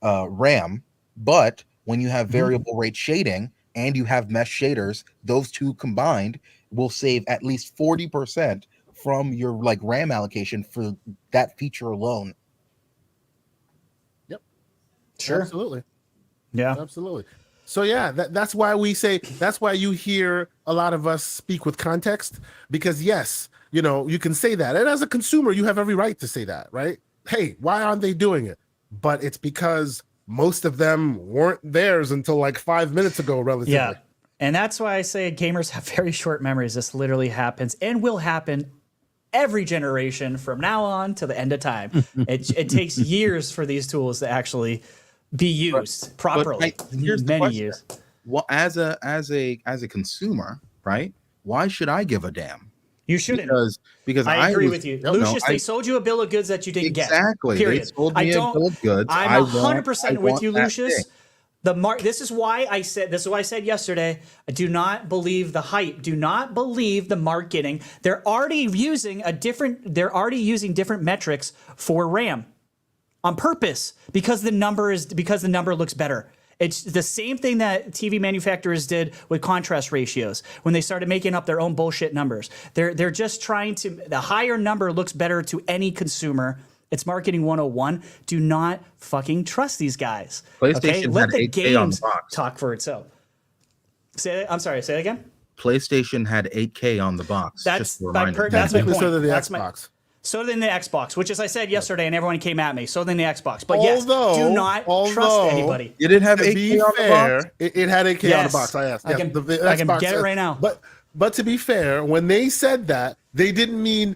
RAM. But when you have variable rate shading and you have mesh shaders, those two combined will save at least 40% from your like RAM allocation for that feature alone. Yep. Sure. Absolutely. Yeah. Absolutely. So yeah, that's why we say, that's why you hear a lot of us speak with context, because yes, you know, you can say that. And as a consumer, you have every right to say that, right? Hey, why aren't they doing it? But it's because most of them weren't theirs until like 5 minutes ago, relatively. Yeah. And that's why I say gamers have very short memories. This literally happens and will happen every generation from now on to the end of time. It takes years for these tools to actually be used properly. Here's many the question. years. Well, as a consumer, right? Why should I give a damn? You shouldn't. Because I agree with you, Lucius. They sold you a bill of goods that you didn't get. Exactly. Period. They sold me a bill of goods. I'm 100% with you, Lucius. This is why I said yesterday, I do not believe the hype. Do not believe the marketing. They're already using different metrics for RAM on purpose because the number looks better. It's the same thing that TV manufacturers did with contrast ratios when they started making up their own bullshit numbers. They're just trying to, the higher number looks better to any consumer. It's marketing 101. Do not fucking trust these guys. PlayStation Let had the 8K games on the box. talk for itself. I'm sorry, say it again. PlayStation had 8K on the box. That's just a my reminder. that's my point. So did the That's Xbox. So then the Xbox, which as I said yesterday, and everyone came at me. So then the Xbox. But yes, Although- do not trust anybody. You didn't have To 8K be on the box? fair, it had 8K on the Yes. box. I asked. I Yeah, can- the I can Xbox, get it right now. But to be fair, when they said that, they didn't mean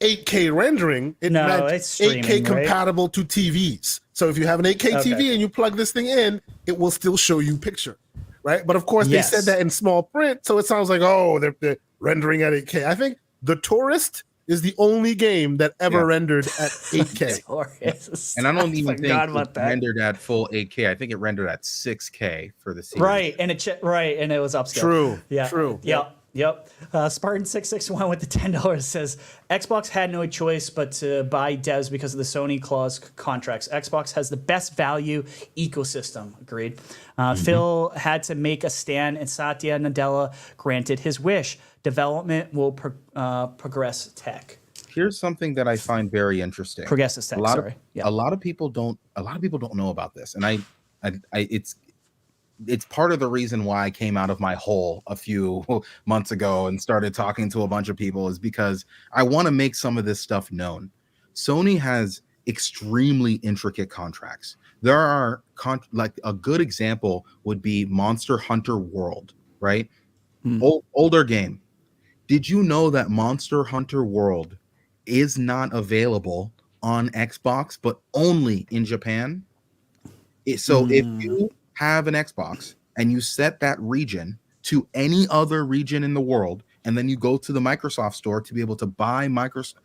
8K rendering. It No, meant it's streaming, 8K right? compatible to TVs. So if you have an 8K TV and you plug this thing in, it will still show you picture, right? But of course, Yes. they said that in small print, so it sounds like, oh, they're rendering at 8K. I think The Tourist is the only game that ever rendered at 8K. And I don't even think forgot it about that. rendered at full 8K. I think it rendered at 6K for the series. Right, and it was upscale. True. Yeah. True. Yep. Spartan661 with the $10 says Xbox had no choice but to buy devs because of the Sony clause contracts. Xbox has the best value ecosystem. Agreed. Phil had to make a stand, and Satya Nadella granted his wish. Development will progress tech. Here's something that I find very interesting. Progresses tech. A lot of people don't know about this, and it's part of the reason why I came out of my hole a few months ago and started talking to a bunch of people, is because I want to make some of this stuff known. Sony has extremely intricate contracts. There are like a good example would be Monster Hunter World, right? Older game. Did you know that Monster Hunter World is not available on Xbox, but only in Japan? So if you have an Xbox and you set that region to any other region in the world, and then you go to the Microsoft store to be able to buy Monster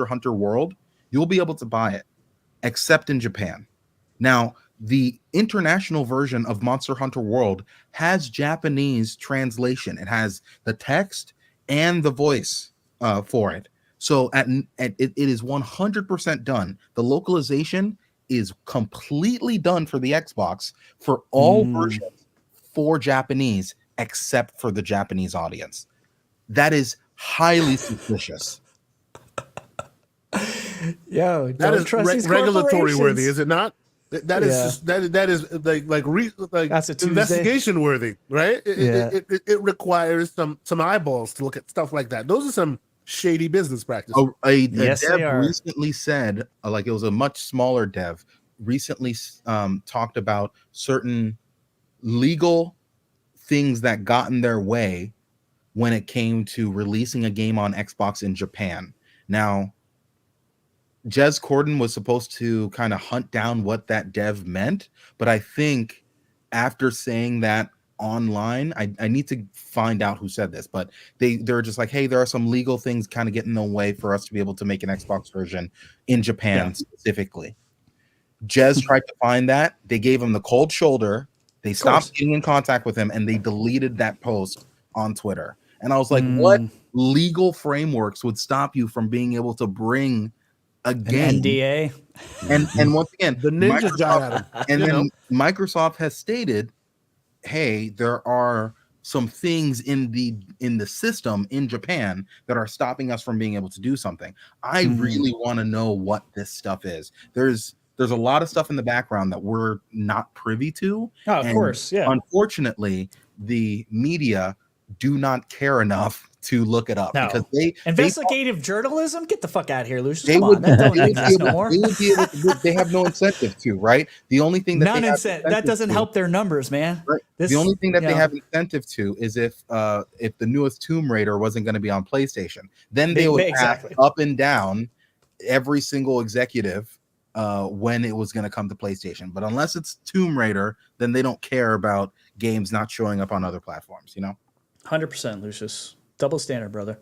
Hunter World, you'll be able to buy it, except in Japan. Now, the international version of Monster Hunter World has Japanese translation. It has the text and the voice for it. So it is 100% done. The localization is completely done for the Xbox for all versions for Japanese, except for the Japanese audience. That is highly suspicious. Yo, That is regulatory worthy, is it not? That is That's a Tuesday. investigation worthy, right? It requires some eyeballs to look at stuff like that. Those are some shady business practices. A dev recently said, like it was a much smaller dev, recently talked about certain legal things that got in their way when it came to releasing a game on Xbox in Japan. Now, Jez Corden was supposed to kind of hunt down what that dev meant, but I think after saying that online, I need to find out who said this, but they're just like, hey, there are some legal things kind of getting in the way for us to be able to make an Xbox version in Japan specifically. Jez tried to find that. They gave him the cold shoulder. They stopped getting in contact with him, and they deleted that post on Twitter. And I was like, what legal frameworks would stop you from being able to bring a An game. NDA. And once again, The ninjas got at him. and you then know? Microsoft has stated, hey, there are some things in the system in Japan that are stopping us from being able to do something. I really want to know what this stuff is. There's a lot of stuff in the background that we're not privy to. Oh, of course, yeah. Unfortunately, the media do not care enough to look it up because investigative journalism. Get the fuck out of here, Lucius. They Come would, on, that don't they would exist be no able, more. they would be able to, they have no incentive to, right? The only thing that None they have incentive. That doesn't help their numbers, man. Right. The only thing that they have incentive to is if the newest Tomb Raider wasn't going to be on PlayStation, then they would ask up and down every single executive when it was going to come to PlayStation. But unless it's Tomb Raider, then they don't care about games not showing up on other platforms. 100%, Lucius. Double standard, brother.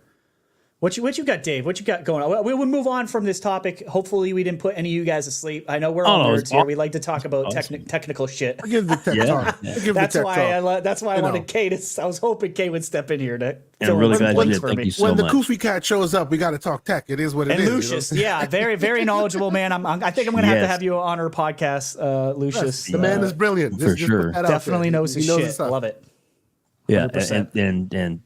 What you got, Dave? What you got going on? We will move on from this topic. Hopefully, we didn't put any of you guys asleep. I know we're all nerds here. We like to talk about technical shit. Give the tech talk. That's why I wanted Kay to. I was hoping Kay would step in here to. I'm really glad you did. Thank you so much. When the Koofy cat shows up, we got to talk tech. It is what it is. And Lucius, very, very knowledgeable man. I think I'm going to have you on our podcast, Lucius. The man is brilliant. For sure. Definitely knows his shit. I love it. 100%. Yeah,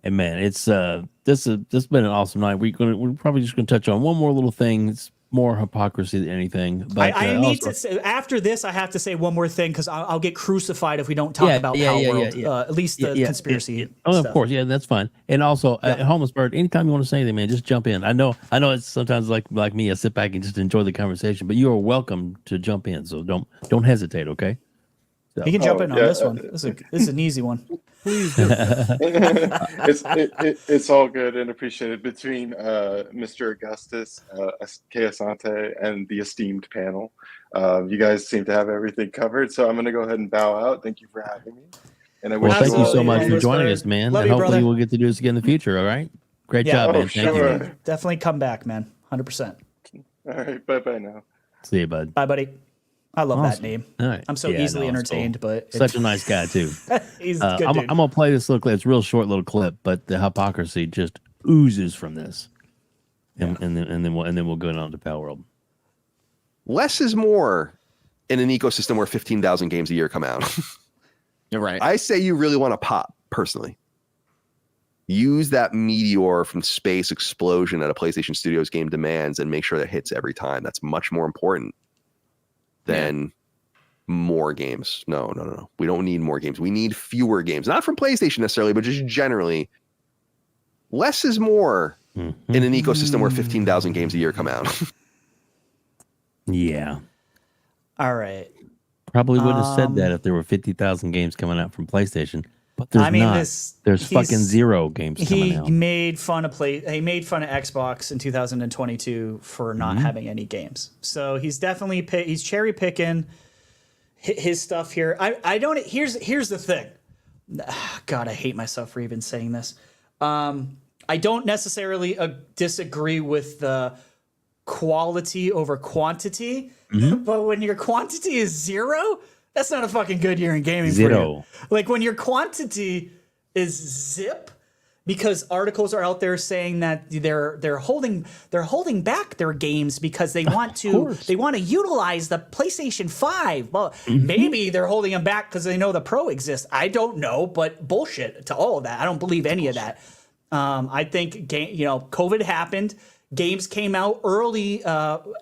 and man, it's this has been an awesome night. We're probably just gonna touch on one more little thing. It's more hypocrisy than anything. But I need to say, after this, I have to say one more thing because I'll get crucified if we don't talk about Palworld. At least the conspiracy. Oh, of course, that's fine. And also, Homeless Bird, anytime you want to say anything, man, just jump in. I know it's sometimes like me, I sit back and just enjoy the conversation, but you are welcome to jump in. So don't hesitate, okay? So. You can jump in on this one. This is an easy one. Please do. It's all good and appreciated between Mr. Augustus, Kay Asante, and the esteemed panel. You guys seem to have everything covered, so I'm going to go ahead and bow out. Thank you for having me. And thank you so much for joining us, man. Love and you, hopefully brother. we'll get to do this again in the future. All right. Great job, man. Thank you. Definitely come back, man. 100%. All right. Bye now. See you, bud. Bye, buddy. I love that name. All right. I'm so easily entertained, but such a nice guy too. He's a good dude. I'm gonna play this little clip. It's a real short little clip, but the hypocrisy just oozes from this. And then we'll go on to Palworld. Less is more in an ecosystem where 15,000 games a year come out. You're right. I say you really want to pop personally. Use that meteor from space explosion that a PlayStation Studios game demands and make sure that hits every time. That's much more important than more games. No. We don't need more games. We need fewer games. Not from PlayStation necessarily, but just generally. Less is more in an ecosystem where 15,000 games a year come out. Yeah. All right. Probably would have said that if there were 50,000 games coming out from PlayStation. But there's not. There's fucking zero games coming out. He made fun of Xbox in 2022 for not having any games. So he's definitely he's cherry picking his stuff here. I don't. Here's the thing. God, I hate myself for even saying this. I don't necessarily disagree with the quality over quantity, but when your quantity is zero, that's not a fucking good year in gaming. Zero. For you. Like when your quantity is zip, because articles are out there saying that they're holding back their games because they want to utilize the PlayStation 5. Well, maybe they're holding them back because they know the Pro exists. I don't know, but bullshit to all of that. I don't believe any of that. I think COVID happened. Games came out early.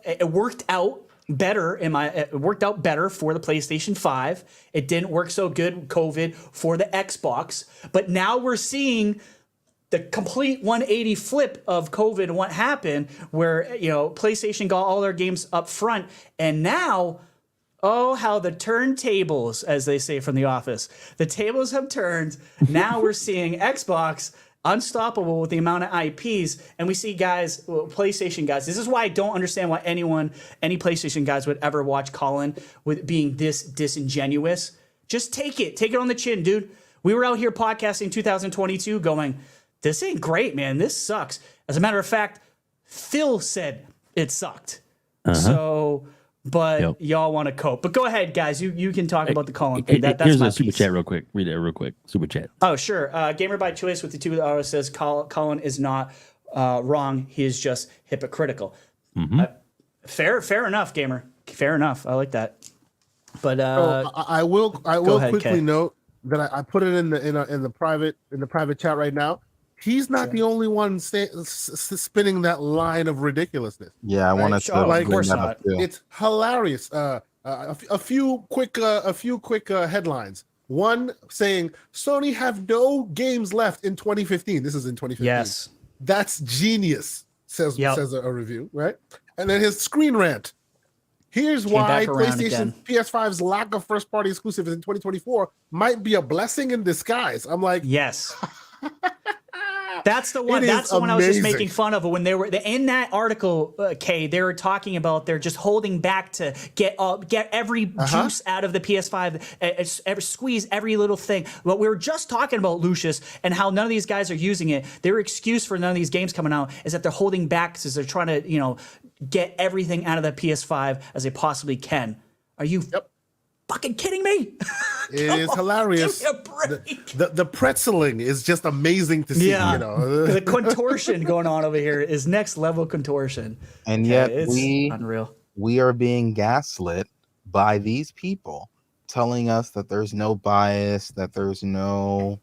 It worked out better it worked out better for the PlayStation 5. It didn't work so good with COVID for the Xbox. But now we're seeing the complete 180 flip of COVID and what happened where PlayStation got all their games up front, and now how the turntables, as they say from The Office, the tables have turned. Now we're seeing Xbox unstoppable with the amount of IPs, and we see PlayStation guys. This is why I don't understand why any PlayStation guys would ever watch Colin with being this disingenuous. Just take it on the chin, dude. We were out here podcasting 2022 going, this ain't great, man. This sucks. As a matter of fact, Phil said it sucked. So, but y'all want to cope. But go ahead, guys. You can talk about the Colin thing. That's here's my a super piece. chat real quick. Read it real quick. Super chat. Oh, sure. Gamer by Choice with the $2 says Colin is not wrong. He is just hypocritical. Fair enough, gamer. Fair enough. I like that. But I will quickly note that I put it in the private chat right now. He's not the only one spinning that line of ridiculousness. Yeah, I want to like, bring that up too. It's hilarious. A few quick headlines. One saying Sony have no games left in 2015. This is in 2015. Yes, that's genius. Says a review, right? And then his screen rant. Here's why PlayStation PS5's lack of first-party exclusives in 2024 might be a blessing in disguise. I'm like, yes. That's the one. That's the one I was just making fun of when they were in that article. Kay, they were talking about they're just holding back to get every juice out of the PS5, squeeze every little thing. But we were just talking about Lucius and how none of these guys are using it. Their excuse for none of these games coming out is that they're holding back because they're trying to, get everything out of the PS5 as they possibly can. Are you fucking kidding me? It is hilarious. The pretzeling is just amazing to see. Yeah. The contortion going on over here is next level contortion. And yet it's unreal. We are being gaslit by these people telling us that there's no bias, that there's no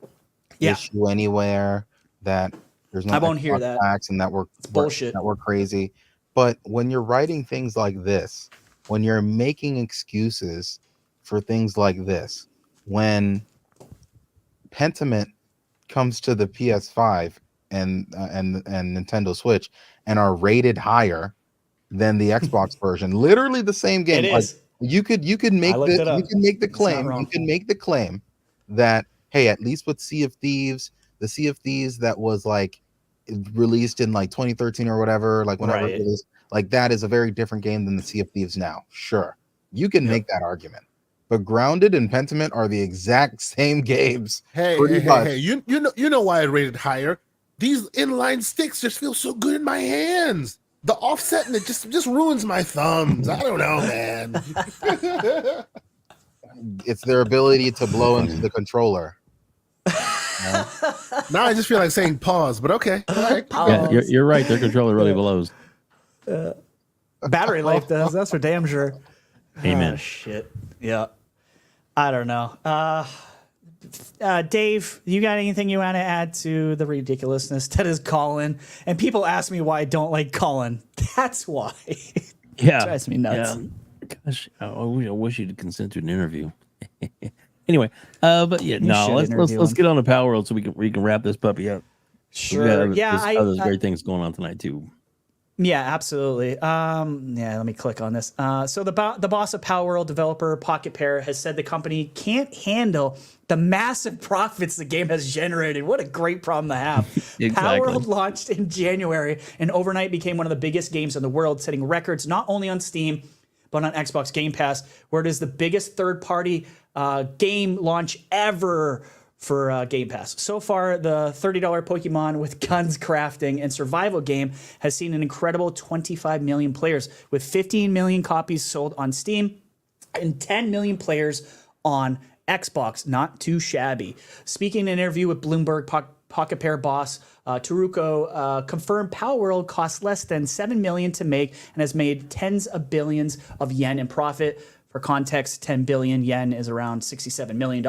issue anywhere, that there's no I won't hear that. Facts, and that we're bullshit. That we're crazy. But when you're writing things like this, when you're making excuses for things like this, when Pentiment comes to the PS5 and Nintendo Switch and are rated higher than the Xbox version, literally the same game. It is. You could make the claim that, hey, at least with Sea of Thieves, the Sea of Thieves that was like released in like 2013 or whatever, like whenever it was, like that is a very different game than the Sea of Thieves now. Sure, you can make that argument. But Grounded and Pentiment are the exact same games. Hey, you know why I rated higher? These inline sticks just feel so good in my hands. The offset and it just ruins my thumbs. I don't know, man. It's their ability to blow into the controller. Now I just feel like saying pause, but okay. Yeah, you're right. Their controller really blows. Battery life does. That's for damn sure. Amen. Oh, shit. Yeah. I don't know. Dave, you got anything you want to add to the ridiculousness that is Colin? And people ask me why I don't like Colin. That's why. Yeah. It drives me nuts. Yeah. Gosh, I wish you'd consent to an interview. Anyway, but yeah, let's get on to Palworld so we can wrap this puppy up. Sure. There's other great things going on tonight too. Yeah, absolutely. Let me click on this. So the boss of Palworld, developer Pocket Pair, has said the company can't handle the massive profits the game has generated. What a great problem to have. Exactly. Palworld launched in January and overnight became one of the biggest games in the world, setting records not only on Steam, but on Xbox Game Pass, where it is the biggest third-party game launch ever for Game Pass. So far, the $30 Pokemon with guns, crafting, and survival game has seen an incredible 25 million players, with 15 million copies sold on Steam and 10 million players on Xbox. Not too shabby. Speaking in an interview with Bloomberg, Pocket Pair boss Taruko confirmed Palworld cost less than $7 million to make and has made tens of billions of yen in profit. For context, 10 billion yen is around $67 million.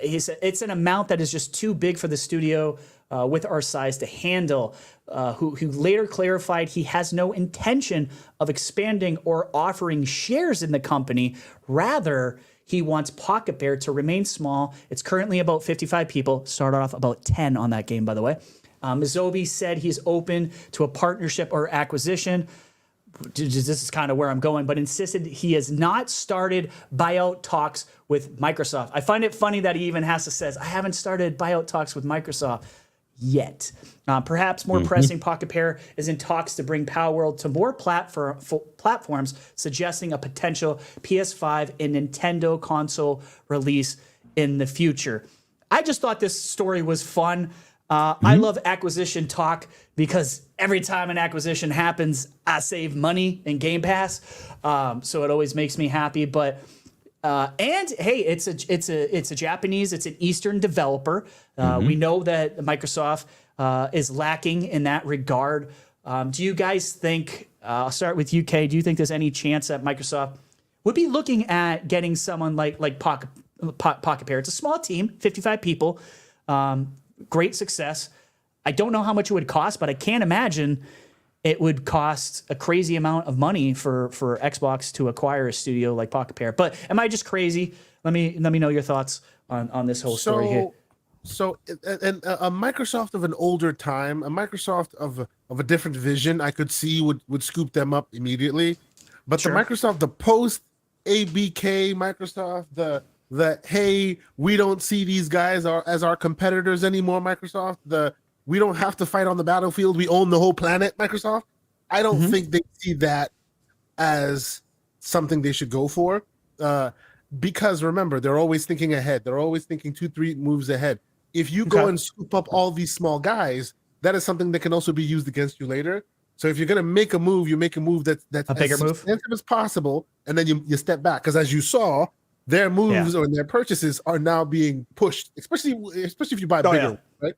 He said it's an amount that is just too big for the studio with our size to handle. Who later clarified he has no intention of expanding or offering shares in the company. Rather, he wants Pocket Bear to remain small. It's currently about 55 people. Started off about 10 on that game, by the way. Mizobi said he's open to a partnership or acquisition. This is kind of where I'm going, but insisted he has not started buyout talks with Microsoft. I find it funny that he even has to say, I haven't started buyout talks with Microsoft yet. Perhaps more pressing, Pocket Pair is in talks to bring Palworld to more platforms, suggesting a potential PS5 and Nintendo console release in the future. I just thought this story was fun. I love acquisition talk because every time an acquisition happens, I save money in Game Pass. So it always makes me happy. But and hey, it's a Japanese, it's an Eastern developer. We know that Microsoft is lacking in that regard. Do you guys think, I'll start with UK, do you think there's any chance that Microsoft would be looking at getting someone like Pocket Pair? It's a small team, 55 people, great success. I don't know how much it would cost, but I can't imagine it would cost a crazy amount of money for Xbox to acquire a studio like Pocket Pair. But am I just crazy? Let me know your thoughts on this whole story here. So, and a Microsoft of an older time, a Microsoft of a different vision, I could see would scoop them up immediately. But the Microsoft, the post ABK Microsoft, the hey, we don't see these guys as our competitors anymore, Microsoft, we don't have to fight on the battlefield, we own the whole planet, Microsoft. I don't think they see that as something they should go for. Because remember, they're always thinking ahead. They're always thinking 2-3 moves ahead. If you go and scoop up all these small guys, that is something that can also be used against you later. So if you're going to make a move, you make a move that's a bigger move as possible, and then you step back. Because as you saw, their moves or their purchases are now being pushed, especially if you buy bigger, right?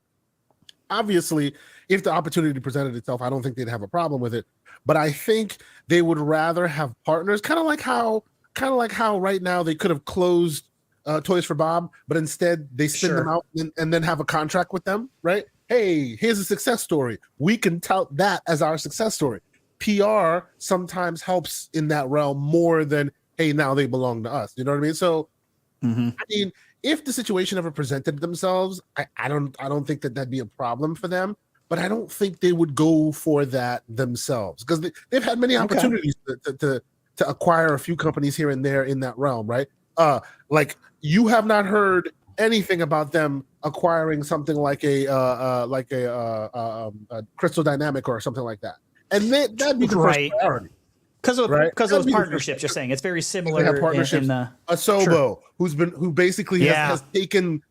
Obviously, if the opportunity presented itself, I don't think they'd have a problem with it. But I think they would rather have partners, kind of like how right now they could have closed Toys for Bob, but instead they spin them out and then have a contract with them, right? Hey, here's a success story. We can tout that as our success story. PR sometimes helps in that realm more than, hey, now they belong to us. You know what I mean? So, I mean, if the situation ever presented themselves, I don't think that'd be a problem for them. But I don't think they would go for that themselves because they've had many opportunities to acquire a few companies here and there in that realm, right? Like you have not heard anything about them acquiring something like a Crystal Dynamic or something like that, and that'd be the first priority. Because of those partnerships, you're saying it's very similar. They have partnerships. Asobo, who basically has taken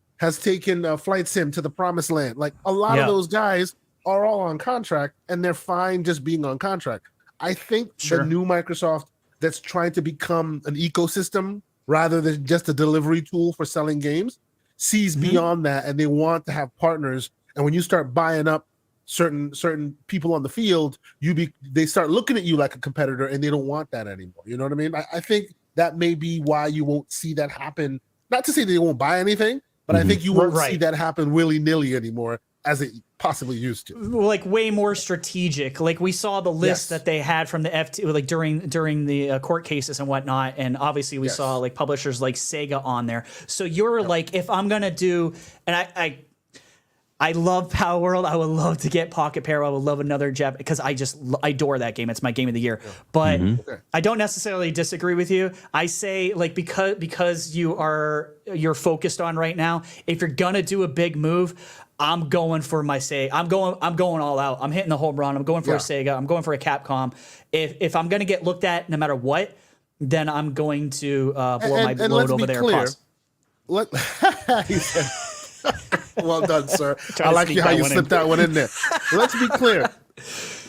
Flight Sim to the promised land. Like a lot of those guys are all on contract, and they're fine just being on contract. I think the new Microsoft that's trying to become an ecosystem rather than just a delivery tool for selling games sees beyond that, and they want to have partners. And when you start buying up certain people on the field, they start looking at you like a competitor, and they don't want that anymore. You know what I mean? I think that may be why you won't see that happen. Not to say they won't buy anything, but I think you won't see that happen willy-nilly anymore as it possibly used to. Like way more strategic. Like we saw the list that they had from the FT, like during the court cases and whatnot, and obviously we saw like publishers like Sega on there. So you're like, if I'm gonna do, and I love Palworld. I would love to get Pocket Pair. I would love another Jap because I adore that game. It's my game of the year. But I don't necessarily disagree with you. I say like because you're focused on right now. If you're gonna do a big move, I'm going for my Sega. I'm going all out. I'm hitting the home run. I'm going for a Sega. I'm going for a Capcom. If I'm gonna get looked at no matter what, then I'm going to blow my load over there. Well done, sir. I like how you slipped that one in there. Let's be clear.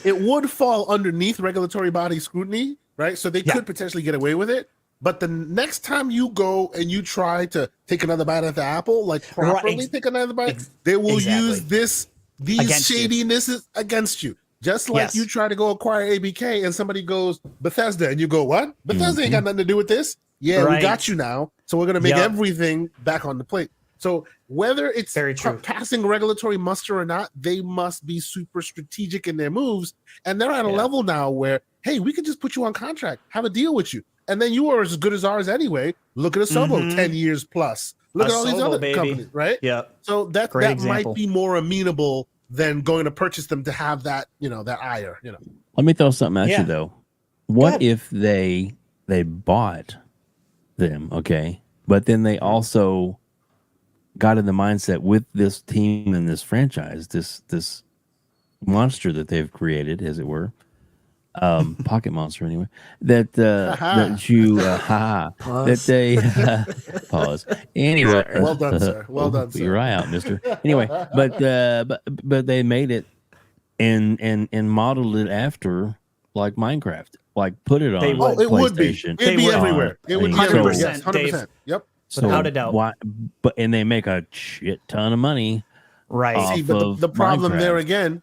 It would fall underneath regulatory body scrutiny, right? So they could potentially get away with it. But the next time you go and you try to take another bite at the apple, like properly take another bite, they will use these shadinesses against you. Just like you try to go acquire ABK and somebody goes Bethesda and you go, what? Bethesda ain't got nothing to do with this. Yeah, we got you now. So we're going to make everything back on the plate. So whether it's passing regulatory muster or not, they must be super strategic in their moves. And they're at a level now where, hey, we can just put you on contract, have a deal with you. And then you are as good as ours anyway. Look at Asobo, 10 years plus. Look at all these other companies, right? Yeah. So that might be more amenable than going to purchase them to have that, that ire, Let me throw something at you though. What if they bought them, okay? But then they also got in the mindset with this team and this franchise, this monster that they've created, as it were, pocket monster anyway, that you that they pause anyway. Well done, sir. Well done, sir. Your eye out, mister. Anyway, but they made it and modeled it after like Minecraft, like put it on. It would be. It'd be everywhere. It would be 100%. 100%. Yep. So without a doubt. And they make a shit ton of money. Right. See, but the problem there again,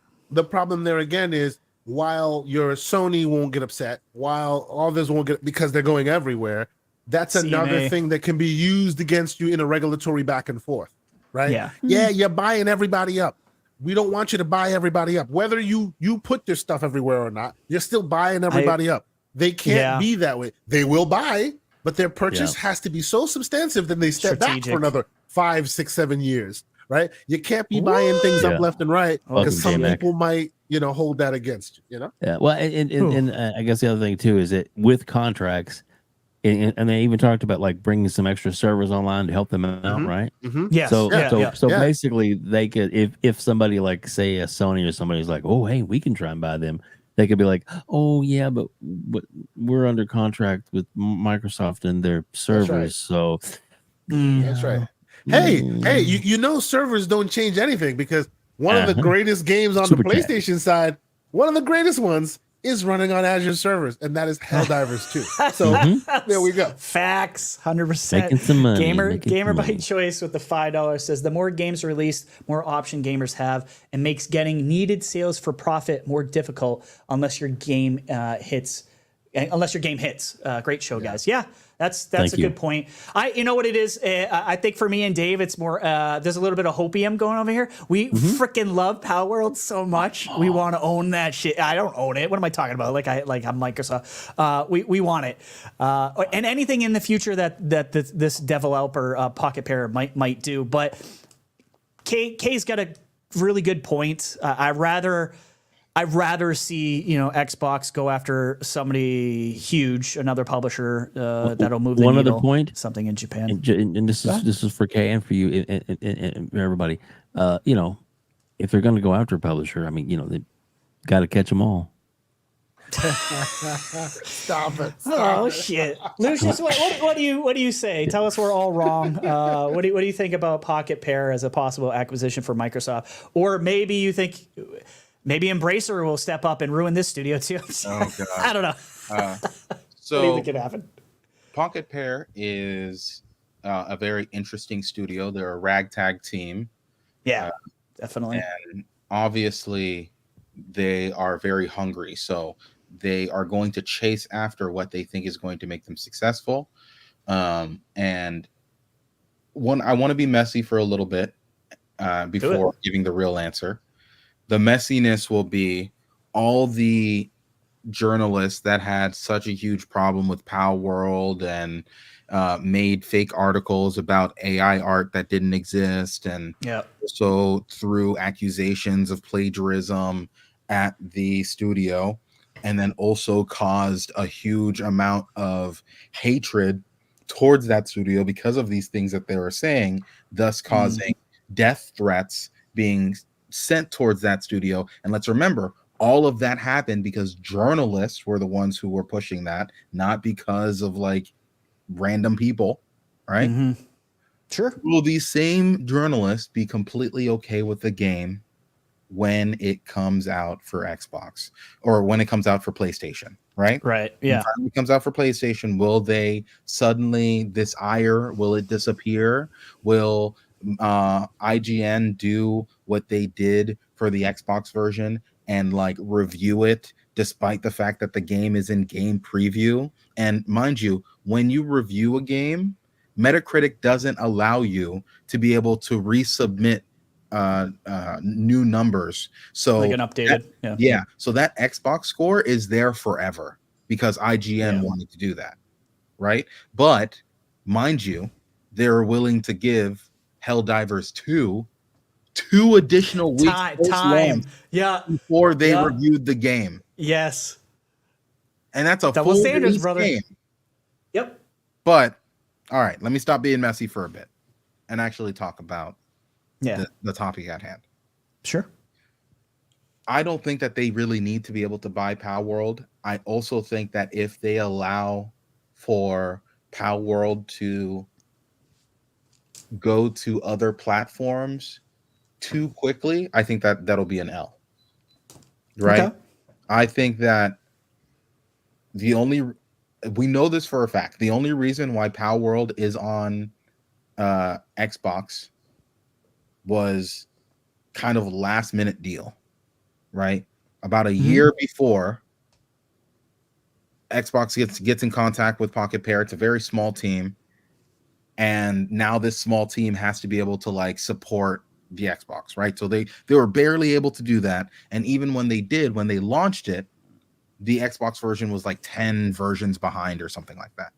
is while your Sony won't get upset, while all this won't get because they're going everywhere. That's another CMA. thing that can be used against you in a regulatory back and forth, right? Yeah. Yeah, you're buying everybody up. We don't want you to buy everybody up. Whether you put your stuff everywhere or not, you're still buying everybody up. They can't be that way. They will buy, but their purchase has to be so substantive that they step back for another 5, 6, 7 years, right? You can't be buying things up left and right because some people might, hold that against you, Yeah. Well, and I guess the other thing too is that with contracts, and they even talked about like bringing some extra servers online to help them out, right? Yes. So basically, they could if somebody like say a Sony or somebody's like, oh hey, we can try and buy them. They could be like, oh yeah, but we're under contract with Microsoft and their servers, so that's right. Hey, you servers don't change anything because one of the greatest games on the PlayStation side, one of the greatest ones, is running on Azure servers, and that is Helldivers 2. So there we go. Facts, 100%. Making some money. Gamer by choice with the $5 says the more games released, more option gamers have, and makes getting needed sales for profit more difficult unless your game hits. Great show, guys. Yeah, that's a good point. You know what it is? I think for me and Dave, it's more. There's a little bit of hopium going over here. We freaking love Palworld so much. We want to own that shit. I don't own it. What am I talking about? Like I'm Microsoft. We want it. And anything in the future that this developer Pocket Pair might do. But Kay's got a really good point. I'd rather see Xbox go after somebody huge, another publisher that'll move the one needle, other point, something in Japan. And this is for Kay and for you and everybody. If they're going to go after a publisher, I mean, they got to catch them all. Stop it! Shit, Lucius, what do you say? Tell us we're all wrong. What do you think about Pocket Pair as a possible acquisition for Microsoft, or maybe you think? Maybe Embracer will step up and ruin this studio too. Oh God! I don't know. So what do you think could happen? Pocket Pair is a very interesting studio. They're a ragtag team. Yeah, definitely. And obviously, they are very hungry. So they are going to chase after what they think is going to make them successful. And I want to be messy for a little bit before giving the real answer. The messiness will be all the journalists that had such a huge problem with Palworld and made fake articles about AI art that didn't exist, and so threw accusations of plagiarism at the studio, and then also caused a huge amount of hatred towards that studio because of these things that they were saying, thus causing death threats being sent towards that studio. And let's remember, all of that happened because journalists were the ones who were pushing that, not because of like random people, right? Sure. Will these same journalists be completely okay with the game when it comes out for Xbox or when it comes out for PlayStation, right? Right. Yeah. When it comes out for PlayStation, will they suddenly, this ire, will it disappear? Will IGN do what they did for the Xbox version and like review it despite the fact that the game is in game preview? And mind you, when you review a game, Metacritic doesn't allow you to be able to resubmit new numbers. So like an updated, so that Xbox score is there forever because IGN wanted to do that, right? But mind you, they're willing to give Helldivers 2 additional weeks time before they reviewed the game. Yes. And that's a double full standards, brother. Game. Yep. But all right, let me stop being messy for a bit and actually talk about the topic at hand. Sure. I don't think that they really need to be able to buy Palworld. I also think that if they allow for Palworld to go to other platforms too quickly, I think that that'll be an L. Right? Okay. I think that we know this for a fact. The only reason why Palworld is on Xbox was kind of a last minute deal, right? about a year before Xbox gets in contact with Pocket Pair. It's a very small team, and now this small team has to be able to like support the Xbox, right? So they were barely able to do that, and even when they did, when they launched it, the Xbox version was like 10 versions behind or something like that.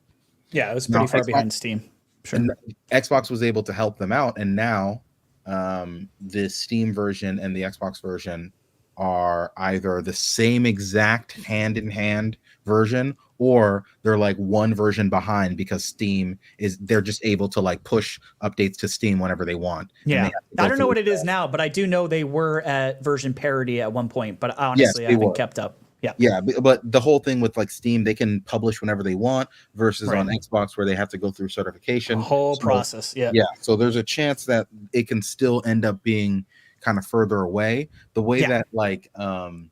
Yeah, it was pretty far behind Steam. Sure. And Xbox was able to help them out, and now the Steam version and the Xbox version are either the same exact hand-in-hand version, or they're like one version behind because Steam they're just able to like push updates to Steam whenever they want. Yeah, I don't know what it is now, but I do know they were at version parity at one point, but honestly, I haven't kept up. Yeah, but the whole thing with like Steam, they can publish whenever they want versus on Xbox where they have to go through certification. The whole process, yeah. So there's a chance that it can still end up being kind of further away. The way that like kind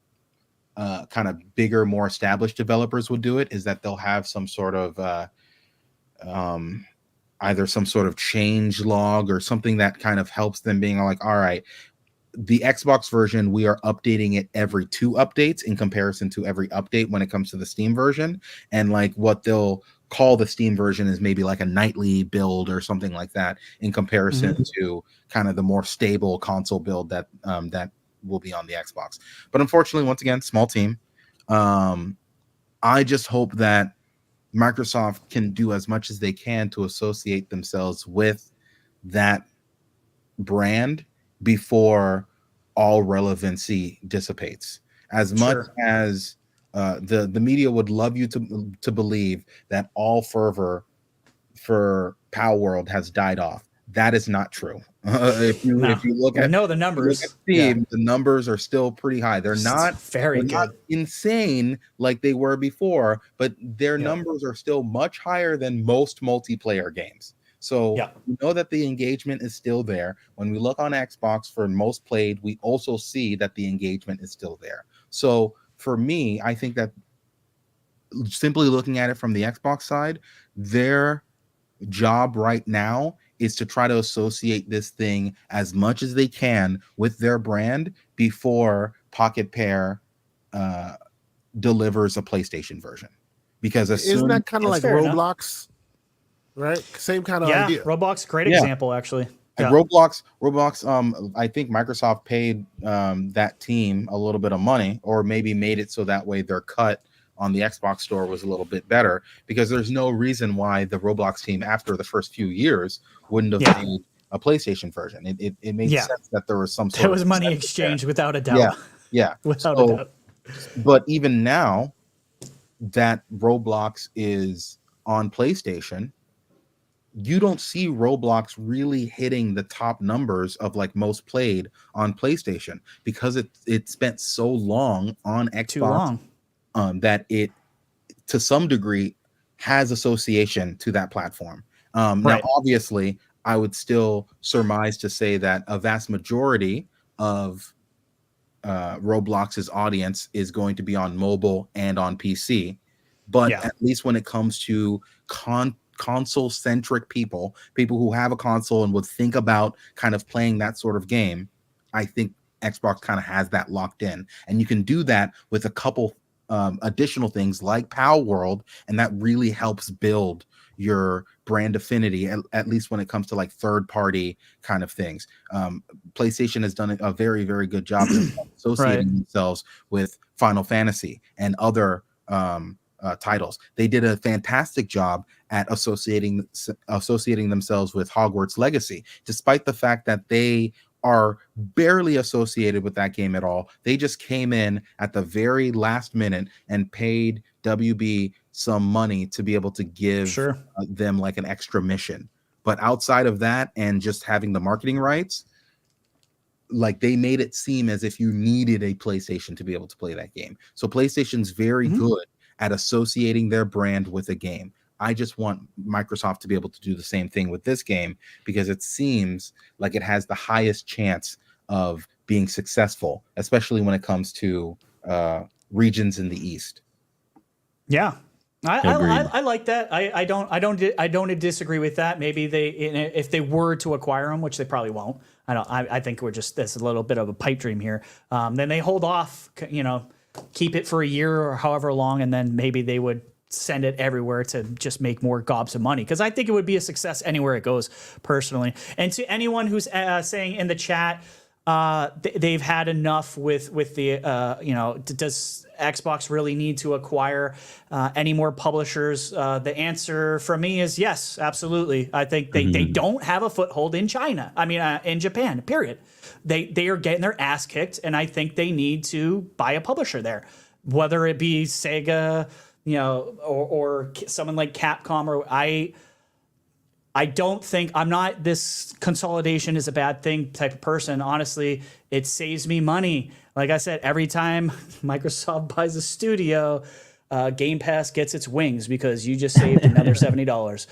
of bigger, more established developers would do it is that they'll have some sort of either some sort of change log or something that kind of helps them being like, all right, the Xbox version, we are updating it every 2 updates in comparison to every update when it comes to the Steam version. And like what they'll call the Steam version is maybe like a nightly build or something like that in comparison to kind of the more stable console build that that will be on the Xbox. But unfortunately, once again, small team. I just hope that Microsoft can do as much as they can to associate themselves with that brand before all relevancy dissipates. As much as the media would love you to believe that all fervor for Palworld has died off, that is not true. If you look at the numbers, Steam, the numbers are still pretty high. They're not not insane like they were before, but their numbers are still much higher than most multiplayer games. So we know that the engagement is still there. When we look on Xbox for most played, we also see that the engagement is still there. So for me, I think that simply looking at it from the Xbox side, their job right now is to try to associate this thing as much as they can with their brand before Pocket Pair delivers a PlayStation version. Because isn't that kind of like Roblox? Right, same kind of idea. Roblox, great example, actually. And Roblox. I think Microsoft paid that team a little bit of money, or maybe made it so that way their cut on the Xbox store was a little bit better. Because there's no reason why the Roblox team, after the first few years, wouldn't have made a PlayStation version. It made sense that there was some sort of money exchange without a doubt. Without a doubt. But even now that Roblox is on PlayStation, you don't see Roblox really hitting the top numbers of like most played on PlayStation because it spent so long on Xbox that it to some degree has association to that platform. Now, obviously, I would still surmise to say that a vast majority of Roblox's audience is going to be on mobile and on PC. But at least when it comes to console-centric people who have a console and would think about kind of playing that sort of game, I think Xbox kind of has that locked in. And you can do that with a couple additional things like Palworld, and that really helps build your brand affinity, at least when it comes to like third-party kind of things. PlayStation has done a very, very good job of associating themselves with Final Fantasy and other titles. They did a fantastic job at associating themselves with Hogwarts Legacy, despite the fact that they are barely associated with that game at all. They just came in at the very last minute and paid WB some money to be able to give them like an extra mission. But outside of that, and just having the marketing rights, like they made it seem as if you needed a PlayStation to be able to play that game. So PlayStation's very good at associating their brand with a game. I just want Microsoft to be able to do the same thing with this game, because it seems like it has the highest chance of being successful, especially when it comes to regions in the East. Yeah, I like that. I don't disagree with that. Maybe if they were to acquire them, which they probably won't. I think we're just, that's a little bit of a pipe dream here. Then they hold off, keep it for a year or however long, and then maybe they would send it everywhere to just make more gobs of money. Because I think it would be a success anywhere it goes, personally. And to anyone who's saying in the chat, they've had enough with the does Xbox really need to acquire any more publishers? The answer from me is yes, absolutely. I think they don't have a foothold in China. I mean, in Japan, period. They are getting their ass kicked, and I think they need to buy a publisher there, whether it be Sega, or someone like Capcom, or I don't think, I'm not this consolidation is a bad thing type of person. Honestly, it saves me money. Like I said, every time Microsoft buys a studio, Game Pass gets its wings because you just saved another $70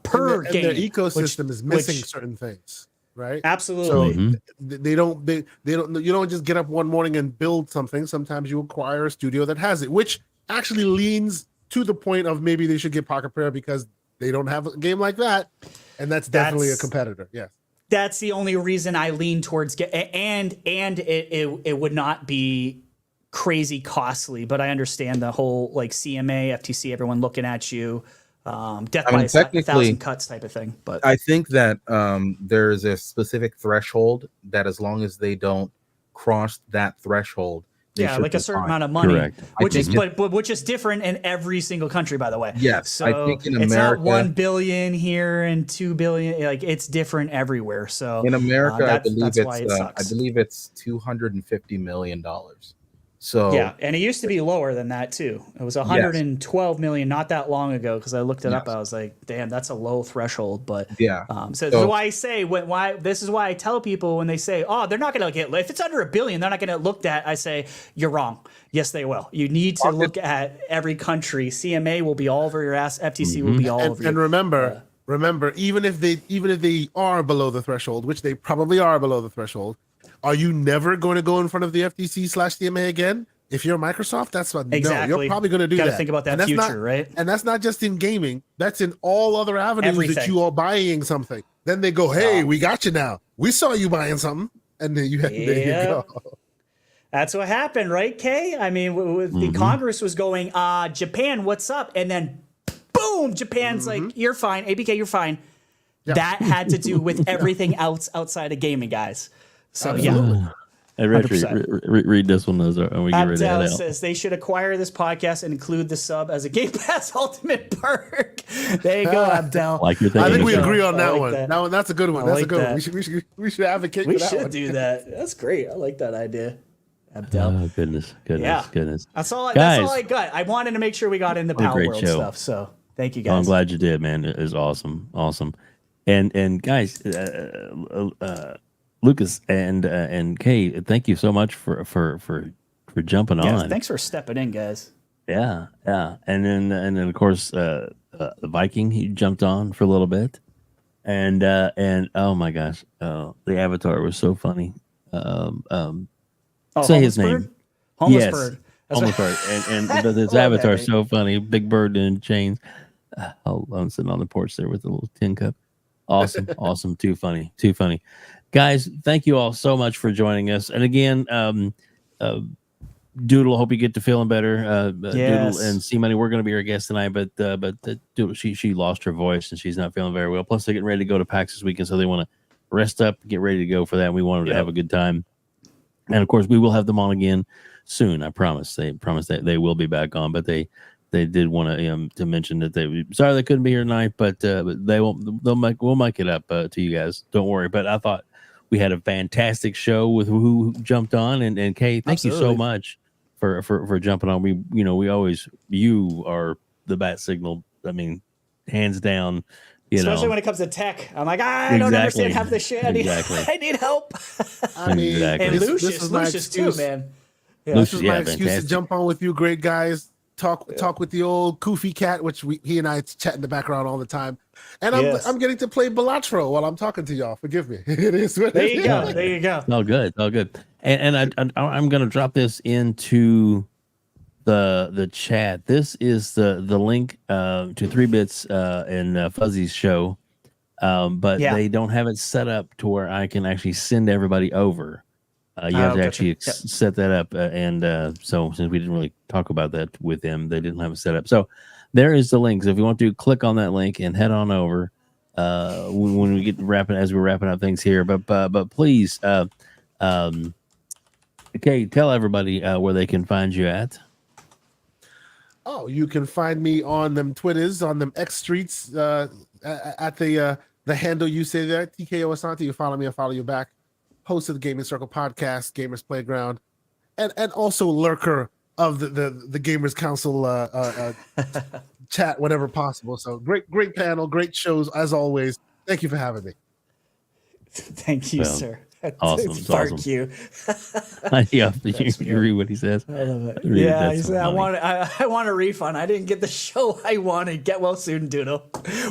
per game. Their ecosystem is missing certain things, right? Absolutely. So they don't. You don't just get up one morning and build something. Sometimes you acquire a studio that has it, which actually leans to the point of maybe they should get Pocket Prayer because they don't have a game like that, and that's definitely a competitor. Yes, that's the only reason I lean towards and it would not be crazy costly, but I understand the whole like CMA, FTC, everyone looking at you, death by 1,000 cuts type of thing. But I think that there's a specific threshold that as long as they don't cross that threshold. Like a certain amount of money, which is different in every single country, by the way. Yes, so I think in it's America, not 1 billion here and 2 billion. Like it's different everywhere. So in America, I believe it's $250 million. So yeah, and it used to be lower than that too. It was 112 million not that long ago because I looked it up. I was like, damn, that's a low threshold. But so this is why I say this is why I tell people when they say, oh, they're not going to get, if it's under $1 billion, they're not going to look at. I say you're wrong. Yes, they will. You need to look at every country. CMA will be all over your ass. FTC will be all over you. And remember, even if they are below the threshold, which they probably are below the threshold. Are you never going to go in front of the FTC/CMA again? If you're Microsoft, that's what exactly. No, you're probably going to do that. Got to think about that future, right? And that's not just in gaming. That's in all other avenues that you are buying something. Then they go, "Hey, we got you now. We saw you buying something," and then there you go. That's what happened, right, Kay? I mean, the Congress was going, "Japan, what's up?" And then, boom, Japan's like, "You're fine, APK, you're fine." Yep. That had to do with everything else outside of gaming, guys. So absolutely. Hey, read this one as we get ready to head out. Says they should acquire this podcast and include the sub as a Game Pass Ultimate perk. There you go, Abdel. I think we agree on that one. That's a good one. That's a good one. We should advocate for that one. We should do that. That's great. I like that idea. Abdel. Oh, goodness. That's all I got. I wanted to make sure we got into Palworld stuff. So thank you guys. I'm glad you did, man. It is awesome. And guys, Lucas and Kay, thank you so much for jumping on. Thanks for stepping in, guys. Yeah. And then of course the Viking, he jumped on for a little bit, and oh my gosh, the Avatar was so funny. Say his name. Homeless Bird. Homeless Bird. And his Avatar is so funny. Big bird in chains. I'm sitting on the porch there with a little tin cup. Awesome. Too funny. Guys, thank you all so much for joining us. And again, Doodle, hope you get to feeling better. Doodle and CMONEY, we're going to be our guests tonight, but Doodle, she lost her voice and she's not feeling very well. Plus, they're getting ready to go to PAX this weekend, so they want to rest up, get ready to go for that. And we want them to have a good time. And of course, we will have them on again soon. I promise. They promised that they will be back on, but they did want to mention that sorry they couldn't be here tonight, but we'll make it up to you guys. Don't worry. But I thought we had a fantastic show with who jumped on, and Kay, thank you so much for jumping on. We always, you are the bat signal. I mean, hands down. Especially when it comes to tech, I'm like, I don't understand half this shit. I need help. I mean, and Lucius too, man. Yeah. This is my excuse to jump on with you, great guys. Talk with the old Koofy cat, which he and I chat in the background all the time. And I'm getting to play Balatro while I'm talking to y'all. Forgive me. It is what there you go. There you go. All good. And I'm going to drop this into the chat. This is the link to 3 Bits and Fuzzy's show. but they don't have it set up to where I can actually send everybody over. You have to actually set that up. So since we didn't really talk about that with them, they didn't have it set up. So there is the link. So if you want to click on that link and head on over when we get as we're wrapping up things here. But please, okay, tell everybody where they can find you at. Oh, you can find me on them Twitters, on them X streets, at the handle you say there, TKO Asante. You follow me, I follow you back. Host of the Gaming Circle podcast, Gamers Playground, and also lurker of the Gamers Council chat whenever possible. So great panel, great shows as always. Thank you for having me. Thank you, sir. Awesome. Spark awesome. you. Yeah, you read what he says. I love it. Yeah, he said, I want a refund. I didn't get the show I wanted. Get well soon, Doodle.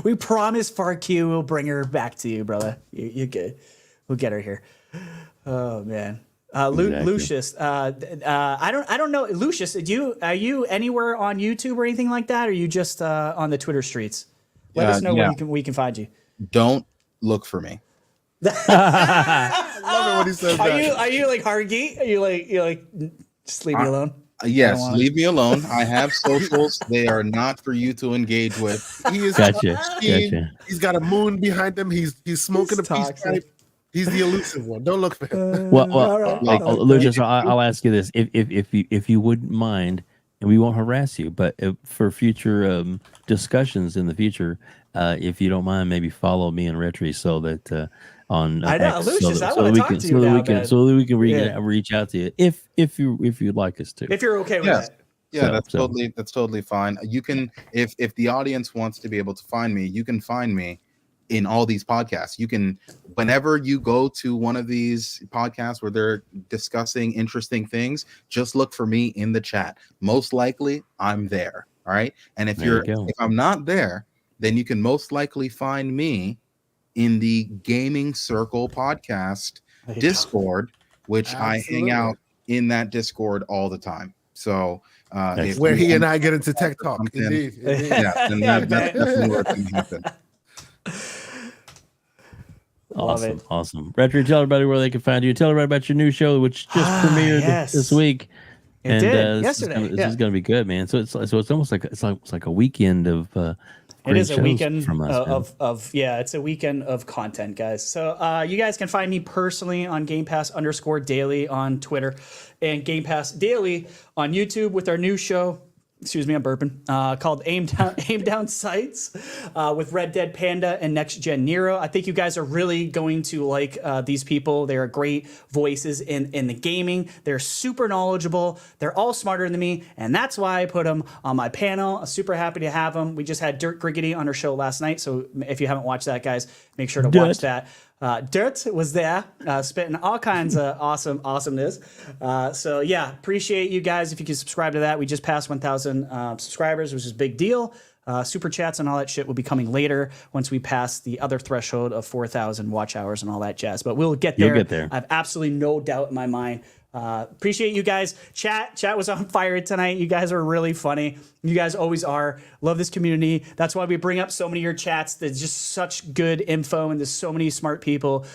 We promise Farq will bring her back to you, brother. You good. We'll get her here. Oh man. Exactly. Lucius, I don't know. Lucius, are you anywhere on YouTube or anything like that? Or are you just on the Twitter streets? Let us know where we can find you. Don't look for me. I love it when he says that. Are you like Hargeet? Are you like just leave me alone? Yes, leave me alone. I have socials. They are not for you to engage with. He is gotcha. He's got a moon behind him. He's smoking a peace pipe. He's the elusive one. Don't look for him. Lucius, I'll ask you this: if you wouldn't mind, and we won't harass you, but for future discussions in the future, if you don't mind, maybe follow me and RHETRI so that on I know, X, Lucius, I want to talk to you now, so that we can reach out to you if you'd like us to. If you're okay with that. Yeah, that's totally fine. You can if the audience wants to be able to find me, you can find me in all these podcasts. You can, whenever you go to one of these podcasts where they're discussing interesting things, just look for me in the chat. Most likely I'm there. All right. And if I'm not there, then you can most likely find me in the Gaming Circle podcast Discord, which I hang out in that Discord all the time. So where he and I get into tech talk. Indeed. Yeah, and that's definitely where it can happen. Awesome. RHETRI, tell everybody where they can find you. Tell everybody about your new show, which just premiered this week. It did yesterday. This is going to be good, man. So it's almost like it's like a weekend of. It is a weekend it's a weekend of content, guys. So you guys can find me personally on Game Pass _daily on Twitter, and Game Pass Daily on YouTube with our new show. Excuse me, I'm burping. Called Aim Down Sights with Red Dead Panda and Next Gen Nero. I think you guys are really going to like these people. They are great voices in the gaming. They're super knowledgeable. They're all smarter than me, and that's why I put them on my panel. I'm super happy to have them. We just had Dirt Griggity on our show last night, so if you haven't watched that, guys, make sure to watch that. Dirt was there, spitting all kinds of awesomeness. So yeah, appreciate you guys. If you can subscribe to that, we just passed 1,000 subscribers, which is a big deal. Super chats and all that shit will be coming later once we pass the other threshold of 4,000 watch hours and all that jazz. But we'll get there. You'll get there. I have absolutely no doubt in my mind. Appreciate you guys. Chat was on fire tonight. You guys are really funny. You guys always are. Love this community. That's why we bring up so many of your chats. There's just such good info, and there's so many smart people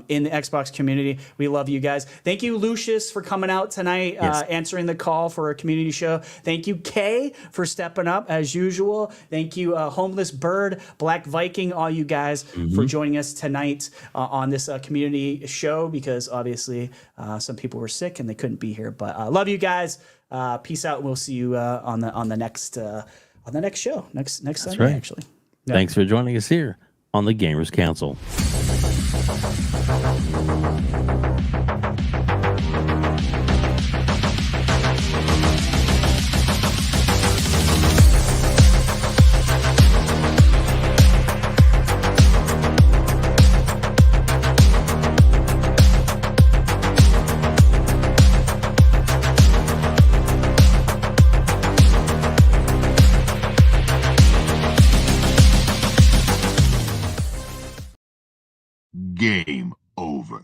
in the Xbox community. We love you guys. Thank you, Lucius, for coming out tonight, answering the call for a community show. Thank you, Kay, for stepping up as usual. Thank you, Homeless Bird, Black Viking, all you guys for joining us tonight on this community show, because obviously some people were sick and they couldn't be here. But love you guys. Peace out. We'll see you on the next show next Sunday. Actually, Thanks for joining us here on the Gamers Council. Game over.